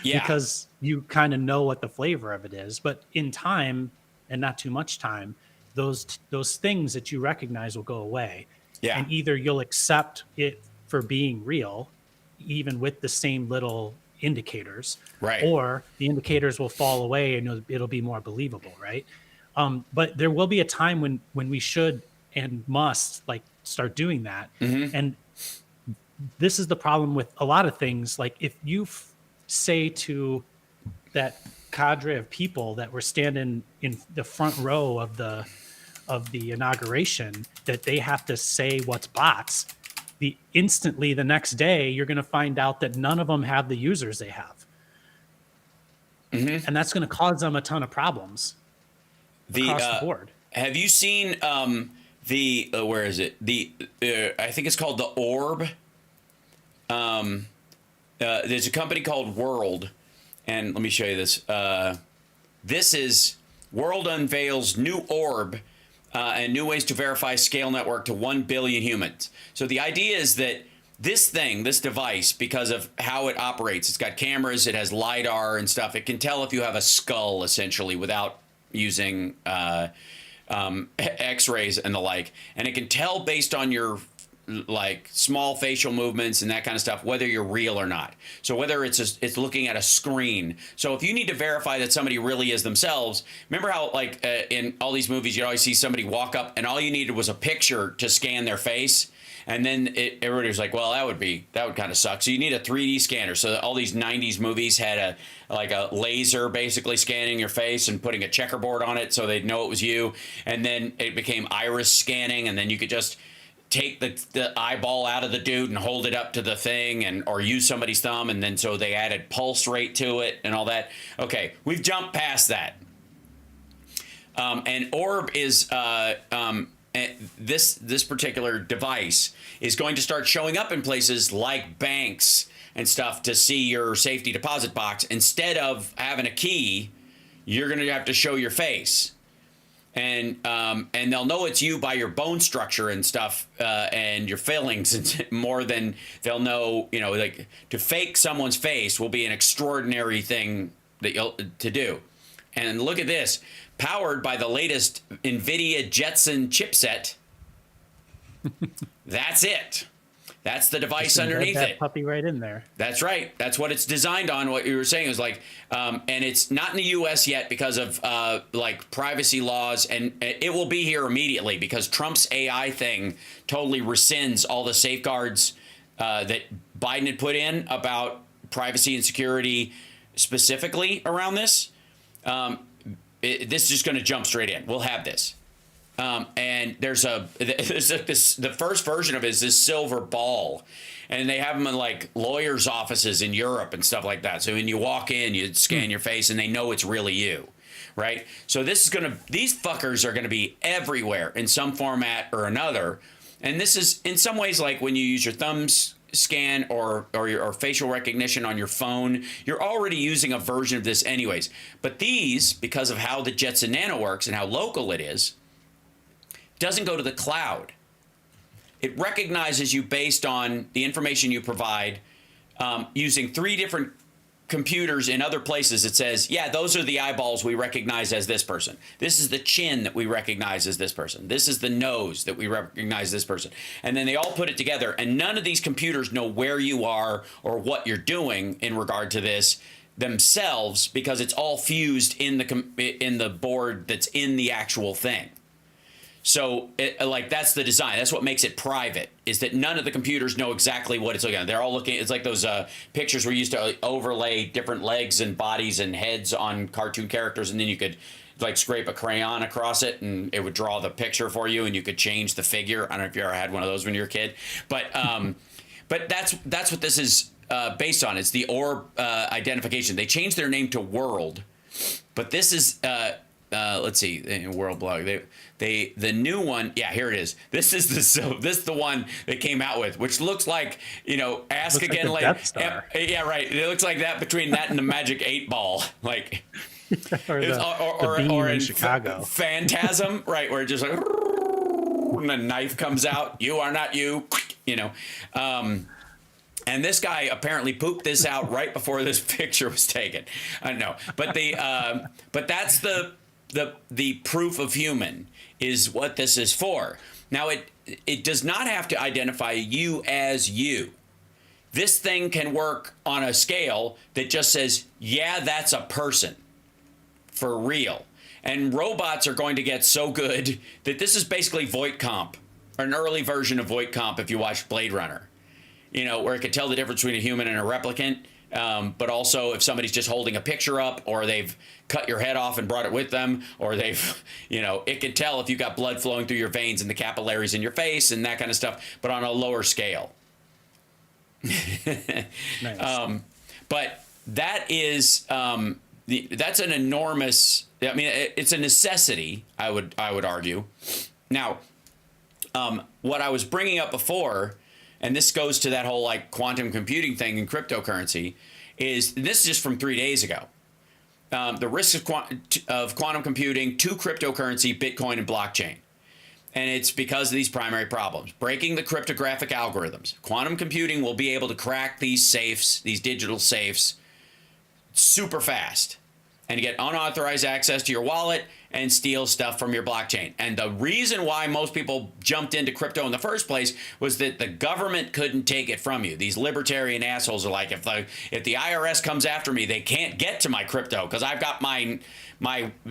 Yeah. because you kind of know what the flavor of it is. But in time and not too much time, those things that you recognize will go away. Yeah. And either you'll accept it for being real, even with the same little indicators, Right. or the indicators will fall away and it'll be more believable, right? But there will be a time when we should and must like start doing that. And this is the problem with a lot of things. Like if you say to that cadre of people that were standing in the front row of the inauguration that they have to say what's bots, instantly the next day you're going to find out that none of them have the users they have, and that's going to cause them a ton of problems across the board. Have you seen the where is it? I think it's called the Orb. There's a company called World, and let me show you this. This is World unveils new Orb. And new ways to verify scale network to 1 billion humans. So the idea is that this device, because of how it operates, it's got cameras, it has LiDAR and stuff. It can tell if you have a skull, essentially, without using X-rays and the like. And it can tell based on your like small facial movements and that kind of stuff whether you're real or not. So whether it's looking at a screen. So if you need to verify that somebody really is themselves, remember how like in all these movies you'd always see somebody walk up and all you needed was a picture to scan their face, and then everybody was like, well, that would kind of suck. So you need a 3D scanner. So all these 90s movies had a laser basically scanning your face and putting a checkerboard on it so they'd know it was you. And then it became iris scanning, and then you could just take the eyeball out of the dude and hold it up to the thing, or use somebody's thumb, and then so they added pulse rate to it and all that. Okay, we've jumped past that. And Orb is this particular device is going to start showing up in places like banks and stuff to see your safety deposit box. Instead of having a key, you're going to have to show your face. And they'll know it's you by your bone structure and stuff, and your fillings, and more than they'll know. You know, like to fake someone's face will be an extraordinary thing to do. And look at this, powered by the latest NVIDIA Jetson chipset. That's it. That's the device underneath that it. Puppy right in there. That's right. That's what it's designed on. What you were saying is like, and it's not in the U.S. yet because of like privacy laws, and it will be here immediately because Trump's AI thing totally rescinds all the safeguards that Biden had put in about privacy and security specifically around this. This is just going to jump straight in. We'll have this. And the first version of it is this silver ball, and they have them in like lawyers' offices in Europe and stuff like that. So when you walk in, you scan your face, and they know it's really you, right? So these fuckers are gonna be everywhere in some format or another. And this is in some ways like when you use your thumbs scan or facial recognition on your phone, you're already using a version of this anyways. But these, because of how the Jetson Nano works and how local it is, doesn't go to the cloud. It recognizes you based on the information you provide, using 3 different computers in other places. It says, yeah, those are the eyeballs we recognize as this person. This is the chin that we recognize as this person. This is the nose that we recognize this person. And then they all put it together, and none of these computers know where you are or what you're doing in regard to this themselves, because it's all fused in the board that's in the actual thing. So, that's the design. That's what makes it private, is that none of the computers know exactly what it's looking at. They're all looking. It's like those pictures where you used to overlay different legs and bodies and heads on cartoon characters, and then you could like scrape a crayon across it, and it would draw the picture for you, and you could change the figure. I don't know if you ever had one of those when you were a kid, but that's what this is based on. It's the orb identification. They changed their name to World, but this is. Let's see, World Blog. The new one, yeah, here it is. This is the one they came out with, which looks like, Ask Looks Again like the Death Star. yeah, right. It looks like that between that and the Magic 8 Ball, like, or the beam in Chicago. Phantasm, right, where it just like, and a knife comes out. You are not you, And this guy apparently pooped this out right before this picture was taken. I don't know, but that's the proof of human is what this is for. Now it does not have to identify you as you. This thing can work on a scale that just says, yeah, that's a person for real. And robots are going to get so good that this is basically Voight Comp, or an early version of Voight Comp if you watch Blade Runner. Where it can tell the difference between a human and a replicant, but also if somebody's just holding a picture up, or they've cut your head off and brought it with them, or they've, it can tell if you've got blood flowing through your veins and the capillaries in your face and that kind of stuff, but on a lower scale. Nice. But that is, that's an enormous, it's a necessity, I would argue. Now, what I was bringing up before, and this goes to that whole like quantum computing thing and cryptocurrency, is this is just from 3 days ago. The risks of quantum computing to cryptocurrency, Bitcoin, and blockchain. And it's because of these primary problems. Breaking the cryptographic algorithms. Quantum computing will be able to crack these safes, these digital safes, super fast, and get unauthorized access to your wallet and steal stuff from your blockchain. And the reason why most people jumped into crypto in the first place was that the government couldn't take it from you. These libertarian assholes are like, if the IRS comes after me, they can't get to my crypto because I've got my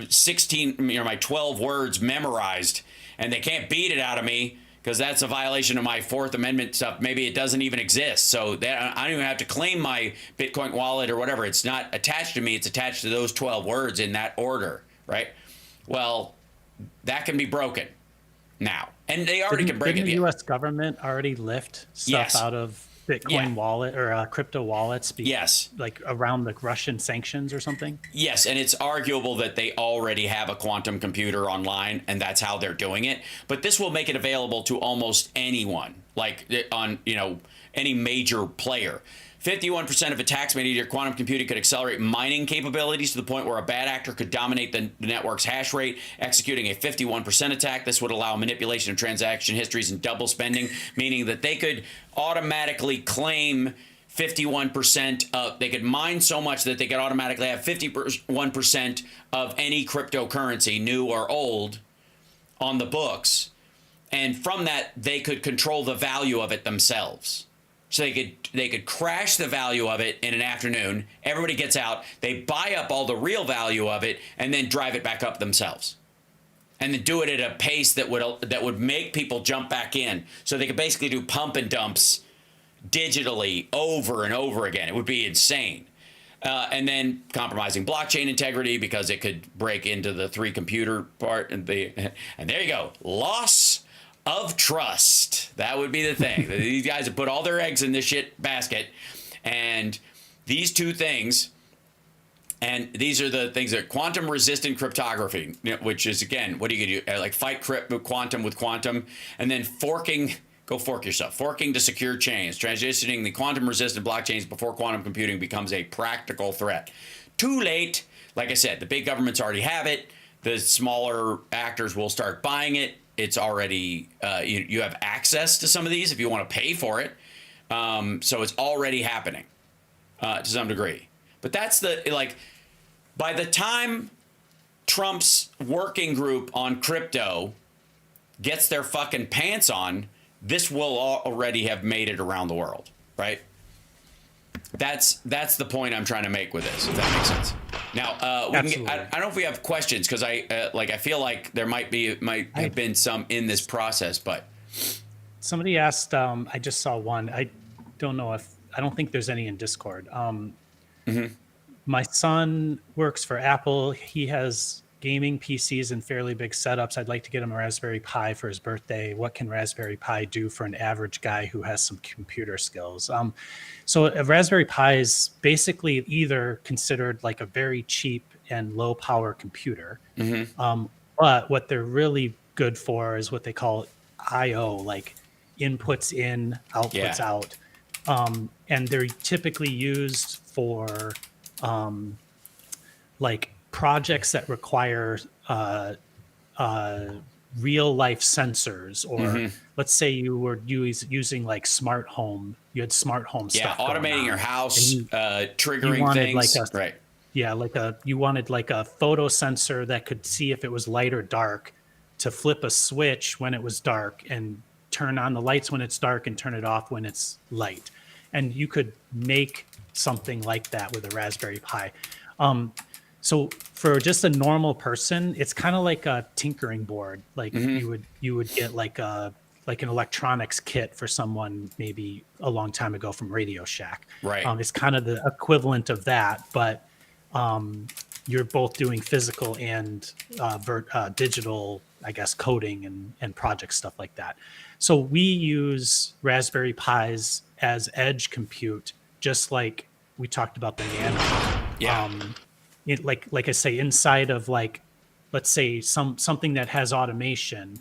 16, my 12 words memorized, and they can't beat it out of me because that's a violation of my Fourth Amendment stuff. Maybe it doesn't even exist. So I don't even have to claim my Bitcoin wallet or whatever. It's not attached to me. It's attached to those 12 words in that order, right? Well, that can be broken now. And they already can break it. Didn't the U.S. government already lift stuff out of Bitcoin wallet or crypto wallets? Yes. Like around the Russian sanctions or something? Yes, and it's arguable that they already have a quantum computer online, and that's how they're doing it. But this will make it available to almost anyone, like on, any major player. 51% of attacks made either quantum computing could accelerate mining capabilities to the point where a bad actor could dominate the network's hash rate, executing a 51% attack. This would allow manipulation of transaction histories and double spending, meaning that they could automatically claim 51% of, they could mine so much that they could automatically have 51% of any cryptocurrency, new or old, on the books. And from that, they could control the value of it themselves. So they could crash the value of it in an afternoon. Everybody gets out. They buy up all the real value of it and then drive it back up themselves. And then do it at a pace that would make people jump back in. So they could basically do pump and dumps digitally over and over again. It would be insane. And then compromising blockchain integrity because it could break into the 3 computer part. And there you go. Loss of trust. That would be the thing. These guys have put all their eggs in this shit basket. And these 2 things, and these are the things that quantum resistant cryptography, which is, again, what do you do? Like fight quantum with quantum, and then forking. Go fork yourself. Forking to secure chains, transitioning the quantum resistant blockchains before quantum computing becomes a practical threat. Too late. Like I said, the big governments already have it. The smaller actors will start buying it. It's already, you have access to some of these if you want to pay for it. So it's already happening to some degree. But that's by the time Trump's working group on crypto gets their fucking pants on, this will already have made it around the world, right? That's the point I'm trying to make with this, if that makes sense. Now, I don't know if we have questions, because I feel like there might have been some in this process, but somebody asked. I just saw one. I don't think there's any in Discord. My son works for Apple. He has gaming PCs and fairly big setups. I'd like to get him a Raspberry Pi for his birthday. What can Raspberry Pi do for an average guy who has some computer skills? So a Raspberry Pi is basically either considered like a very cheap and low power computer. But what they're really good for is what they call IO, like inputs in, outputs out. And they're typically used for like projects that require real life sensors, or let's say you were using like smart home. You had smart home stuff. Yeah, automating your house, triggering you things. Like right. Yeah, you wanted like a photo sensor that could see if it was light or dark, to flip a switch when it was dark and turn on the lights when it's dark and turn it off when it's light. And you could make something like that with a Raspberry Pi. So for just a normal person, it's kind of like a tinkering board. Like you would get like an electronics kit for someone maybe a long time ago from Radio Shack. Right. It's kind of the equivalent of that, but you're both doing physical and digital, I guess, coding and project stuff like that. So we use Raspberry Pis as edge compute, just like we talked about the Nano. Yeah. Like I say, inside of like, let's say something that has automation,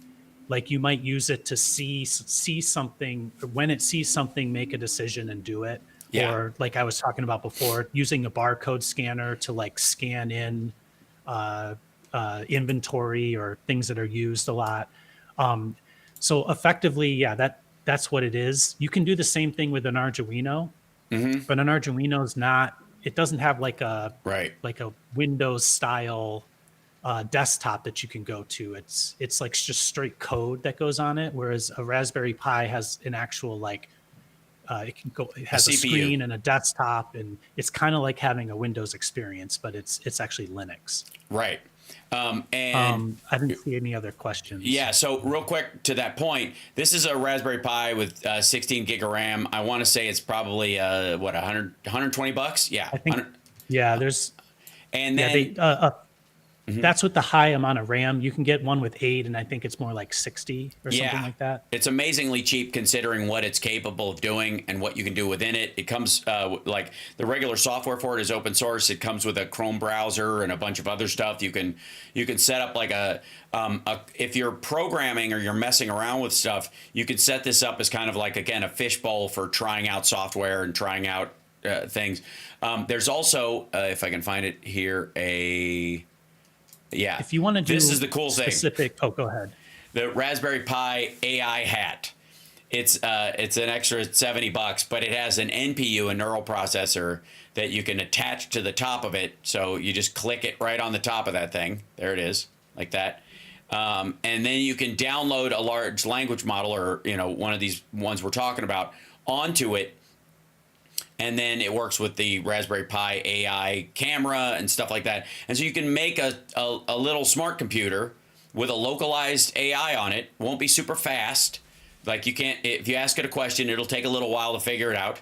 like you might use it to see something. When it sees something, make a decision and do it. Yeah. Or like I was talking about before, using a barcode scanner to like scan in inventory or things that are used a lot. So effectively, that's what it is. You can do the same thing with an Arduino, but an Arduino is not. It doesn't have like a Windows style desktop that you can go to. It's like just straight code that goes on it. Whereas a Raspberry Pi has an actual like it has a screen and a desktop, and it's kind of like having a Windows experience, but it's actually Linux. Right. And I didn't see any other questions. Yeah. So real quick to that point, this is a Raspberry Pi with 16 gig of RAM. I want to say it's probably $120. Yeah. I think. Yeah. There's. And then that's with the high amount of RAM. You can get one with 8, and I think it's more like 60 or something like that. It's amazingly cheap considering what it's capable of doing and what you can do within it. It comes like the regular software for it is open source. It comes with a Chrome browser and a bunch of other stuff. You can set up like if you're programming or you're messing around with stuff, you can set this up as kind of like, again, a fishbowl for trying out software and trying out things. There's also, if I can find it here, if you want to do this is the cool specific thing. Oh, go ahead. The Raspberry Pi AI hat. It's an extra $70, but it has an NPU, a neural processor, that you can attach to the top of it. So you just click it right on the top of that thing. There it is, like that. And then you can download a large language model, or one of these ones we're talking about, onto it. And then it works with the Raspberry Pi AI camera and stuff like that. And so you can make a little smart computer with a localized AI on it. Won't be super fast. Like if you ask it a question, it'll take a little while to figure it out.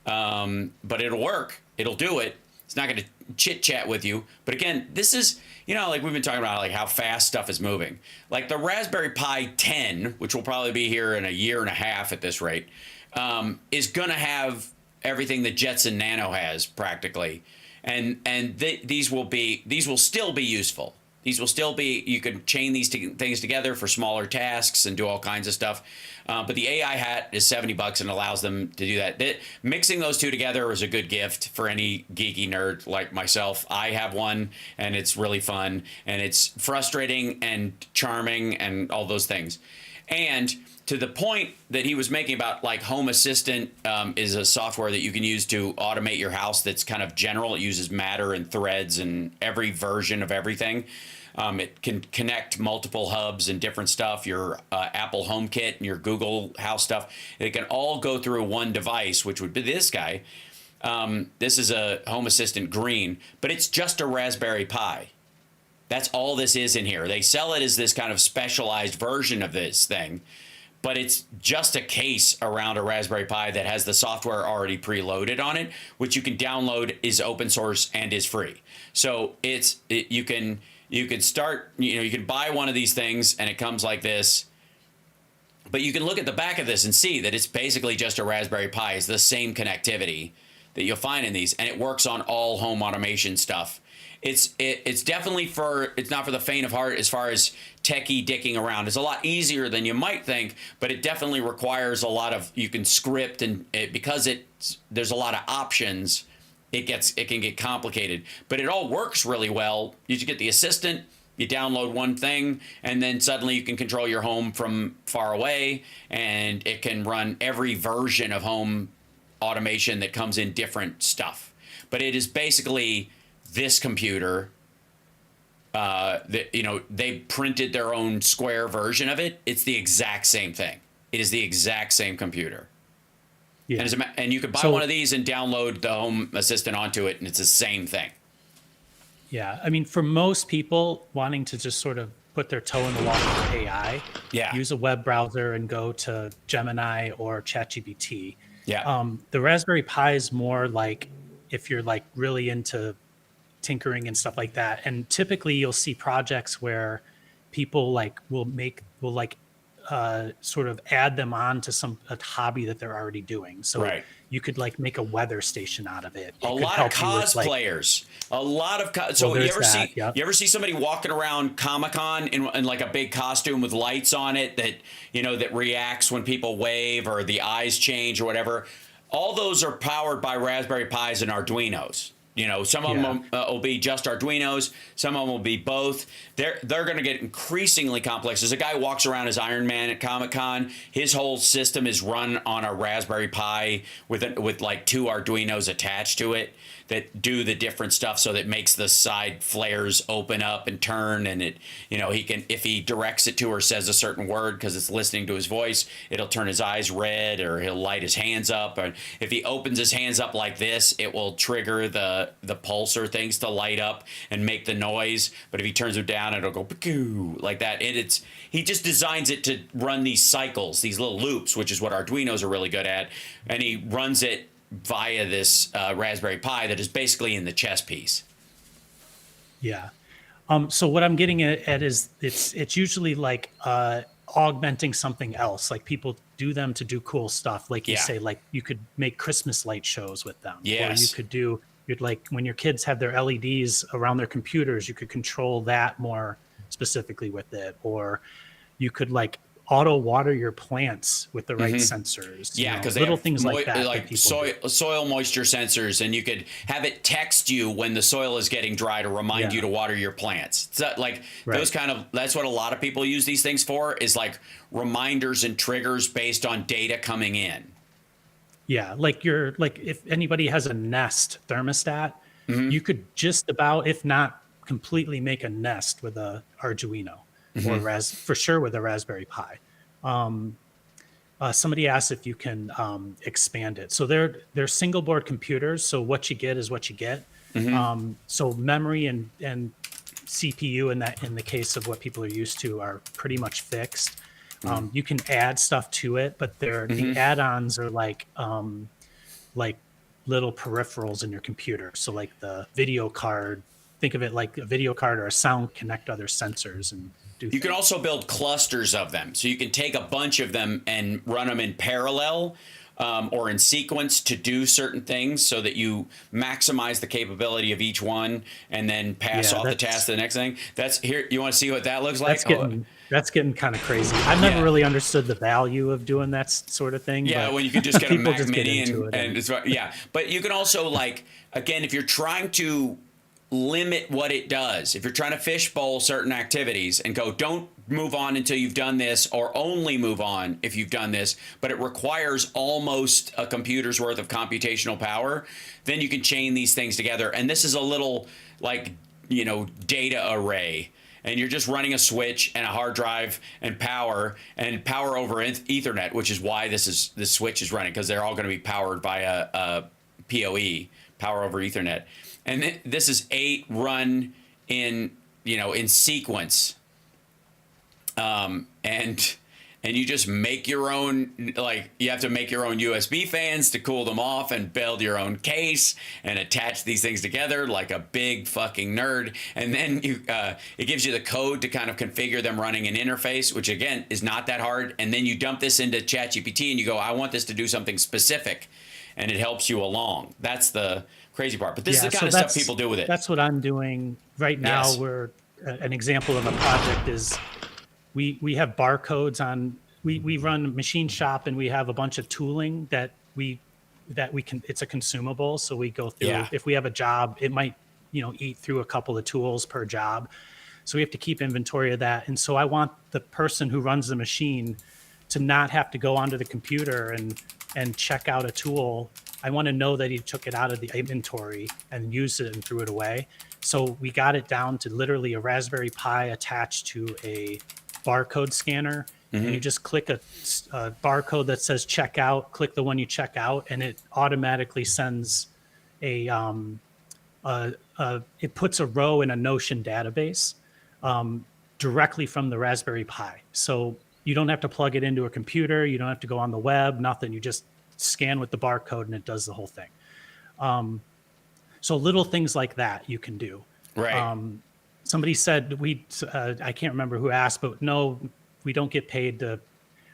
But it'll work. It'll do it. It's not going to chit chat with you. But again, this is, like we've been talking about, like how fast stuff is moving. Like the Raspberry Pi 10, which will probably be here in a year and a half at this rate, is going to have everything that Jetson Nano has practically. And these will still be useful. These will still be, you can chain these things together for smaller tasks and do all kinds of stuff. But the AI hat is $70 and allows them to do that. Mixing those two together is a good gift for any geeky nerd like myself. I have one, and it's really fun, and it's frustrating and charming and all those things. And to the point that he was making about like Home Assistant is a software that you can use to automate your house that's kind of general. It uses Matter and Threads and every version of everything. It can connect multiple hubs and different stuff, your Apple HomeKit and your Google House stuff. It can all go through one device, which would be this guy. This is a Home Assistant Green, but it's just a Raspberry Pi. That's all this is in here. They sell it as this kind of specialized version of this thing, but it's just a case around a Raspberry Pi that has the software already preloaded on it, which you can download, is open source, and is free. So you can start, you can buy one of these things and it comes like this, but you can look at the back of this and see that it's basically just a Raspberry Pi. It's the same connectivity that you'll find in these, and it works on all home automation stuff. It's definitely it's not for the faint of heart as far as techie dicking around. It's a lot easier than you might think, but it definitely requires a lot of, you can script, and because there's a lot of options, it can get complicated, but it all works really well. You just get the assistant, you download one thing, and then suddenly you can control your home from far away, and it can run every version of home automation that comes in different stuff. But it is basically this computer that, they printed their own square version of it. It's the exact same thing. It is the exact same computer. Yeah. And you could buy one of these and download the Home Assistant onto it, and it's the same thing. Yeah. I mean, for most people wanting to just sort of put their toe in the water with AI, use a web browser and go to Gemini or ChatGPT. Yeah. The Raspberry Pi is more like if you're like really into tinkering and stuff like that. And typically you'll see projects where people will sort of add them on to a hobby that they're already doing. So you could like make a weather station out of it. A lot of cosplayers. You ever see somebody walking around Comic-Con in like a big costume with lights on it that, that reacts when people wave or the eyes change or whatever? All those are powered by Raspberry Pis and Arduinos. Some of them will be just Arduinos. Some of them will be both. They're going to get increasingly complex. There's a guy who walks around as Iron Man at Comic-Con. His whole system is run on a Raspberry Pi with like 2 Arduinos attached to it that do the different stuff, so that makes the side flares open up and turn, and he can, if he directs it to or says a certain word because it's listening to his voice, it'll turn his eyes red, or he'll light his hands up. Or if he opens his hands up like this, it will trigger the pulsar things to light up and make the noise. But if he turns it down, it'll go picoo, like that. He just designs it to run these cycles, these little loops, which is what Arduinos are really good at, and he runs it via this Raspberry Pi that is basically in the chess piece. Yeah. So what I'm getting at is it's usually like augmenting something else. Like people do them to do cool stuff. Like you say, like you could make Christmas light shows with them. Yes. Or you could do, like when your kids have their LEDs around their computers, you could control that more specifically with it. Or you could like auto water your plants with the right sensors. Yeah, because little things like that. Like soil moisture sensors, and you could have it text you when the soil is getting dry to remind you to water your plants. So like those kind of, that's what a lot of people use these things for, is like reminders and triggers based on data coming in. Yeah, like if anybody has a Nest thermostat, you could just about, if not completely, make a Nest with a Arduino. Or for sure with a Raspberry Pi. Somebody asked if you can expand it. So they're single board computers. So what you get is what you get. So memory and CPU in the case of what people are used to are pretty much fixed. You can add stuff to it, but the add-ons are like little peripherals in your computer. So like the video card, think of it like a video card or a sound, connect other sensors and do You things. can also build clusters of them. So you can take a bunch of them and run them in parallel or in sequence to do certain things so that you maximize the capability of each one and then pass off the task to the next thing. That's here. You want to see what that looks like? That's getting kind of crazy. I've never really understood the value of doing that sort of thing. Yeah, but when you can just get a people Mac just get Mini into it and it's yeah. But you can also like again if you're trying to limit what it does, if you're trying to fishbowl certain activities and go, don't move on until you've done this, or only move on if you've done this, but it requires almost a computer's worth of computational power, then you can chain these things together. And this is a little like, you know, data array. And you're just running a switch and a hard drive and power over Ethernet, which is why this switch is running, because they're all going to be powered by a PoE, power over Ethernet. And this is 8 run in, you know, in sequence. And you just make your own, like you have to make your own USB fans to cool them off and build your own case and attach these things together like a big fucking nerd. And then it gives you the code to kind of configure them running an interface, which again is not that hard. And then you dump this into ChatGPT and you go, I want this to do something specific, and it helps you along. That's the crazy part. But this is the kind of stuff people do with it. That's what I'm doing right now. Yes. Where an example of a project is we have barcodes on. We run Machine Shop, and we have a bunch of tooling that we can. It's a consumable, so we go through. Yeah. If we have a job, it might eat through a couple of tools per job, so we have to keep inventory of that. And so I want the person who runs the machine to not have to go onto the computer and check out a tool. I want to know that he took it out of the inventory and used it and threw it away. So we got it down to literally a Raspberry Pi attached to a barcode scanner. Mm-hmm. And you just click a barcode that says check out, click the one you check out, and it automatically sends it puts a row in a Notion database directly from the Raspberry Pi. So you don't have to plug it into a computer. You don't have to go on the web, nothing. You just scan with the barcode and it does the whole thing. So little things like that you can do. Right. Somebody said I can't remember who asked, but no, we don't get paid to.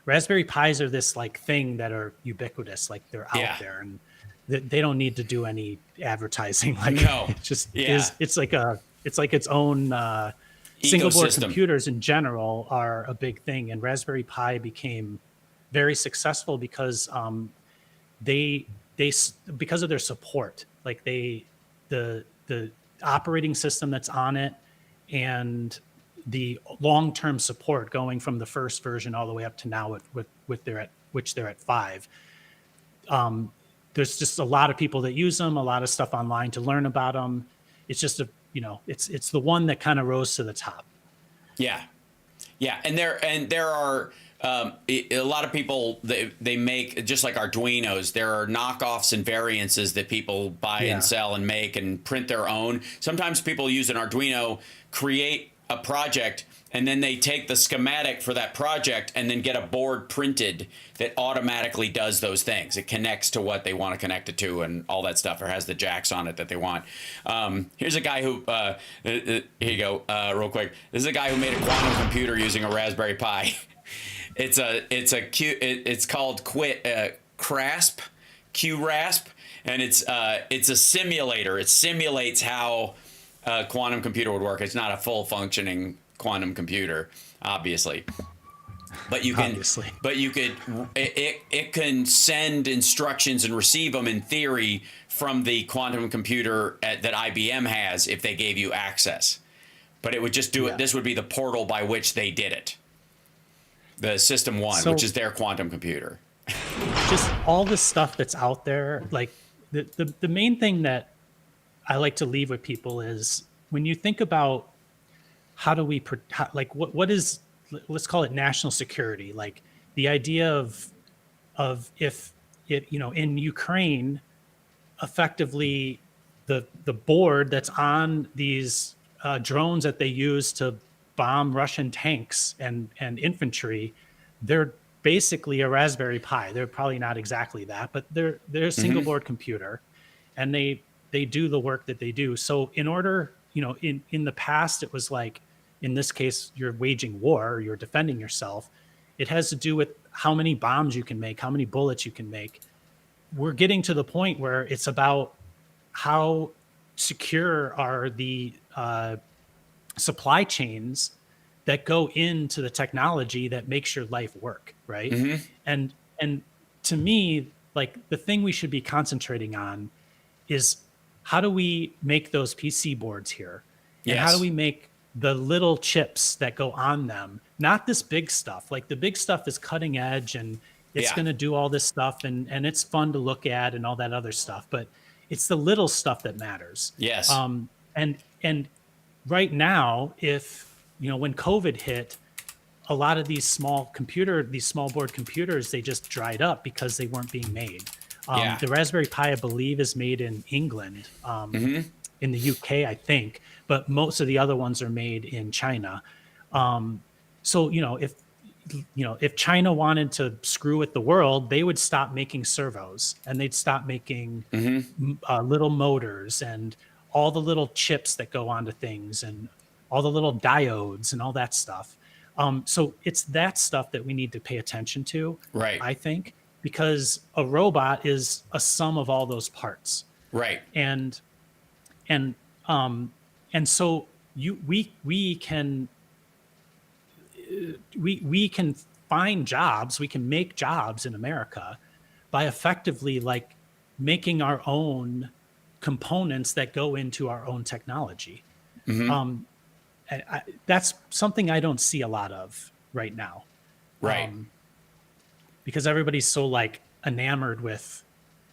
Raspberry Pis are this like thing that are ubiquitous, like they're out there, and they don't need to do any advertising. Like it just is. It's like its own single board computers in general are a big thing, and Raspberry Pi became very successful because they because of their support, like the operating system that's on it and the long-term support going from the first version all the way up to now which they're at 5. There's just a lot of people that use them, a lot of stuff online to learn about them. It's just it's the one that kind of rose to the top. Yeah. And there are a lot of people, they make, just like Arduinos, there are knockoffs and variances that people buy and sell and make and print their own. Sometimes people use an Arduino, create a project, and then they take the schematic for that project and then get a board printed that automatically does those things. It connects to what they want to connect it to and all that stuff, or has the jacks on it that they want. Here's a guy who, here you go, real quick. This is a guy who made a quantum computer using a Raspberry Pi. It's called QRASP, and it's a simulator. It simulates how a quantum computer would work. It's not a full functioning quantum computer, obviously, but you can. It can send instructions and receive them in theory from the quantum computer that IBM has if they gave you access. But it would just do it. This would be the portal by which they did it. The System 1, which is their quantum computer. Just all the stuff that's out there, like the main thing that I like to leave with people is when you think about how do we, what is, let's call it national security, like the idea of if it, in Ukraine, effectively the board that's on these drones that they use to bomb Russian tanks and infantry, they're basically a Raspberry Pi. They're probably not exactly that, but they're a single board computer. and they do the work that they do. So in order, in the past, it was like, in this case, you're waging war, or you're defending yourself. It has to do with how many bombs you can make, how many bullets you can make. We're getting to the point where it's about how secure are the supply chains that go into the technology that makes your life work, right? And to me, like, the thing we should be concentrating on is, how do we make those PC boards here? And how do we make the little chips that go on them? Not this big stuff. Like, the big stuff is cutting edge, and it's going to do all this stuff, and it's fun to look at and all that other stuff. But it's the little stuff that matters. Yes. And right now, when COVID hit, a lot of these small board computers, they just dried up because they weren't being made. The Raspberry Pi, I believe, is made in England, in the UK, I think, but most of the other ones are made in China. So, if China wanted to screw with the world, they would stop making servos, and they'd stop making little motors and all the little chips that go onto things, and all the little diodes and all that stuff. So it's that stuff that we need to pay attention to, right? I think, because a robot is a sum of all those parts, right? And so we can find jobs, we can make jobs in America by effectively, like, making our own components that go into our own technology. That's something I don't see a lot of right now. Right. Because everybody's so, like, enamored with,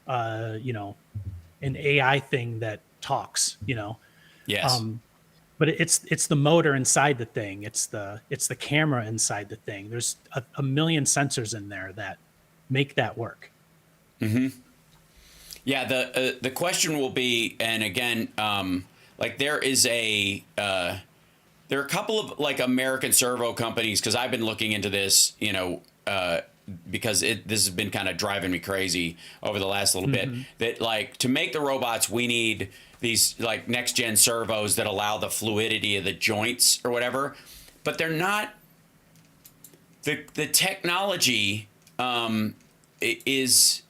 an AI thing that talks, Yes. But it's the motor inside the thing. It's the camera inside the thing. There's a million sensors in there that make that work. Yeah. The question will be, and again, like, there are a couple of, like, American servo companies, because I've been looking into this, because this has been kind of driving me crazy over the last little bit, that, like, to make the robots, we need these, like, next gen servos that allow the fluidity of the joints or whatever, but they're not, the technology is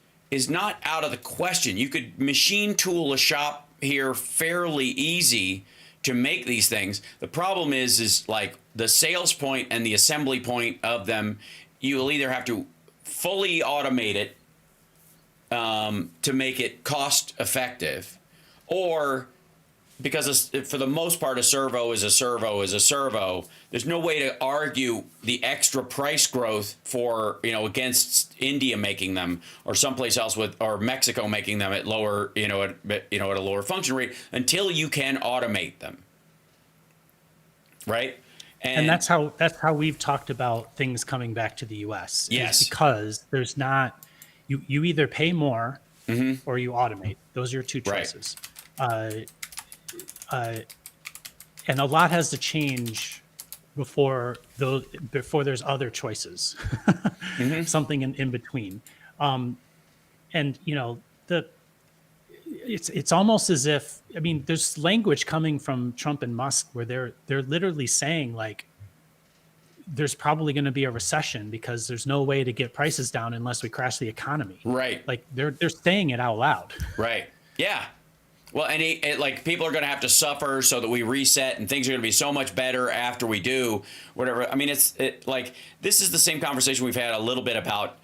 not out of the question. You could machine tool a shop here fairly easy to make these things. The problem is like, the sales point and the assembly point of them, you will either have to fully automate it to make it cost effective, or, because for the most part, a servo is a servo is a servo, there's no way to argue the extra price growth for, against India making them, or someplace else or Mexico making them at lower, at a lower function rate, until you can automate them. Right. And that's how we've talked about things coming back to the US. Yes. Because there's not, you either pay more or you automate. Those are your two choices. Right. And a lot has to change before there's other choices, something in between. And it's almost as if, I mean, there's language coming from Trump and Musk where they're literally saying, like, there's probably going to be a recession because there's no way to get prices down unless we crash the economy. Right. Like, they're saying it out loud. Right. Yeah. Well, and like, people are going to have to suffer so that we reset, and things are going to be so much better after we do whatever. I mean, like, this is the same conversation we've had a little bit about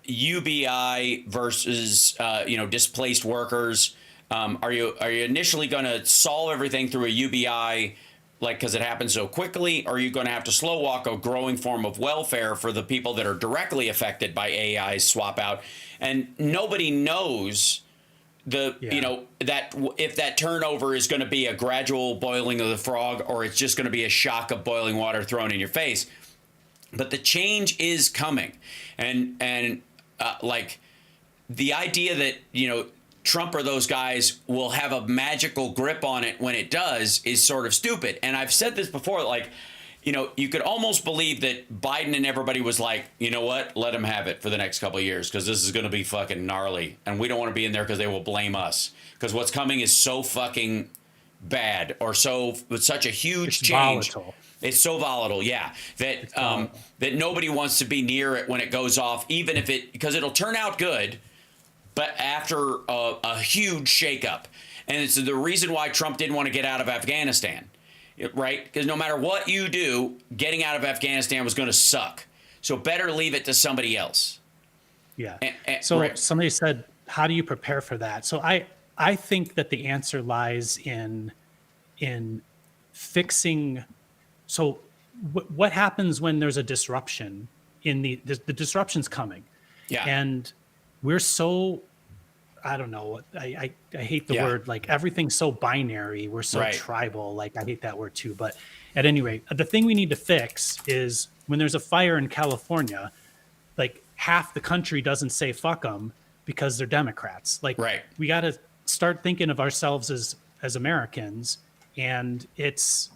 UBI versus displaced workers. Are you initially going to solve everything through a UBI, like, because it happens so quickly, or are you going to have to slow walk a growing form of welfare for the people that are directly affected by AI's swap out? And nobody knows that if that turnover is going to be a gradual boiling of the frog, or it's just going to be a shock of boiling water thrown in your face. But the change is coming, and like, the idea that Trump or those guys will have a magical grip on it when it does is sort of stupid. And I've said this before, like, you could almost believe that Biden and everybody was like, you know what, let them have it for the next couple of years because this is going to be fucking gnarly. And we don't want to be in there because they will blame us. Because what's coming is so fucking bad or with such a huge change. Volatile. It's so volatile, yeah, that that nobody wants to be near it when it goes off, even if because it'll turn out good, but after a huge shakeup. And it's the reason why Trump didn't want to get out of Afghanistan. Right? Because no matter what you do, getting out of Afghanistan was going to suck. So better leave it to somebody else. Yeah. So somebody said, how do you prepare for that? So I think that the answer lies in fixing. So what happens when there's a disruption in the disruption's coming? Yeah. And we're so, I don't know. I hate the word, like everything's so binary. We're so tribal. Like I hate that word too. But at any rate, the thing we need to fix is when there's a fire in California, like half the country doesn't say fuck them because they're Democrats. Like we got to start thinking of ourselves as Americans. And it's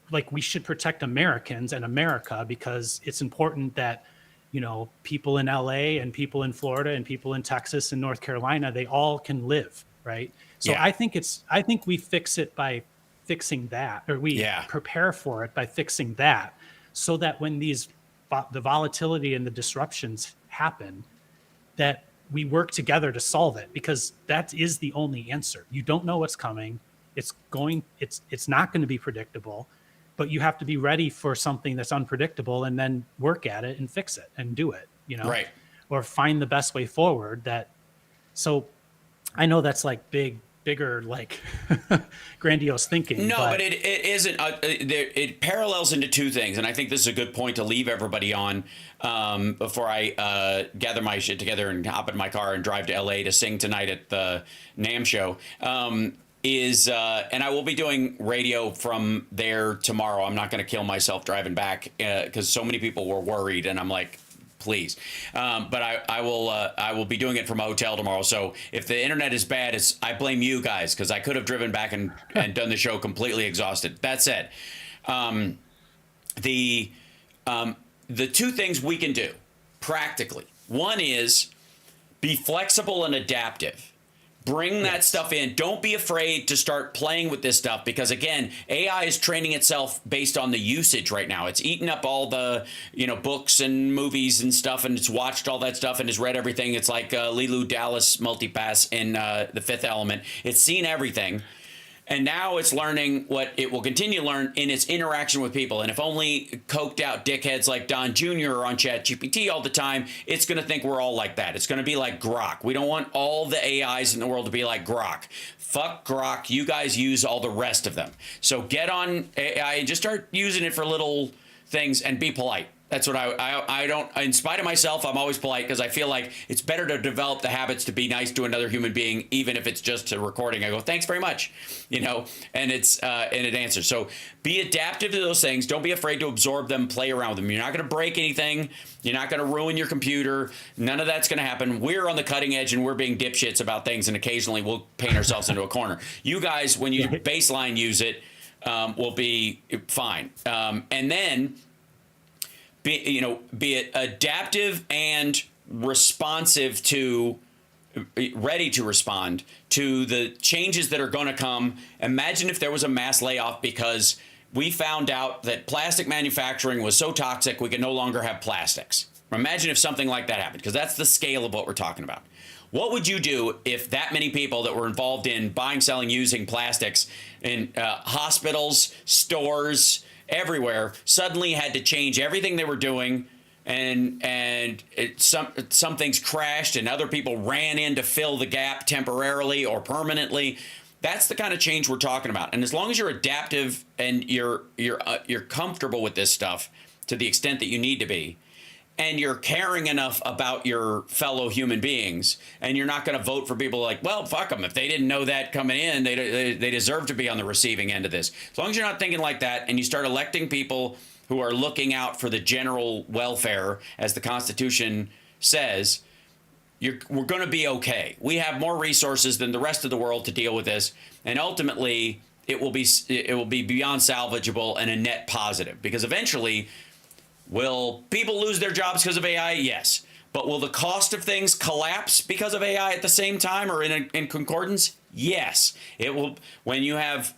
like we should protect Americans and America because it's important that, people in LA and people in Florida and people in Texas and North Carolina, they all can live, right? So I think we fix it by fixing that, or we prepare for it by fixing that, so that when the volatility and the disruptions happen, that we work together to solve it, because that is the only answer. You don't know what's coming. It's not going to be predictable. But you have to be ready for something that's unpredictable and then work at it and fix it and do it, or find the best way forward. So I know that's like bigger, like grandiose thinking. No, but it isn't. It parallels into two things. And I think this is a good point to leave everybody on before I gather my shit together and hop in my car and drive to LA to sing tonight at the NAMM show. And I will be doing radio from there tomorrow. I'm not going to kill myself driving back because so many people were worried, and I'm like, please. But I will be doing it from a hotel tomorrow. So if the internet is bad, I blame you guys, because I could have driven back and done the show completely exhausted. That said, the two things we can do practically. One is be flexible and adaptive. Bring that stuff in. Don't be afraid to start playing with this stuff, because again, AI is training itself based on the usage right now. It's eaten up all the, books and movies and stuff, and it's watched all that stuff and has read everything. It's like Leeloo Dallas Multipass in The Fifth Element. It's seen everything. And now it's learning what it will continue to learn in its interaction with people. And if only coked out dickheads like Don Jr. are on ChatGPT all the time, it's going to think we're all like that. It's going to be like Grok. We don't want all the AIs in the world to be like Grok. Fuck Grok. You guys use all the rest of them. So get on AI and just start using it for little things and be polite. That's what I don't, in spite of myself, I'm always polite, because I feel like it's better to develop the habits to be nice to another human being, even if it's just a recording. I go, thanks very much, and it answers. So be adaptive to those things. Don't be afraid to absorb them, play around with them. You're not going to break anything. You're not going to ruin your computer. None of that's going to happen. We're on the cutting edge, and we're being dipshits about things, and occasionally we'll paint ourselves into a corner. You guys, when you baseline use it, will be fine. And then be it adaptive and responsive to, ready to respond to the changes that are going to come. Imagine if there was a mass layoff because we found out that plastic manufacturing was so toxic we could no longer have plastics. Imagine if something like that happened, because that's the scale of what we're talking about. What would you do if that many people that were involved in buying, selling, using plastics in hospitals, stores, everywhere suddenly had to change everything they were doing, and some things crashed and other people ran in to fill the gap temporarily or permanently? That's the kind of change we're talking about. And as long as you're adaptive and you're comfortable with this stuff to the extent that you need to be, and you're caring enough about your fellow human beings, and you're not going to vote for people like, well, fuck them. If they didn't know that coming in, they deserve to be on the receiving end of this. As long as you're not thinking like that, and you start electing people who are looking out for the general welfare, as the Constitution says, we're going to be okay. We have more resources than the rest of the world to deal with this. And ultimately, it will be beyond salvageable and a net positive, because eventually, will people lose their jobs because of AI? Yes. But will the cost of things collapse because of AI at the same time, or in concordance? Yes. It will. When you have,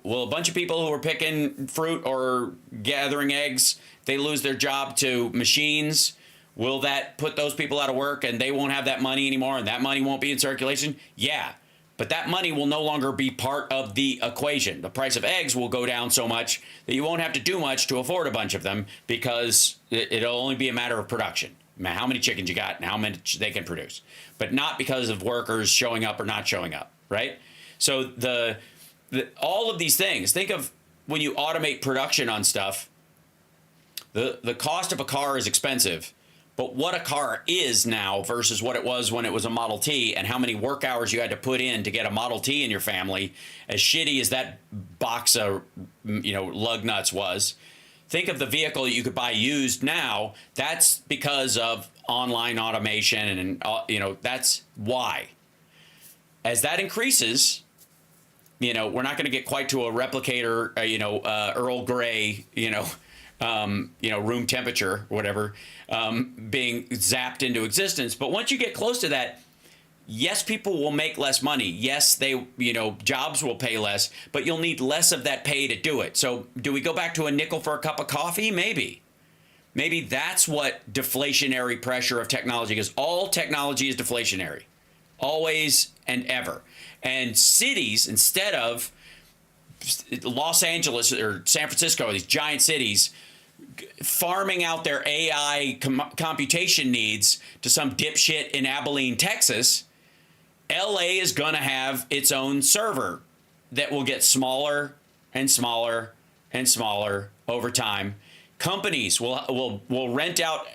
will a bunch of people who are picking fruit or gathering eggs, they lose their job to machines? Will that put those people out of work and they won't have that money anymore, and that money won't be in circulation? Yeah. But that money will no longer be part of the equation. The price of eggs will go down so much that you won't have to do much to afford a bunch of them, because it'll only be a matter of production. How many chickens you got and how much they can produce, but not because of workers showing up or not showing up, right? So all of these things, think of when you automate production on stuff, the cost of a car is expensive, but what a car is now versus what it was when it was a Model T, and how many work hours you had to put in to get a Model T in your family, as shitty as that box of, lug nuts was. Think of the vehicle that you could buy used now. That's because of online automation, and that's why. As that increases, we're not going to get quite to a replicator, Earl Grey, room temperature, or whatever, being zapped into existence. But once you get close to that, yes, people will make less money. Yes, jobs will pay less, but you'll need less of that pay to do it. So do we go back to a nickel for a cup of coffee? Maybe. Maybe that's what deflationary pressure of technology is. All technology is deflationary, always and ever. And cities, instead of Los Angeles or San Francisco, these giant cities, farming out their AI computation needs to some dipshit in Abilene, Texas, LA is going to have its own server that will get smaller and smaller and smaller over time. Companies will rent out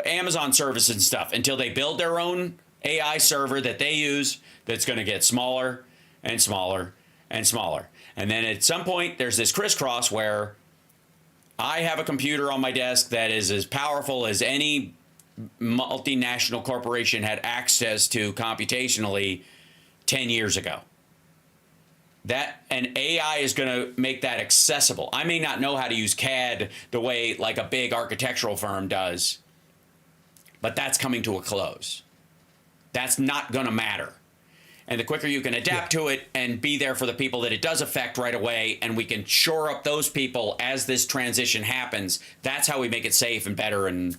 Amazon services and stuff until they build their own AI server that they use, that's going to get smaller and smaller and smaller. And then at some point, there's this crisscross where I have a computer on my desk that is as powerful as any multinational corporation had access to computationally 10 years ago. And AI is going to make that accessible. I may not know how to use CAD the way like a big architectural firm does, but that's coming to a close. That's not going to matter. And the quicker you can adapt to it and be there for the people that it does affect right away, and we can shore up those people as this transition happens, that's how we make it safe and better and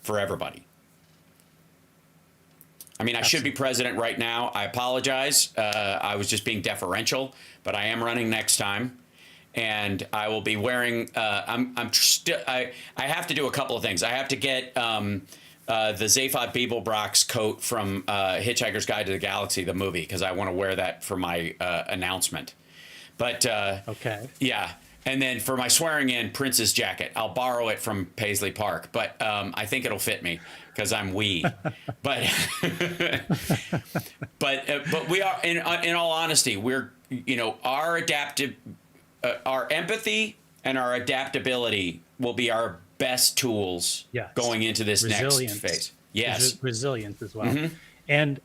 for everybody. I mean, I should be president right now. I apologize. I was just being deferential, but I am running next time. And I will be wearing, I have to do a couple of things. I have to get the Zaphod Beeblebrock's coat from Hitchhiker's Guide to the Galaxy, the movie, because I want to wear that for my announcement. But okay. Yeah. And then for my swearing in, Prince's jacket. I'll borrow it from Paisley Park, but I think it'll fit me because I'm wee. But but we are, in all honesty, we're, our our empathy and our adaptability will be our best tools going into this next phase. Yes. Resilience as well. Mm-hmm. And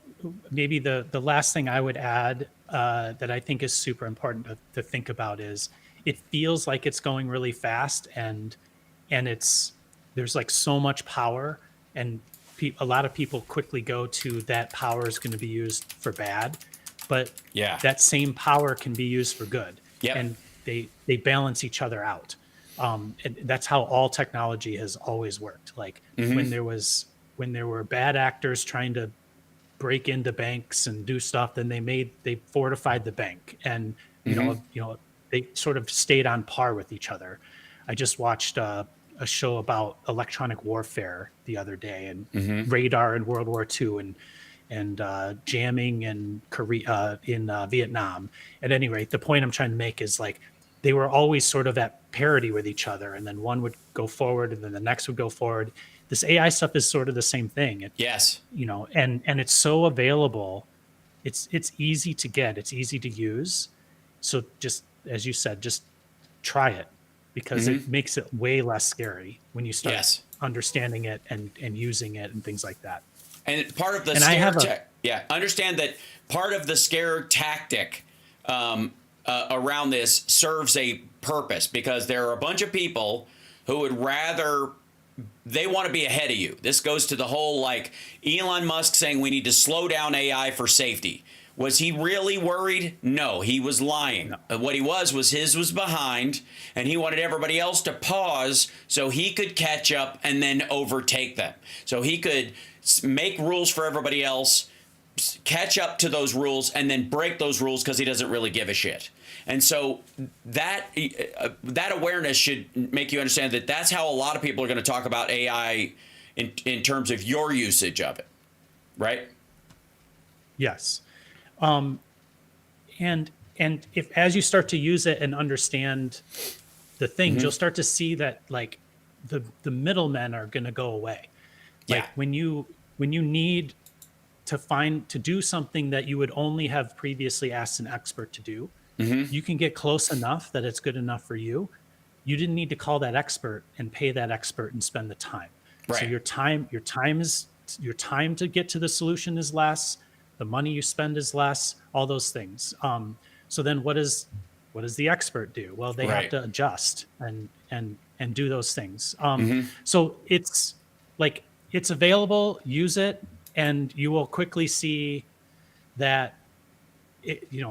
maybe the last thing I would add that I think is super important to think about is, it feels like it's going really fast, and there's like so much power, and a lot of people quickly go to that power is going to be used for bad, but that same power can be used for good. Yep. And they balance each other out. And that's how all technology has always worked. Like when there were bad actors trying to break into banks and do stuff, then they fortified the bank, and they sort of stayed on par with each other. I just watched a show about electronic warfare the other day, and radar in World War II, and jamming in Korea, in Vietnam. At any rate, the point I'm trying to make is, like, they were always sort of at parity with each other, and then one would go forward, and then the next would go forward. This AI stuff is sort of the same thing. And it's so available. It's easy to get. It's easy to use. So just, as you said, just try it, because it makes it way less scary when you start understanding it and using it and things like that. And part of the understand that part of the scare tactic around this serves a purpose, because there are a bunch of people who would rather, they want to be ahead of you. This goes to the whole, like, Elon Musk saying we need to slow down AI for safety. Was he really worried? No, he was lying. No. What he was his was behind, and he wanted everybody else to pause so he could catch up and then overtake them. So he could make rules for everybody else, catch up to those rules, and then break those rules because he doesn't really give a shit. And so that awareness should make you understand that that's how a lot of people are going to talk about AI in terms of your usage of it, right? Yes. And if, as you start to use it and understand the things, you'll start to see that, like, the middlemen are going to go away. Like, when you need to do something that you would only have previously asked an expert to do, you can get close enough that it's good enough for you. You didn't need to call that expert and pay that expert and spend the time. Right. So your time to get to the solution is less. The money you spend is less. All those things. So then, what does the expert do? Well, they have to adjust and do those things. So it's like, it's available. Use it, and you will quickly see that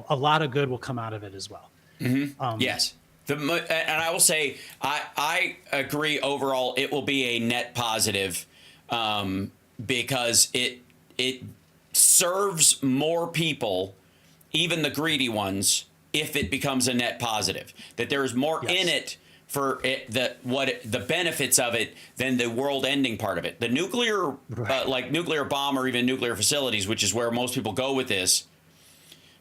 a lot of good will come out of it as well. Yes. And I will say, I agree overall, it will be a net positive, because it serves more people, even the greedy ones, if it becomes a net positive. That there is more in it for it, the benefits of it than the world ending part of it. The nuclear, like nuclear bomb or even nuclear facilities, which is where most people go with this,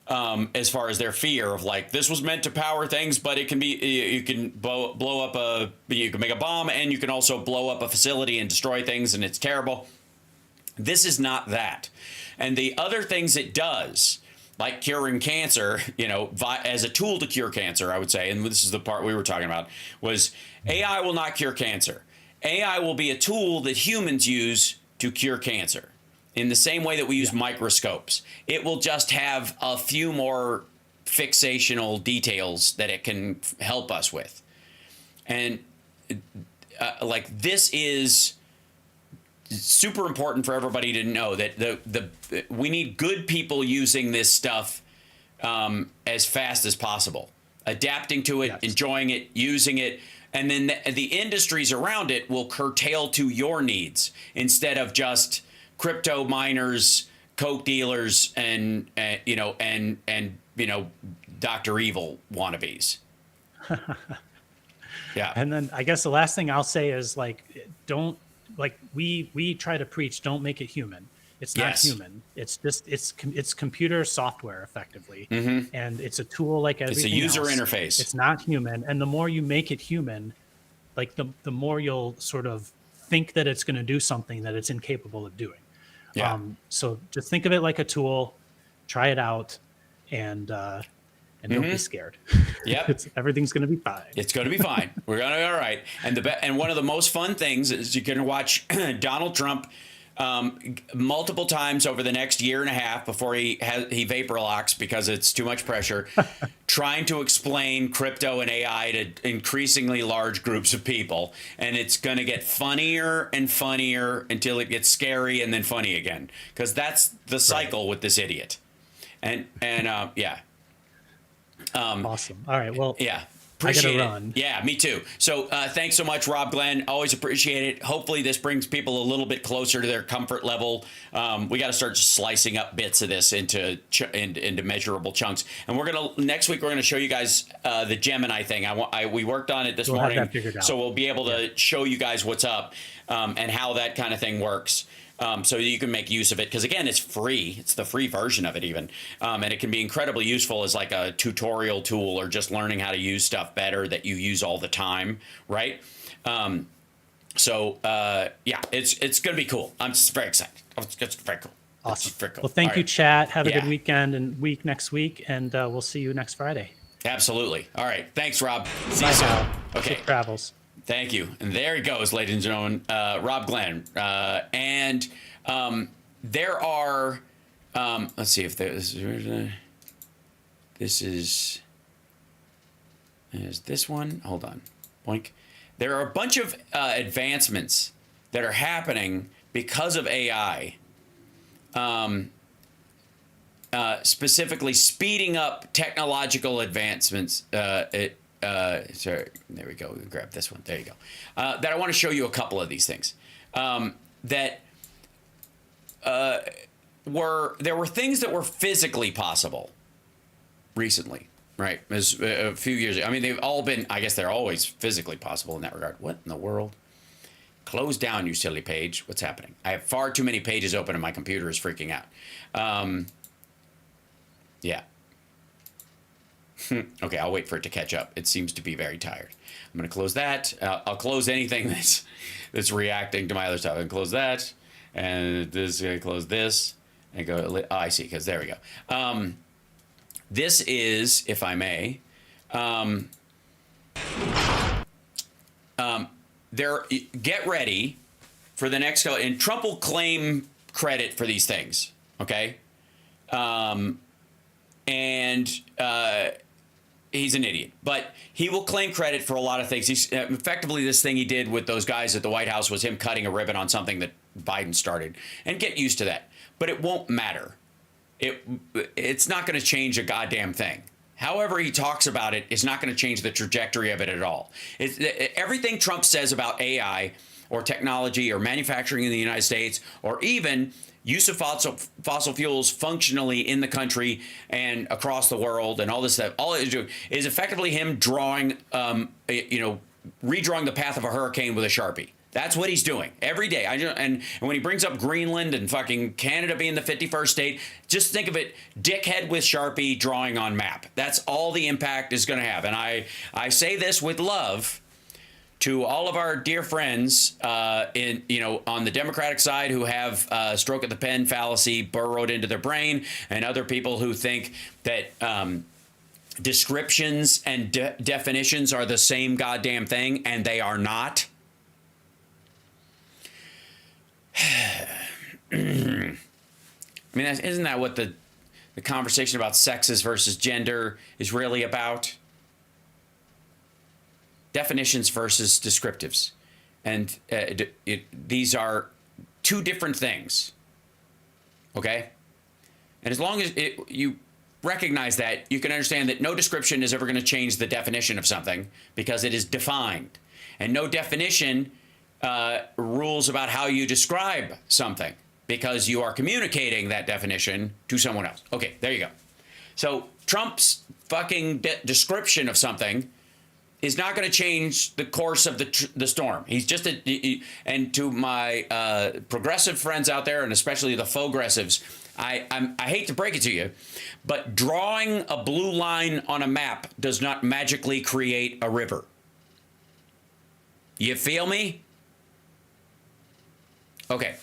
as far as their fear of, like, this was meant to power things, but it can be, you can blow up you can make a bomb, and you can also blow up a facility and destroy things, and it's terrible. This is not that. And the other things it does, like curing cancer, as a tool to cure cancer, I would say, and this is the part we were talking about, was AI will not cure cancer. AI will be a tool that humans use to cure cancer, in the same way that we use microscopes. It will just have a few more fixational details that it can help us with. And like, this is super important for everybody to know, that we need good people using this stuff as fast as possible, adapting to it, enjoying it, using it, and then the industries around it will curtail to your needs, instead of just crypto miners, coke dealers, and Dr. Evil wannabes. Yeah. And then I guess the last thing I'll say is, like, we try to preach, don't make it human. It's not human. It's just it's computer software, effectively, and it's a tool like everything else. It's a user interface. It's not human, and the more you make it human, like the more you'll sort of think that it's going to do something that it's incapable of doing. Yeah. So just think of it like a tool, try it out, and don't be scared. Yep. Everything's going to be fine. It's going to be fine. We're going to be all right. And one of the most fun things is you can watch Donald Trump multiple times over the next year and a half before he vapor locks, because it's too much pressure, trying to explain crypto and AI to increasingly large groups of people. And it's going to get funnier and funnier until it gets scary and then funny again, because that's the cycle with this idiot. And yeah. Awesome. All right. Well, yeah. Appreciate I gotta run. Yeah, me too. So thanks so much, Rob Glenn. Always appreciate it. Hopefully this brings people a little bit closer to their comfort level. We got to start slicing up bits of this into measurable chunks. And next week we're gonna show you guys the Gemini thing. We worked on it this morning, so we'll be able to show you guys what's up and how that kind of thing works. So you can make use of it, because again, it's free. It's the free version of it even, and it can be incredibly useful as like a tutorial tool, or just learning how to use stuff better that you use all the time, right? Yeah, it's going to be cool. I'm just very excited. It's very cool. Awesome. Very cool. Well, thank you, chat. Have a good weekend and week next week, and we'll see you next Friday. Absolutely. All right. Thanks, Rob. See you soon. Okay. Safe travels. Thank you. And there he goes, ladies and gentlemen, Rob Glenn. And there are, let's see if this is There's this one. Hold on. Boink. There are a bunch of advancements that are happening because of AI. Specifically speeding up technological advancements. Sorry, there we go. Grab this one. There you go. That I want to show you a couple of these things. There were things that were physically possible recently, right? As a few years ago. I mean, they've all been, I guess they're always physically possible in that regard. What in the world? Close down, you silly page. What's happening? I have far too many pages open and my computer is freaking out. Yeah. Okay, I'll wait for it to catch up. It seems to be very tired. I'm going to close that. I'll close anything that's reacting to my other stuff. And close that. And this, close this. And go, oh, I see, because there we go. This is, if I may, get ready for the next, and Trump will claim credit for these things, okay? He's an idiot, but he will claim credit for a lot of things. He's effectively, this thing he did with those guys at the White House was him cutting a ribbon on something that Biden started, and get used to that. But it won't matter. It's not going to change a goddamn thing. However he talks about it, it's not going to change the trajectory of it at all. Everything Trump says about AI or technology or manufacturing in the United States, or even use of fossil fuels functionally in the country and across the world and all this stuff, all it is doing is effectively him drawing, redrawing the path of a hurricane with a Sharpie. That's what he's doing every day. And when he brings up Greenland and fucking Canada being the 51st state, just think of it, dickhead with Sharpie drawing on map. That's all the impact is going to have. And I say this with love to all of our dear friends on the Democratic side who have stroke of the pen fallacy burrowed into their brain, and other people who think that descriptions and definitions are the same goddamn thing, and they are not. I mean, isn't that what the conversation about sexes versus gender is really about? Definitions versus descriptives. And these are two different things. Okay? And as long as you recognize that, you can understand that no description is ever going to change the definition of something because it is defined. And no definition rules about how you describe something because you are communicating that definition to someone else. Okay, there you go. So Trump's fucking description of something is not going to change the course of the storm. He's just and to my progressive friends out there, and especially the faux-gressives, I hate to break it to you, but drawing a blue line on a map does not magically create a river. You feel me? Okay.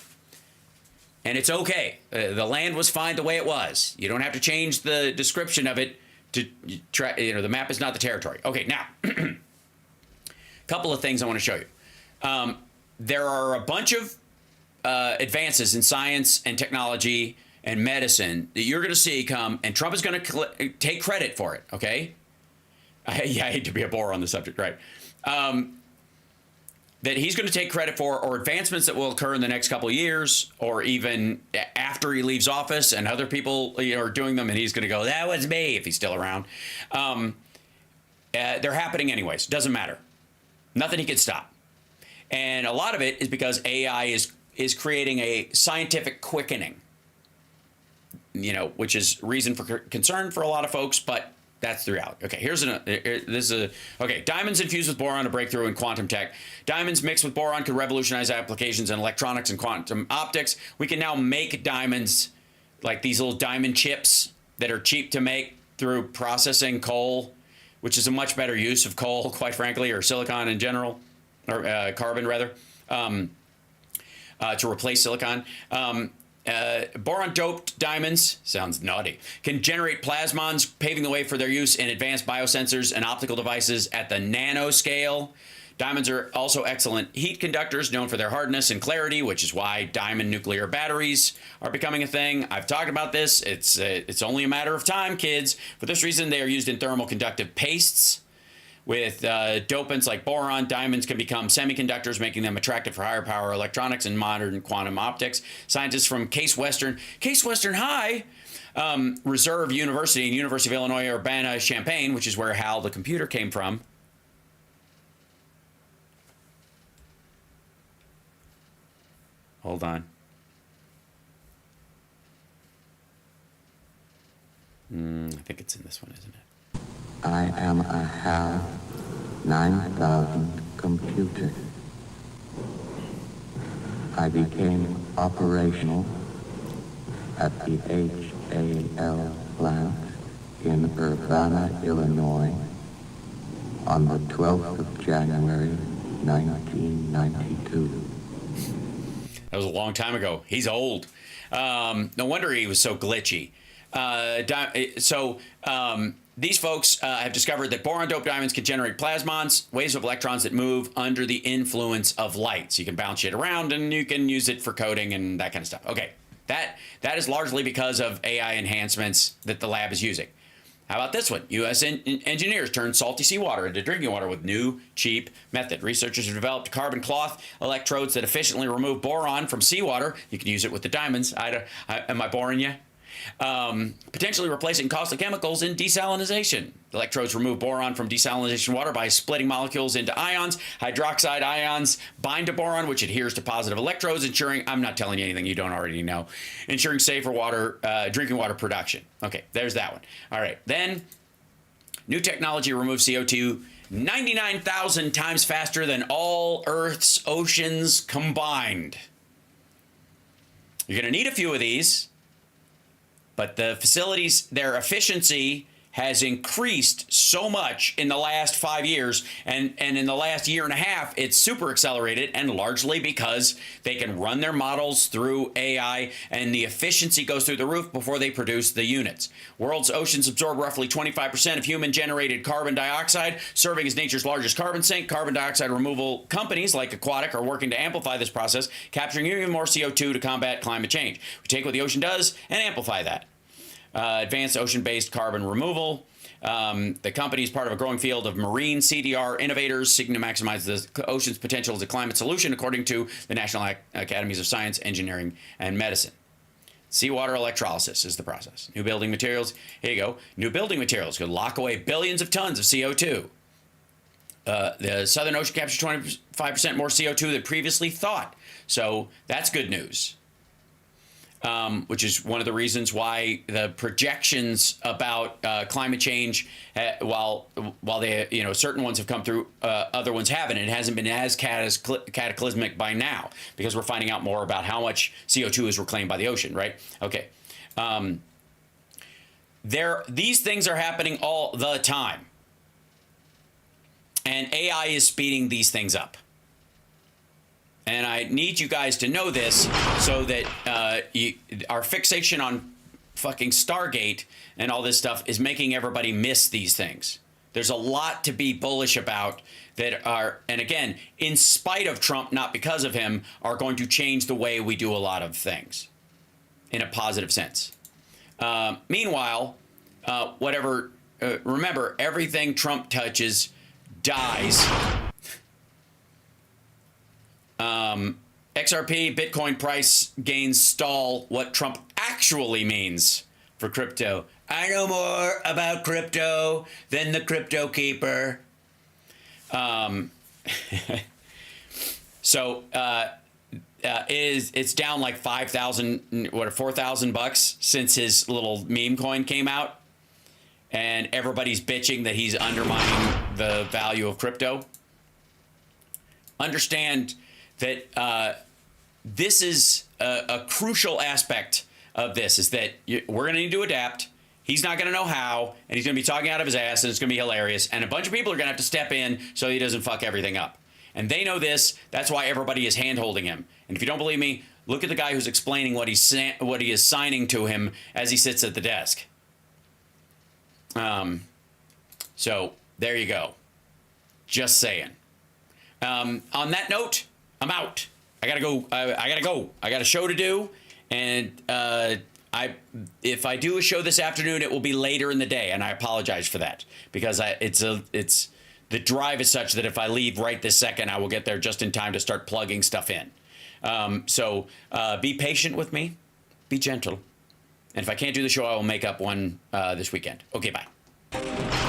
And it's okay. The land was fine the way it was. You don't have to change the description of it to try, the map is not the territory. Okay, now, couple of things I want to show you. There are a bunch of advances in science and technology and medicine that you're going to see come, and Trump is going to take credit for it, okay? I hate to be a bore on the subject, right? That he's going to take credit for, or advancements that will occur in the next couple of years, or even after he leaves office and other people are doing them, and he's going to go, that was me, if he's still around. They're happening anyways. Doesn't matter. Nothing he can stop. And a lot of it is because AI is creating a scientific quickening, which is reason for concern for a lot of folks, but that's the reality. Okay, diamonds infused with boron, a breakthrough in quantum tech. Diamonds mixed with boron could revolutionize applications in electronics and quantum optics. We can now make diamonds, like these little diamond chips that are cheap to make through processing coal, which is a much better use of coal, quite frankly, or silicon in general, or carbon rather, to replace silicon. Boron-doped diamonds, sounds naughty, can generate plasmons, paving the way for their use in advanced biosensors and optical devices at the nanoscale. Diamonds are also excellent heat conductors, known for their hardness and clarity, which is why diamond nuclear batteries are becoming a thing. I've talked about this. It's only a matter of time, kids. For this reason, they are used in thermal conductive pastes, With dopants like boron, diamonds can become semiconductors, making them attractive for higher power electronics and modern quantum optics. Scientists from Case Western High Reserve University and University of Illinois Urbana-Champaign, which is where HAL, the computer, came from. Hold on. I think it's in this one, isn't it? I am a HAL 9000 computer. I became operational at the HAL plant in Urbana, Illinois on the 12th of January, 1992. That was a long time ago. He's old. No wonder he was so glitchy. These folks have discovered that boron-doped diamonds can generate plasmons, waves of electrons that move under the influence of light. So you can bounce shit around and you can use it for coding and that kind of stuff. Okay, that is largely because of AI enhancements that the lab is using. How about this one? U.S. engineers turned salty seawater into drinking water with new, cheap method. Researchers have developed carbon cloth electrodes that efficiently remove boron from seawater. You can use it with the diamonds. Am I boring you? Potentially replacing costly chemicals in desalination. Electrodes remove boron from desalination water by splitting molecules into ions. Hydroxide ions bind to boron, which adheres to positive electrodes, ensuring, I'm not telling you anything you don't already know, ensuring safer water, drinking water production. Okay, there's that one. All right, then new technology removes CO2 99,000 times faster than all Earth's oceans combined. You're going to need a few of these. But the facilities, their efficiency has increased so much in the last 5 years, and in the last year and a half, it's super accelerated, and largely because they can run their models through AI, and the efficiency goes through the roof before they produce the units. World's oceans absorb roughly 25% of human-generated carbon dioxide, serving as nature's largest carbon sink. Carbon dioxide removal companies like Aquatic are working to amplify this process, capturing even more CO2 to combat climate change. We take what the ocean does and amplify that. Advanced ocean-based carbon removal. The company is part of a growing field of marine CDR innovators seeking to maximize the ocean's potential as a climate solution, according to the National Academies of Science, Engineering, and Medicine. Seawater electrolysis is the process. New building materials. Here you go. New building materials could lock away billions of tons of CO2. The Southern Ocean captures 25% more CO2 than previously thought. So that's good news. Which is one of the reasons why the projections about climate change, while they, certain ones have come through, other ones haven't. It hasn't been as cataclysmic by now because we're finding out more about how much CO2 is reclaimed by the ocean, right? Okay. These things are happening all the time. And AI is speeding these things up. And I need you guys to know this so that our fixation on fucking Stargate and all this stuff is making everybody miss these things. There's a lot to be bullish about that are, and again, in spite of Trump, not because of him, are going to change the way we do a lot of things in a positive sense. Meanwhile, remember, everything Trump touches dies. XRP, Bitcoin price gains stall. What Trump actually means for crypto. I know more about crypto than the crypto keeper. It's down like 5,000, $4,000 since his little meme coin came out, and everybody's bitching that he's undermining the value of crypto. Understand that this is a crucial aspect of this, is that we're going to need to adapt. He's not going to know how, and he's going to be talking out of his ass, and it's going to be hilarious. And a bunch of people are going to have to step in so he doesn't fuck everything up. And they know this. That's why everybody is hand-holding him. And if you don't believe me, look at the guy who's explaining what he is signing to him as he sits at the desk. So there you go. Just saying. On that note, I'm out. I gotta go. I got a show to do, and if I do a show this afternoon, it will be later in the day, and I apologize for that because The drive is such that if I leave right this second, I will get there just in time to start plugging stuff in. So be patient with me. Be gentle. And if I can't do the show, I will make up one this weekend. Okay, bye.